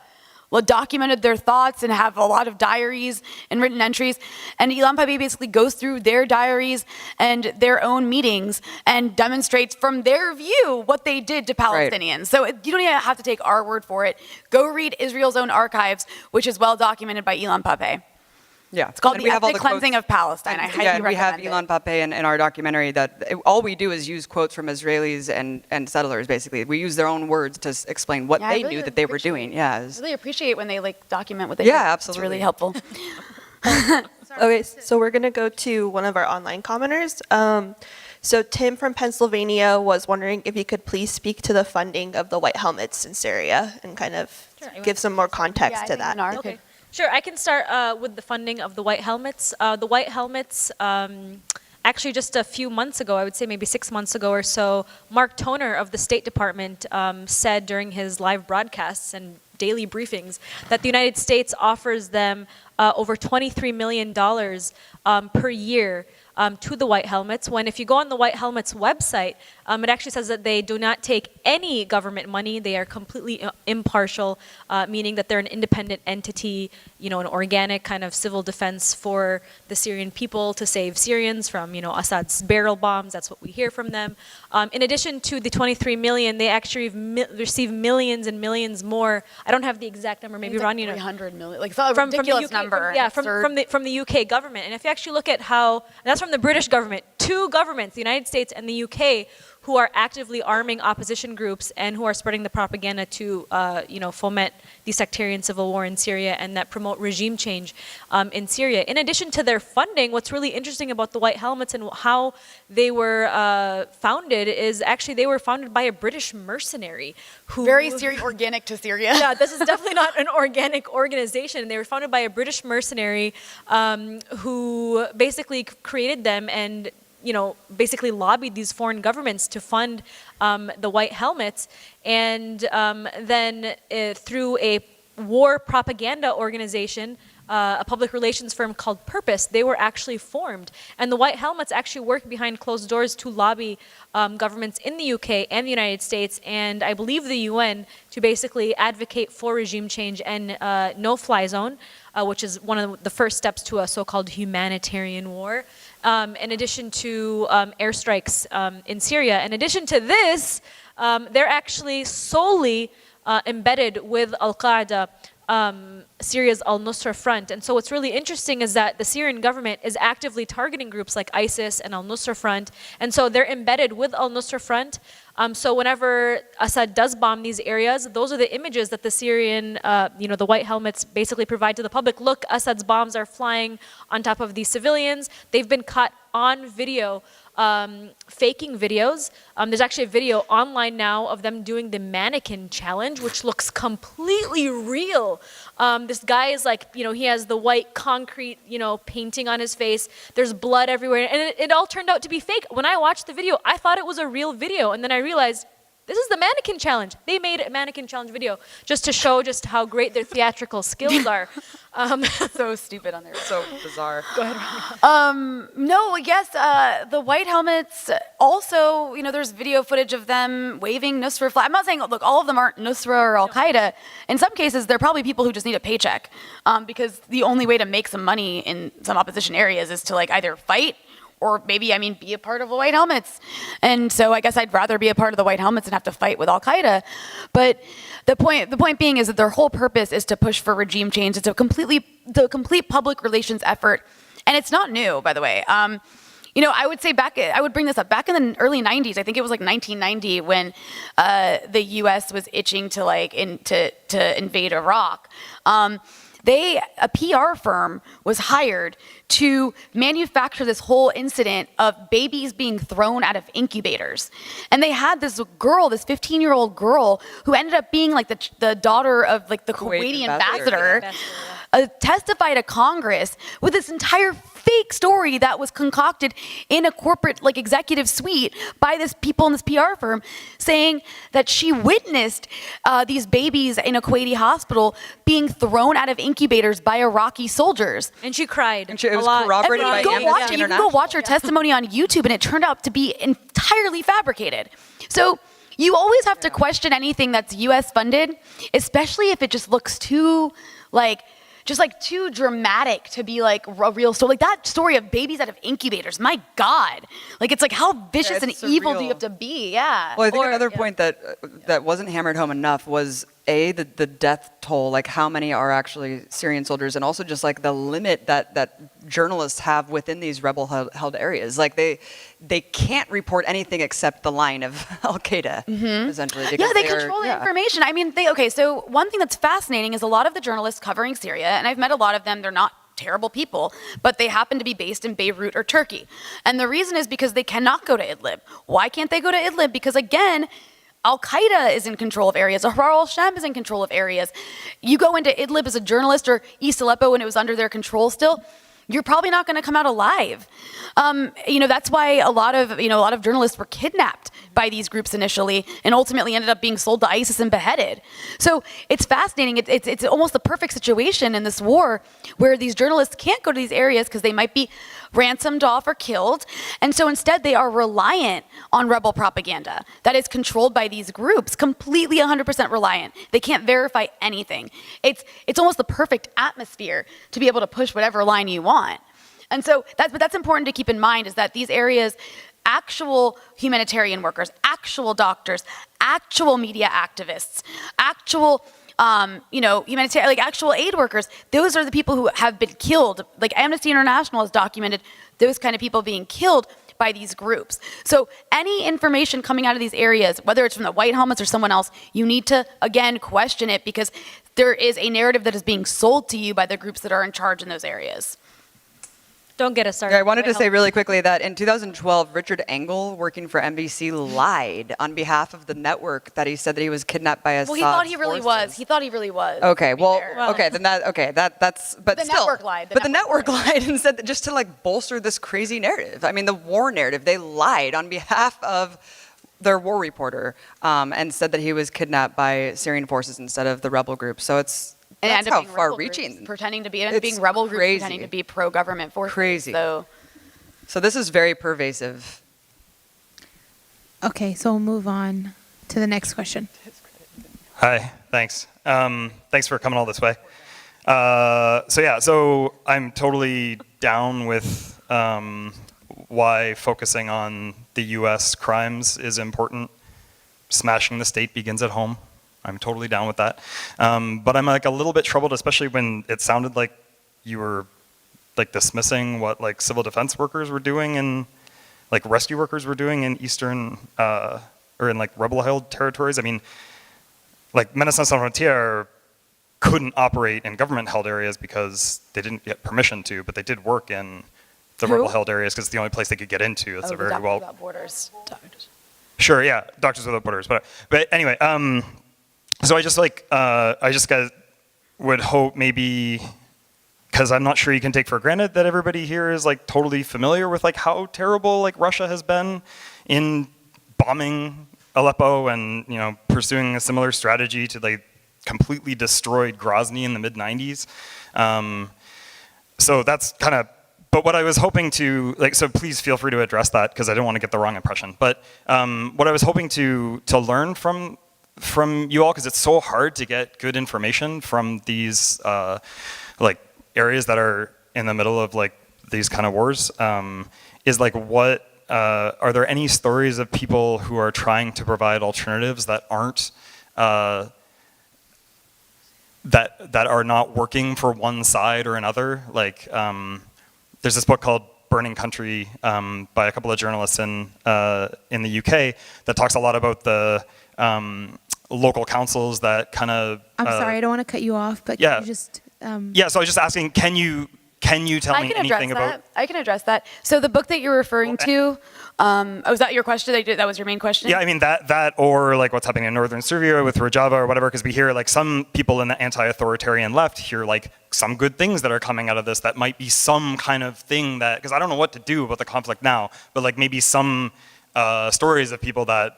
documented their thoughts and have a lot of diaries and written entries. And Ilan Pappé basically goes through their diaries and their own meetings and demonstrates from their view what they did to Palestinians. Right. So you don't even have to take our word for it. Go read Israel's own archives, which is well documented by Ilan Pappé. Yeah, it's called The Ethnic Cleansing of Palestine. I highly recommend it. We have Ilan Pappé in our documentary all we do is use quotes from Israelis and settlers, basically. We use their own words to explain what they knew that they were doing. Yeah, I really appreciate when they document what they do. Yeah, absolutely. It's really helpful. Okay, so we're going to go to one of our online commenters. So Tim from Pennsylvania was wondering if you could please speak to the funding of the white helmets in Syria and kind of give some more context to that. Okay. Sure, I can start with the funding of the White Helmets. The White Helmets, actually just a few months ago, I would say maybe 6 months ago or so, Mark Toner of the State Department said during his live broadcasts and daily briefings that the United States offers them over $23 million per year to the White Helmets, when if you go on the White Helmets website, it actually says that they do not take any government money. They are completely impartial, meaning that they're an independent entity, an organic kind of civil defense for the Syrian people to save Syrians from, Assad's barrel bombs. That's what we hear from them. In addition to the 23 million, they actually receive millions and millions more. I don't have the exact number. Maybe Rania, 300 million, like a ridiculous number. From the UK government. And if you actually look at how, that's from the British government, two governments, the United States and the UK, who are actively arming opposition groups and who are spreading the propaganda to, foment the sectarian civil war in Syria and that promote regime change in Syria. In addition to their funding, what's really interesting about the White Helmets and how they were founded is actually they were founded by a British mercenary who... Very organic to Syria. Yeah, this is definitely not an organic organization. They were founded by a British mercenary who basically created them and basically lobbied these foreign governments to fund the White Helmets. And then through a war propaganda organization, a public relations firm called Purpose, they were actually formed. And the White Helmets actually work behind closed doors to lobby governments in the UK and the United States, and I believe the UN, to basically advocate for regime change and no-fly zone, which is one of the first steps to a so-called humanitarian war. In addition to airstrikes in Syria. In addition to this, they're actually solely embedded with al-Qaeda, Syria's al-Nusra Front. And so what's really interesting is that the Syrian government is actively targeting groups like ISIS and al-Nusra Front. And so they're embedded with al-Nusra Front. So whenever Assad does bomb these areas, those are the images that the Syrian, the White Helmets basically provide to the public. Look, Assad's bombs are flying on top of these civilians. They've been caught on video, faking videos. There's actually a video online now of them doing the mannequin challenge, which looks completely real. This guy is he has the white concrete, painting on his face. There's blood everywhere. And it all turned out to be fake. When I watched the video, I thought it was a real video. And then I realized, this is the mannequin challenge. They made a mannequin challenge video just to show just how great their theatrical skills are. So stupid on there. So bizarre. Go ahead. No, yes, the White Helmets also, there's video footage of them waving Nusra flag. I'm not saying, look, all of them aren't Nusra or Al-Qaeda. In some cases, they're probably people who just need a paycheck because the only way to make some money in some opposition areas is to either fight or maybe, be a part of the White Helmets. And so I guess I'd rather be a part of the White Helmets and have to fight with Al-Qaeda. But the point being is that their whole purpose is to push for regime change. It's a complete public relations effort. And it's not new, by the way. I would say I would bring this up. Back in the early 90s, I think it was 1990 when the US was itching to invade Iraq. A PR firm was hired to manufacture this whole incident of babies being thrown out of incubators. And they had this girl, this 15-year-old girl, who ended up being the daughter of the Kuwaiti ambassador, testify to Congress with this entire fake fake story that was concocted in a corporate like executive suite by this people in this PR firm saying that she witnessed these babies in a Kuwaiti hospital being thrown out of incubators by Iraqi soldiers. And she cried. And it was a lot. corroborated by You Amnesty can go International. watch her testimony on YouTube, and it turned out to be entirely fabricated. So you always have to question anything that's U.S. funded, especially if it just looks too too dramatic to be like a real story. Like that story of babies out of incubators. My God, like it's like how vicious and it's evil do surreal. you have to be? Yeah. Well, I think another point that wasn't hammered home enough was the death toll, like how many are actually Syrian soldiers, and also just like the limit that journalists have within these rebel-held areas. Like they can't report anything except the line of Al-Qaeda, essentially. Yeah, they control the information. I mean, so one thing that's fascinating is a lot of the journalists covering Syria, and I've met a lot of them, they're not terrible people, but they happen to be based in Beirut or Turkey. And the reason is because they cannot go to Idlib. Why can't they go to Idlib? Because again, Al-Qaeda is in control of areas. Ahrar al-Sham is in control of areas. You go into Idlib as a journalist or East Aleppo when it was under their control still, you're probably not going to come out alive. That's why a lot of journalists were kidnapped by these groups initially and ultimately ended up being sold to ISIS and beheaded. So it's fascinating. It's almost the perfect situation in this war where these journalists can't go to these areas because they might be ransomed off or killed. And so instead they are reliant on rebel propaganda that is controlled by these groups, completely 100% reliant. They can't verify anything. It's almost the perfect atmosphere to be able to push whatever line you want. And so that's important to keep in mind is that these areas, actual humanitarian workers, actual doctors, actual media activists, actual humanitarian, like actual aid workers, those are the people who have been killed. Like Amnesty International has documented those kind of people being killed by these groups. So any information coming out of these areas, whether it's from the White Helmets or someone else, you need to, again, question it because there is a narrative that is being sold to you by the groups that are in charge in those areas. Don't get us started. I wanted to say really quickly that in 2012, Richard Engel, working for NBC, lied on behalf of the network that he said that he was kidnapped by Assad's Well, he thought he really forces. was. He thought he really was. Okay, well, fair. okay, then that's, but The still. network lied. But the network lied and said that just to like bolster this crazy narrative. I mean, the war narrative, they lied on behalf of their war reporter and said that he was kidnapped by Syrian forces instead of the rebel group. So that's how far-reaching. Pretending to be, It's being rebel groups, crazy. pretending to be pro-government forces. Crazy. So this is very pervasive. Okay, so we'll move on to the next question. Hi, thanks. Thanks for coming all this way. So I'm totally down with why focusing on the U.S. crimes is important. Smashing the state begins at home. I'm totally down with that. But I'm like a little bit troubled, especially when it sounded like you were like dismissing what like civil defense workers were doing and like rescue workers were doing in eastern or in like rebel-held territories. I mean, like Médecins Sans Frontières couldn't operate in government-held areas because they didn't get permission to, but they did work in the rebel-held areas because it's the only place they could get into. It's a very well. Without Borders. Sure, yeah, Doctors Without Borders. But anyway, so I just would hope maybe, because I'm not sure you can take for granted that everybody here is like totally familiar with like how terrible like Russia has been in bombing Aleppo and pursuing a similar strategy to like completely destroyed Grozny in the mid-90s. So that's kind of. But what I was hoping to, so please feel free to address that because I don't want to get the wrong impression. But what I was hoping to learn from you all, because it's so hard to get good information from these areas that are in the middle of like these kind of wars, is like what, are there any stories of people who are trying to provide alternatives that aren't, that are not working for one side or another? There's this book called Burning Country by a couple of journalists in the UK that talks a lot about the local councils that kind of. I'm sorry, I don't want to cut you off, but yeah. can you just. Yeah, so I was just asking, can you can you tell me anything about? I can address that. So the book that you're referring to, was that your question? That was your main question? Yeah, I mean that or like what's happening in northern Syria with Rojava or whatever, because we hear like some people in the anti-authoritarian left hear like some good things that are coming out of this that might be some kind of thing that, because I don't know what to do about the conflict now, but like maybe some stories of people that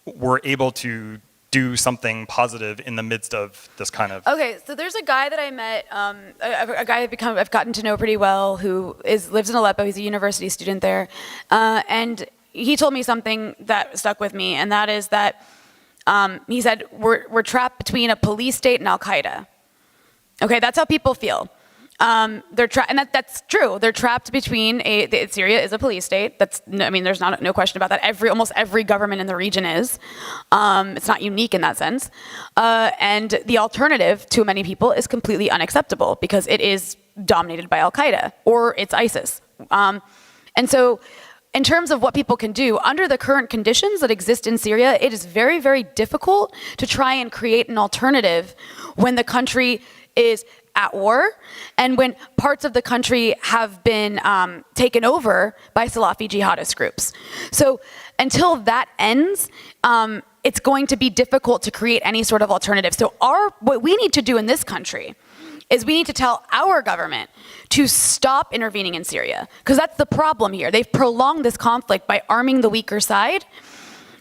were able to do something positive in the midst of this kind of... Okay, so there's a guy that I met, a guy I've gotten to know pretty well who lives in Aleppo. He's a university student there. And he told me something that stuck with me, and that is that he said, we're trapped between a police state and Al-Qaeda. Okay, that's how people feel. And that's true. They're trapped between Syria is a police state. There's no question about that. Almost every government in the region is. It's not unique in that sense. And the alternative to many people is completely unacceptable because it is dominated by Al-Qaeda or it's ISIS. And so in terms of what people can do, under the current conditions that exist in Syria, it is very, very difficult to try and create an alternative when the country is at war, and when parts of the country have been taken over by Salafi jihadist groups. So until that ends, it's going to be difficult to create any sort of alternative. So what we need to do in this country is we need to tell our government to stop intervening in Syria, because that's the problem here. They've prolonged this conflict by arming the weaker side,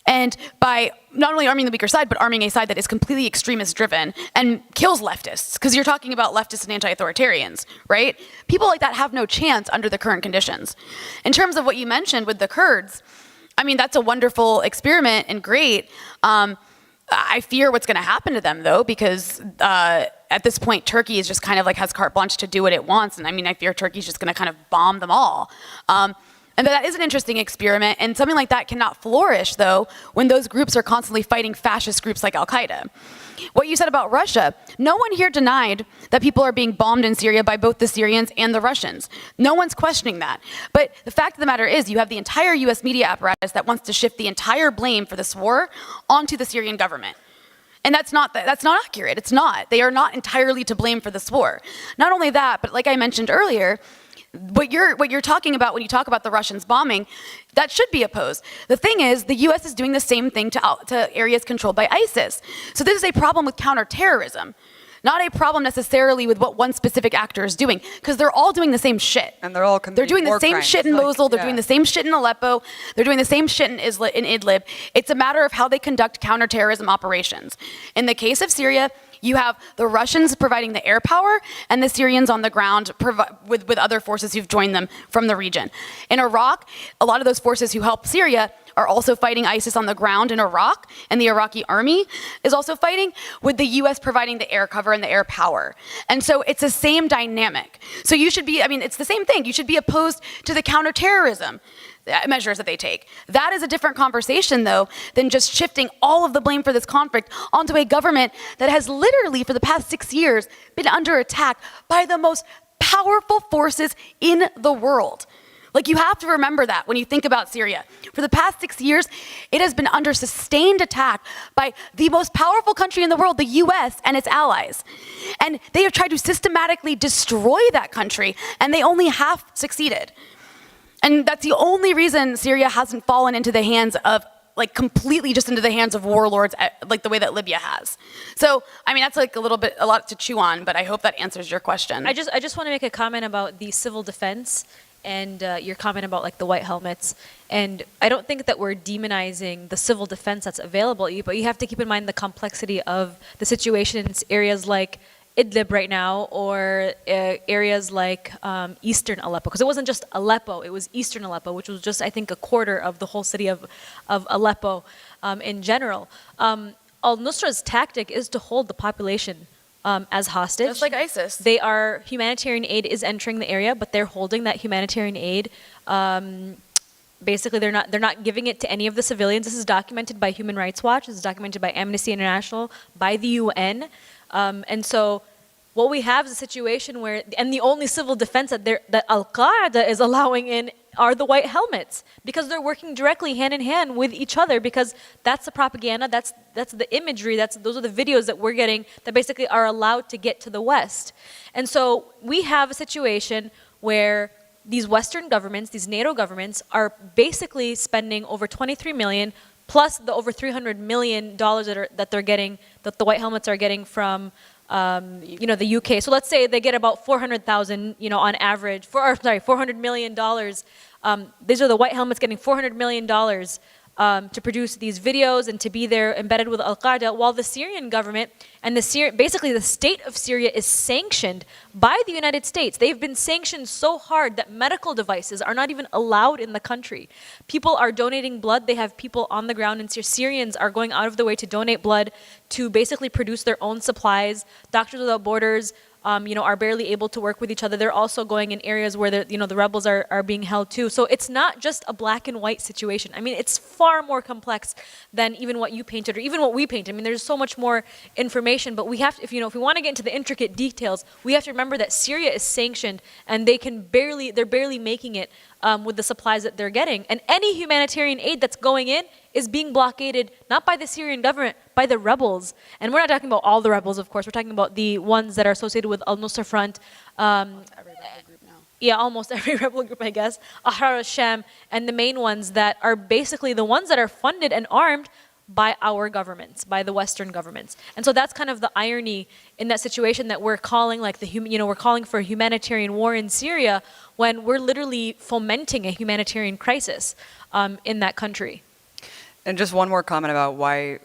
and by not only arming the weaker side, but arming a side that is completely extremist driven and kills leftists, because you're talking about leftists and anti-authoritarians, right? People like that have no chance under the current conditions. In terms of what you mentioned with the Kurds, I mean, that's a wonderful experiment and great. I fear what's going to happen to them, though, because at this point, Turkey is just kind of like has carte blanche to do what it wants. And I mean, I fear Turkey's just going to kind of bomb them all. And that is an interesting experiment, and something like that cannot flourish, though, when those groups are constantly fighting fascist groups like Al-Qaeda. What you said about Russia, no one here denied that people are being bombed in Syria by both the Syrians and the Russians. No one's questioning that. But the fact of the matter is, you have the entire US media apparatus that wants to shift the entire blame for this war onto the Syrian government. And that's not accurate. It's not. They are not entirely to blame for this war. Not only that, but like I mentioned earlier, what you're talking about when you talk about the Russians bombing, that should be opposed. The thing is, the U.S. is doing the same thing to areas controlled by ISIS. So this is a problem with counterterrorism, not a problem necessarily with what one specific actor is doing, because they're all doing the same shit. And they're all They're doing the same shit in Mosul. They're doing the same shit in Aleppo. They're doing the same shit in Idlib. It's a matter of how they conduct counterterrorism operations. In the case of Syria, you have the Russians providing the air power and the Syrians on the ground with other forces who've joined them from the region. In Iraq, a lot of those forces who help Syria are also fighting ISIS on the ground in Iraq, and the Iraqi army is also fighting, with the US providing the air cover and the air power. And so it's the same dynamic. So you should be, it's the same thing. You should be opposed to the counterterrorism measures that they take. That is a different conversation, though, than just shifting all of the blame for this conflict onto a government that has literally, for the past 6 years, been under attack by the most powerful forces in the world. Like, you have to remember that when you think about Syria. For the past 6 years, it has been under sustained attack by the most powerful country in the world, the US and its allies. And they have tried to systematically destroy that country, and they only half succeeded. And that's the only reason Syria hasn't fallen into the hands of, completely just into the hands of warlords, like the way that Libya has. So, that's a lot to chew on, but I hope that answers your question. I just want to make a comment about the civil defense and your comment about the white helmets. And I don't think that we're demonizing the civil defense that's available, but you have to keep in mind the complexity of the situation in areas like Idlib right now, or areas like eastern Aleppo, because it wasn't just Aleppo, it was eastern Aleppo, which was just, I think, a quarter of the whole city of Aleppo in general. Al-Nusra's tactic is to hold the population as hostage. Just like ISIS. Humanitarian aid is entering the area, but they're holding that humanitarian aid. Basically, they're not giving it to any of the civilians. This is documented by Human Rights Watch. This is documented by Amnesty International, by the UN. And so what we have is a situation where, and the only civil defense that Al-Qaeda is allowing in are the white helmets, because they're working directly hand in hand with each other, because that's the propaganda, that's the imagery, those are the videos that we're getting that basically are allowed to get to the West. And so we have a situation where these Western governments, these NATO governments, are basically spending over 23 million plus the over $300 million that they're getting, that the white helmets are getting from the UK. So let's say they get about 400,000, on average, $400 million. These are the white helmets getting $400 million to produce these videos and to be there embedded with al-Qaeda, while the Syrian government and basically the state of Syria is sanctioned by the United States. They've been sanctioned so hard that medical devices are not even allowed in the country. People are donating blood. They have people on the ground in Syria. Syrians are going out of the way to donate blood to basically produce their own supplies. Doctors Without Borders are barely able to work with each other. They're also going in areas where the rebels are being held too. So it's not just a black and white situation. I mean, it's far more complex than even what you painted or even what we painted. I mean, there's so much more information, but we have to, if we want to get into the intricate details, we have to remember that Syria is sanctioned and they're barely making it with the supplies that they're getting. And any humanitarian aid that's going in is being blockaded, not by the Syrian government, by the rebels. And we're not talking about all the rebels, of course. We're talking about the ones that are associated with al-Nusra Front. Almost every rebel group now. Yeah, almost every rebel group, I guess. Ahrar al-Sham, and the main ones that are basically the ones that are funded and armed by our governments, by the Western governments. And so that's kind of the irony in that situation, that we're calling we're calling for a humanitarian war in Syria when we're literally fomenting a humanitarian crisis in that country. And just one more comment about why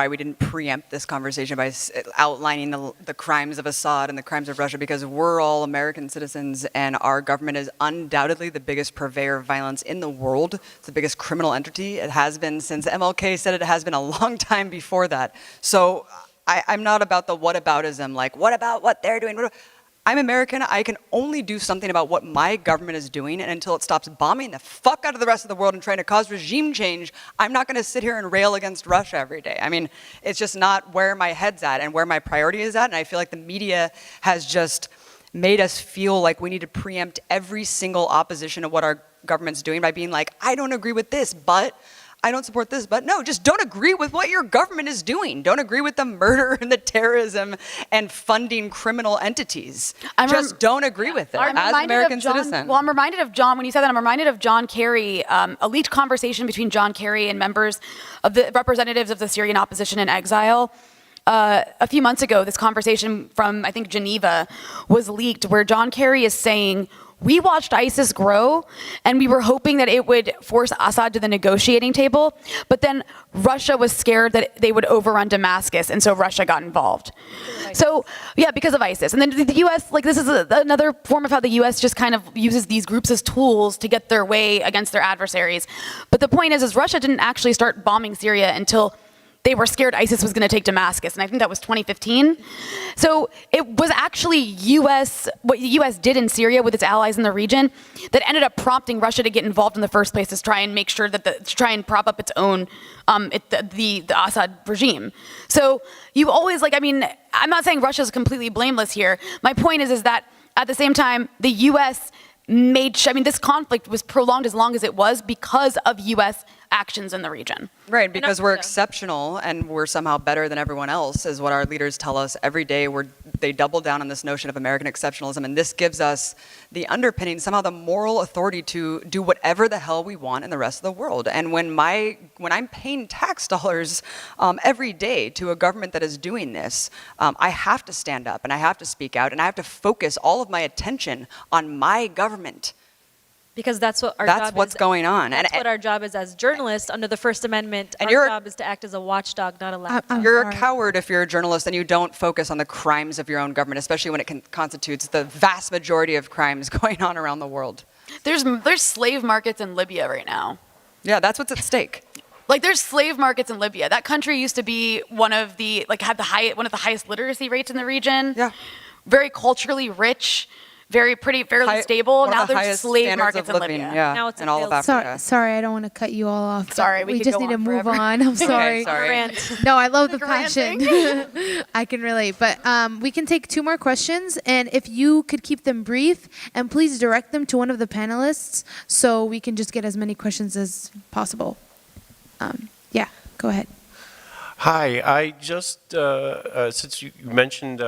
we didn't preempt this conversation by outlining the crimes of Assad and the crimes of Russia, because we're all American citizens and our government is undoubtedly the biggest purveyor of violence in the world. It's the biggest criminal entity. It has been since MLK said it has been a long time before that. So I'm not about the whataboutism, like what about what they're doing? I'm American. I can only do something about what my government is doing, and until it stops bombing the fuck out of the rest of the world and trying to cause regime change, I'm not going to sit here and rail against Russia every day. I mean, it's just not where my head's at and where my priority is at, and I feel like the media has just made us feel like we need to preempt every single opposition of what our government's doing by being like, I don't agree with this, but I don't support this, but no, just don't agree with what your government is doing. Don't agree with the murder and the terrorism and funding criminal entities. Just don't agree with it as an American citizen. Well, I'm reminded of John, when you said that, I'm reminded of John Kerry, a leaked conversation between John Kerry and members of the representatives of the Syrian opposition in exile. A few months ago, this conversation from, I think, Geneva was leaked, where John Kerry is saying, we watched ISIS grow, and we were hoping that it would force Assad to the negotiating table, but then Russia was scared that they would overrun Damascus, and so Russia got involved. So, yeah, because of ISIS. And then the U.S., this is another form of how the U.S. just kind of uses these groups as tools to get their way against their adversaries. But the point is Russia didn't actually start bombing Syria until they were scared ISIS was going to take Damascus, and I think that was 2015. So it was actually what the U.S. did in Syria with its allies in the region that ended up prompting Russia to get involved in the first place, to try and make sure that to try and prop up its own the Assad regime. So you always I'm not saying Russia's completely blameless here. My point is that at the same time, the U.S. this conflict was prolonged as long as it was because of U.S. actions in the region. Right, because we're exceptional and we're somehow better than everyone else, is what our leaders tell us every day. They double down on this notion of American exceptionalism, and this gives us the underpinning, somehow the moral authority to do whatever the hell we want in the rest of the world. And when I'm paying tax dollars every day to a government that is doing this, I have to stand up and I have to speak out and I have to focus all of my attention on my government. Because that's what our job is. That's what's going on. That's what our job is as journalists under the First Amendment. And our job is to act as a watchdog, not a lapdog. You're a coward if you're a journalist and you don't focus on the crimes of your own government, especially when it constitutes the vast majority of crimes going on around the world. There's slave markets in Libya right now. Yeah, that's what's at stake. There's slave markets in Libya. That country used to be one of the highest literacy rates in the region. Yeah. Very culturally rich. fairly stable. One Now of the there's highest slave standards markets of in living, Libya. yeah, Now it's in a all of failed Africa. Sorry, I don't want to cut you all off. but Sorry, we could just go need to on move forever. on. I'm sorry. sorry. No, I love the Like passion. I can relate. But we can take 2 more questions, and if you could keep them brief, and please direct them to one of the panelists, so we can just get as many questions as possible. Yeah, go ahead. Hi, I just, since you mentioned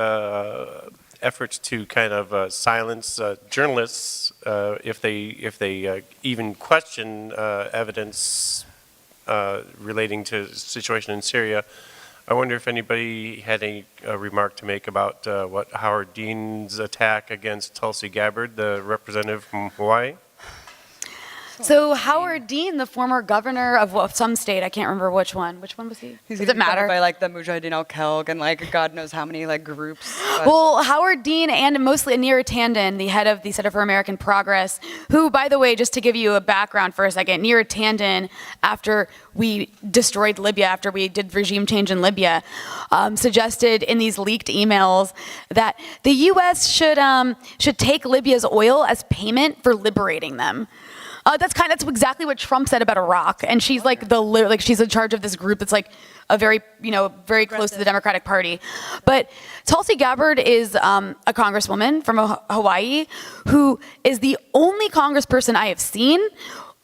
efforts to kind of silence journalists if they even question evidence relating to the situation in Syria, I wonder if anybody had any remark to make about what Howard Dean's attack against Tulsi Gabbard, the representative from Hawaii? So Howard Dean, the former governor of some state, I can't remember which one. Which one was he? He's Does it matter? by like the Mujahideen al-Khalq and like God knows how many like groups. Well, Howard Dean and mostly Neera Tanden, the head of the Center for American Progress, who, by the way, just to give you a background for a second, Neera Tanden, after we destroyed Libya, after we did regime change in Libya, suggested in these leaked emails that the U.S. should take Libya's oil as payment for liberating them. That's exactly what Trump said about Iraq, and she's like she's in charge of this group that's like a very close to the Democratic Party. But Tulsi Gabbard is a congresswoman from Hawaii who is the only congressperson I have seen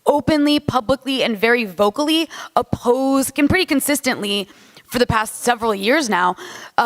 openly, publicly, and very vocally can pretty consistently for the past several years now,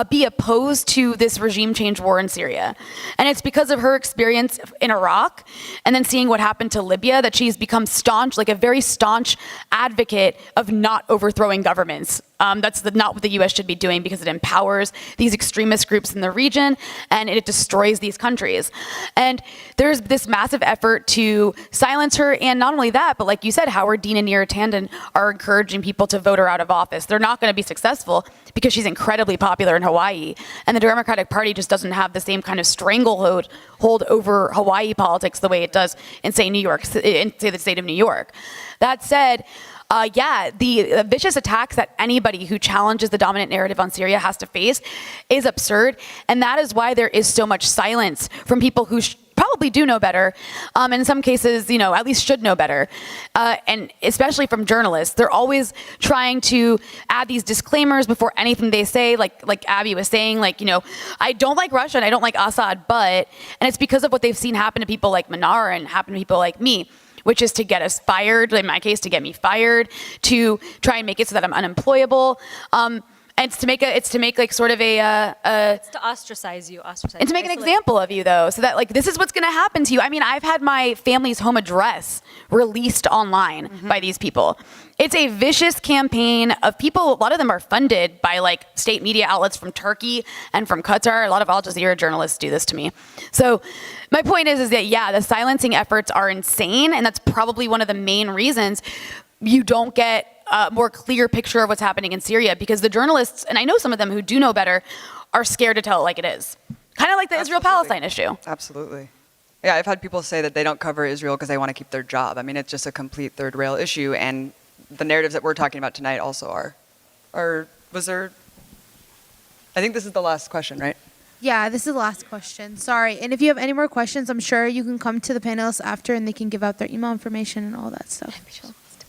be opposed to this regime change war in Syria. And it's because of her experience in Iraq and then seeing what happened to Libya that she's become a very staunch advocate of not overthrowing governments. That's not what the U.S. should be doing because it empowers these extremist groups in the region and it destroys these countries. And there's this massive effort to silence her, and not only that, but like you said, Howard Dean and Neera Tanden are encouraging people to vote her out of office. They're not going to be successful because she's incredibly popular in Hawaii, and the Democratic Party just doesn't have the same kind of stranglehold over Hawaii politics the way it does in, say, the state of New York. That said, the vicious attacks that anybody who challenges the dominant narrative on Syria has to face is absurd, and that is why there is so much silence from people who probably do know better, in some cases, at least should know better, and especially from journalists. They're always trying to add these disclaimers before anything they say, like Abby was saying, I don't like Russia and I don't like Assad, and it's because of what they've seen happen to people like Mnar and happen to people like me, which is to get us fired, in my case, to get me fired, to try and make it so that I'm unemployable. And it's to make it's to ostracize you, and to make an example of you, though, so that this is what's going to happen to you. I mean, I've had my family's home address released online by these people. It's a vicious campaign of people. A lot of them are funded by state media outlets from Turkey and from Qatar. A lot of Al Jazeera journalists do this to me. So my point is that the silencing efforts are insane, and that's probably one of the main reasons you don't get a more clear picture of what's happening in Syria, because the journalists, and I know some of them who do know better, are scared to tell it like it is. Kind of like the Israel-Palestine issue. Absolutely. Yeah, I've had people say that they don't cover Israel because they want to keep their job. I mean, it's just a complete third rail issue, and the narratives that we're talking about tonight also are. Or was there, I think this is the last question, right? Yeah, this is the last question. Sorry. And if you have any more questions, I'm sure you can come to the panelists after and they can give out their email information and all that stuff.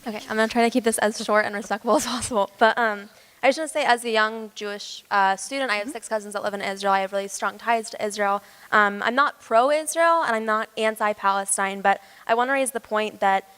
Okay, I'm going to try to keep this as short and respectful as possible. But I just want to say, as a young Jewish student, I have 6 cousins that live in Israel. I have really strong ties to Israel. I'm not pro-Israel and I'm not anti-Palestine, but I want to raise the point that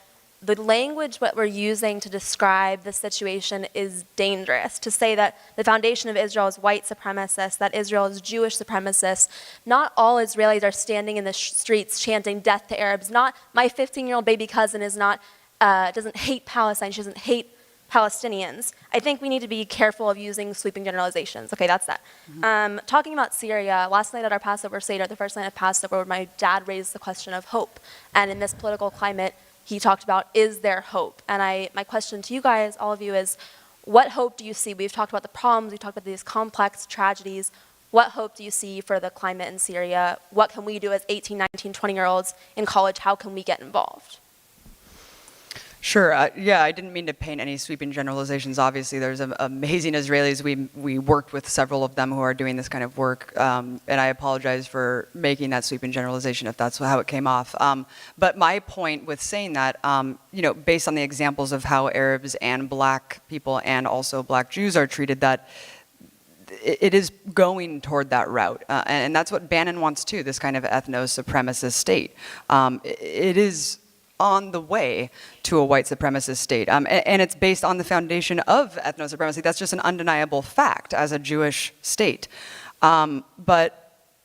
the language what we're using to describe the situation is dangerous. To say that the foundation of Israel is white supremacist, that Israel is Jewish supremacist. Not all Israelis are standing in the streets chanting death to Arabs. Not my 15-year-old baby cousin is not doesn't hate Palestine. She doesn't hate Palestinians. I think we need to be careful of using sweeping generalizations. Okay, that's that. Talking about Syria, last night at our Passover Seder, the first night of Passover, my dad raised the question of hope. And in this political climate, he talked about, is there hope? And my question to you guys, all of you, is what hope do you see? We've talked about the problems, we've talked about these complex tragedies. What hope do you see for the climate in Syria? What can we do as 18, 19, 20-year-olds in college? How can we get involved? Sure. Yeah, I didn't mean to paint any sweeping generalizations. Obviously, there's amazing Israelis. We worked with several of them who are doing this kind of work, and I apologize for making that sweeping generalization if that's how it came off. But my point with saying that, based on the examples of how Arabs and Black people and also Black Jews are treated, that it is going toward that route, and that's what Bannon wants too. This kind of ethno-supremacist state. It is on the way to a white supremacist state. And it's based on the foundation of ethno-supremacy. That's just an undeniable fact as a Jewish state. But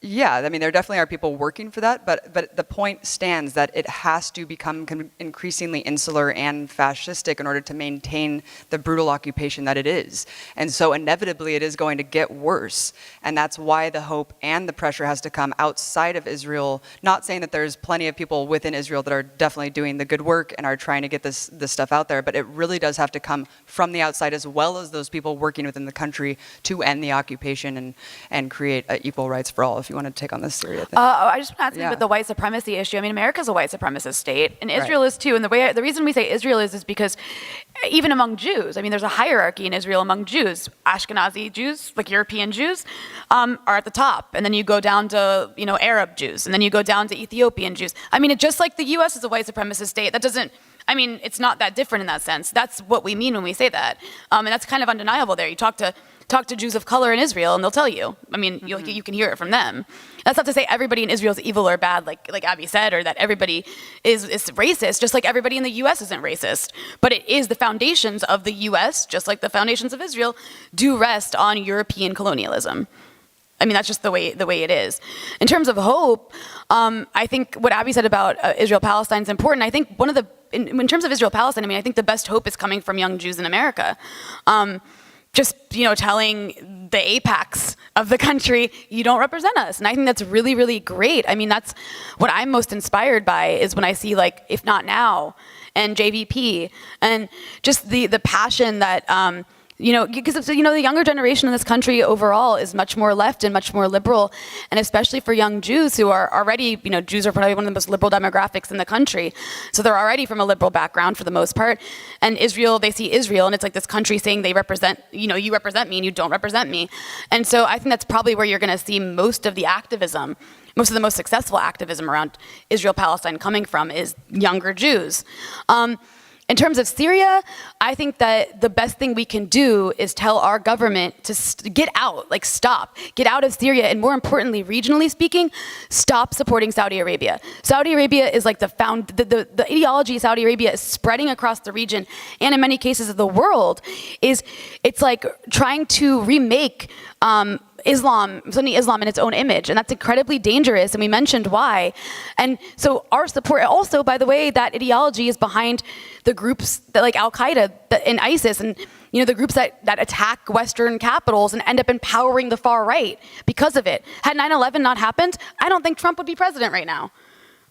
yeah, I mean, there definitely are people working for that, but the point stands that it has to become increasingly insular and fascistic in order to maintain the brutal occupation that it is. And so inevitably it is going to get worse. And that's why the hope and the pressure has to come outside of Israel. Not saying that there's plenty of people within Israel that are definitely doing the good work and are trying to get this stuff out there, but it really does have to come from the outside as well as those people working within the country to end the occupation and create equal rights for all. If you want to take on this Syria thing. I just want to ask you about the white supremacy issue. I mean, America's a white supremacist state, and Israel is too. And the reason we say Israel is because even among Jews, I mean, there's a hierarchy in Israel among Jews. Ashkenazi Jews, like European Jews, are at the top, and then you go down to Arab Jews, and then you go down to Ethiopian Jews. I mean, just like the U.S. is a white supremacist state, that doesn't. I mean, it's not that different in that sense. That's what we mean when we say that, and that's kind of undeniable. There, you talk to Jews of color in Israel, and they'll tell you. I mean, you can hear it from them. That's not to say everybody in Israel is evil or bad, like Abby said, or that everybody is racist, just like everybody in the U.S. isn't racist. But it is the foundations of the U.S., just like the foundations of Israel, do rest on European colonialism. I mean, that's just the way it is. In terms of hope, I think what Abby said about Israel-Palestine is important. I think in terms of Israel-Palestine, I mean, I think the best hope is coming from young Jews in America. Just telling the apex of the country, you don't represent us. And I think that's really, really great. I mean, that's what I'm most inspired by is when I see If Not Now and JVP and just the passion that, because the younger generation in this country overall is much more left and much more liberal, and especially for young Jews who are already, Jews are probably one of the most liberal demographics in the country. So they're already from a liberal background for the most part. And Israel, they see Israel, and it's like this country saying they represent, you represent me and you don't represent me. And so I think that's probably where you're going to see most of the activism, most of the most successful activism around Israel-Palestine coming from is younger Jews. In terms of Syria, I think that the best thing we can do is tell our government to get out, stop, get out of Syria, and more importantly, regionally speaking, stop supporting Saudi Arabia. Saudi Arabia is like the ideology of Saudi Arabia is spreading across the region, and in many cases of the world, it's like trying to remake Sunni Islam in its own image, and that's incredibly dangerous, and we mentioned why. And so our support, also, by the way, that ideology is behind the groups that like Al-Qaeda and ISIS, and the groups that attack Western capitals and end up empowering the far right because of it. Had 9/11 not happened, I don't think Trump would be president right now.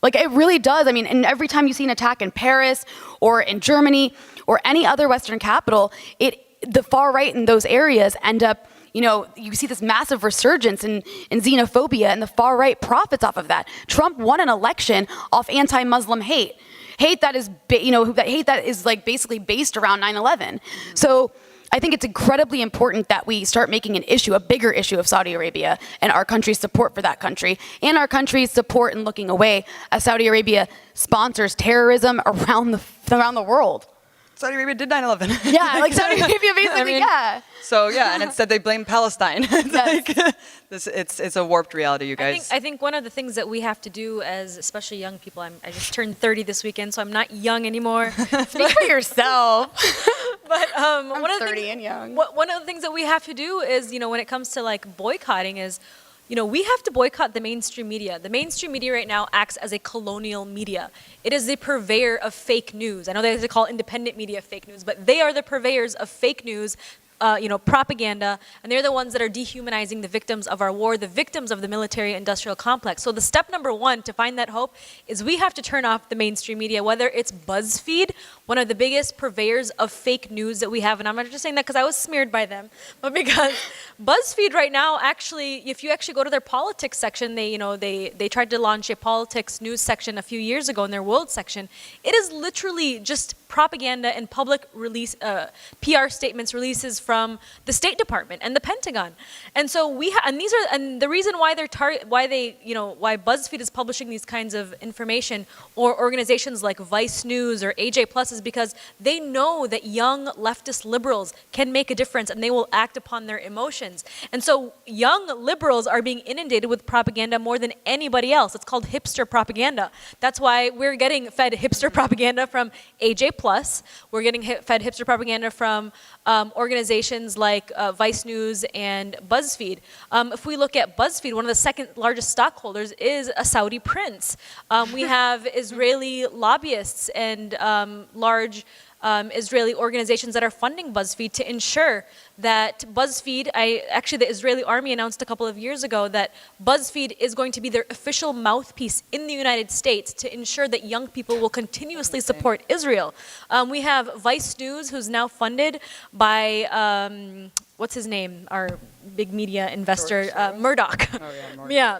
It really does. I mean, and every time you see an attack in Paris or in Germany or any other Western capital, the far right in those areas end up, you see this massive resurgence in xenophobia, and the far right profits off of that. Trump won an election off anti-Muslim hate that is, basically based around 9/11. So I think it's incredibly important that we start making a bigger issue of Saudi Arabia and our country's support for that country, and our country's support in looking away as Saudi Arabia sponsors terrorism around the world. Saudi Arabia did 9/11. Yeah, Saudi Arabia basically, yeah. So yeah, and instead they blame Palestine. It's a warped reality, you guys. I think one of the things that we have to do as especially young people, I just turned 30 this weekend, so I'm not young anymore. Speak for yourself. But I'm 30 and young. One of the things that we have to do is, when it comes to boycotting is, we have to boycott the mainstream media. The mainstream media right now acts as a colonial media. It is the purveyor of fake news. I know they call independent media fake news, but they are the purveyors of fake news, propaganda, and they're the ones that are dehumanizing the victims of our war, the victims of the military-industrial complex. So the step number one to find that hope is we have to turn off the mainstream media, whether it's BuzzFeed, one of the biggest purveyors of fake news that we have, and I'm not just saying that because I was smeared by them, but because BuzzFeed right now, actually, if you actually go to their politics section, they tried to launch a politics news section a few years ago in their world section. It is literally just propaganda and public release, PR statements, releases from the State Department and the Pentagon. And so and the reason why why BuzzFeed is publishing these kinds of information, or organizations like Vice News or AJ Plus, is because they know that young leftist liberals can make a difference and they will act upon their emotions. And so young liberals are being inundated with propaganda more than anybody else. It's called hipster propaganda. That's why we're getting fed hipster propaganda from AJ Plus. We're getting fed hipster propaganda from organizations like Vice News and BuzzFeed. If we look at BuzzFeed, one of the second largest stockholders is a Saudi prince. We have Israeli lobbyists and large Israeli organizations that are funding BuzzFeed to ensure that BuzzFeed, actually the Israeli army announced a couple of years ago that BuzzFeed is going to be their official mouthpiece in the United States to ensure that young people will continuously support Israel. We have Vice News, who's now funded by, what's his name, our big media investor, Murdoch. Oh, yeah,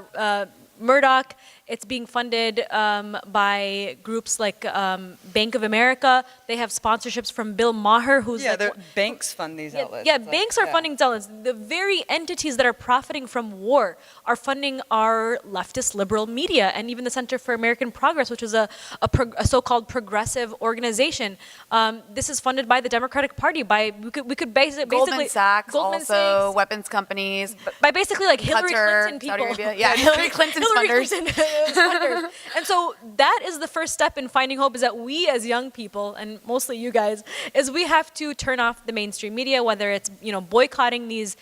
Yeah, Murdoch. It's being funded by groups like Bank of America. They have sponsorships from Bill Maher, who's banks fund these outlets. Yeah, banks are funding outlets. The very entities that are profiting from war are funding our leftist liberal media, and even the Center for American Progress, which is a so-called progressive organization. This is funded by the Democratic Party. We could basically Goldman Sachs, weapons companies, by basically like Hillary Qatar, Clinton people. Saudi Arabia. Yeah, Hillary Clinton's funders. Funders. And so that is the first step in finding hope, is that we as young people, and mostly you guys, is we have to turn off the mainstream media, whether it's boycotting these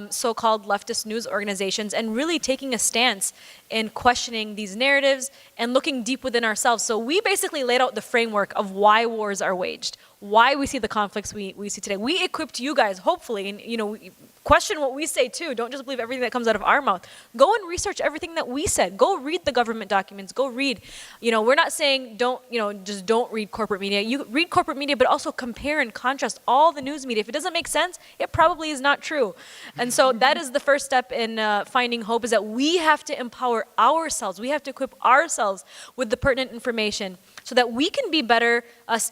so-called leftist news organizations and really taking a stance in questioning these narratives and looking deep within ourselves. So we basically laid out the framework of why wars are waged, why we see the conflicts we see today. We equipped you guys, hopefully, and question what we say too. Don't just believe everything that comes out of our mouth. Go and research everything that we said. Go read the government documents. Go read. We're not saying just don't read corporate media. You read corporate media, but also compare and contrast all the news media. If it doesn't make sense, it probably is not true. And so that is the first step in finding hope, is that we have to empower ourselves. We have to equip ourselves with the pertinent information so that we can be better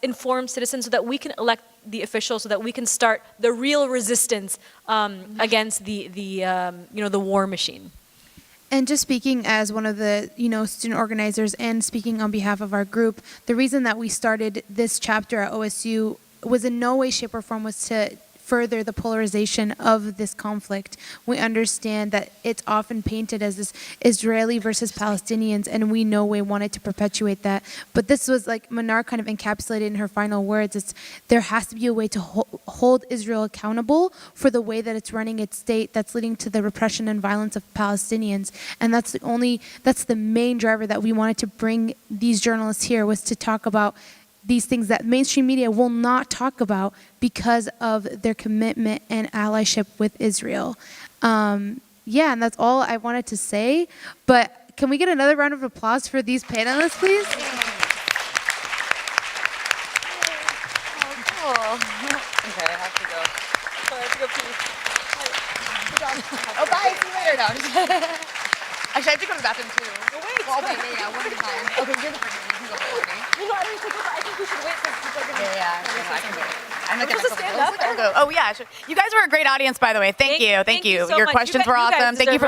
informed citizens, so that we can elect the officials, so that we can start the real resistance against the war machine. And just speaking as one of the student organizers and speaking on behalf of our group, the reason that we started this chapter at OSU was in no way, shape, or form was to further the polarization of this conflict. We understand that it's often painted as this Israeli versus Palestinians, and we no way wanted to perpetuate that. But this was, like Mnar kind of encapsulated in her final words, there has to be a way to hold Israel accountable for the way that it's running its state that's leading to the repression and violence of Palestinians. And that's the main driver that we wanted to bring these journalists here, was to talk about these things that mainstream media will not talk about because of their commitment and allyship with Israel. And that's all I wanted to say. But can we get another round of applause for these panelists, please? Oh, cool. Okay, I have to go. Sorry, I have to go pee. Good job. Oh, bye. See you later. No, actually, I have to go to the bathroom too. Oh, wait. Well, yeah, one at a time. Okay, you're the first one. You can go before me. I don't need to go, but I think we should wait because people are going to... Yeah, I can wait. I'm not going to stand up. Oh, yeah. Sure. You guys were a great audience, by the way. Thank you. so Your much. questions were You guys awesome. Thank you for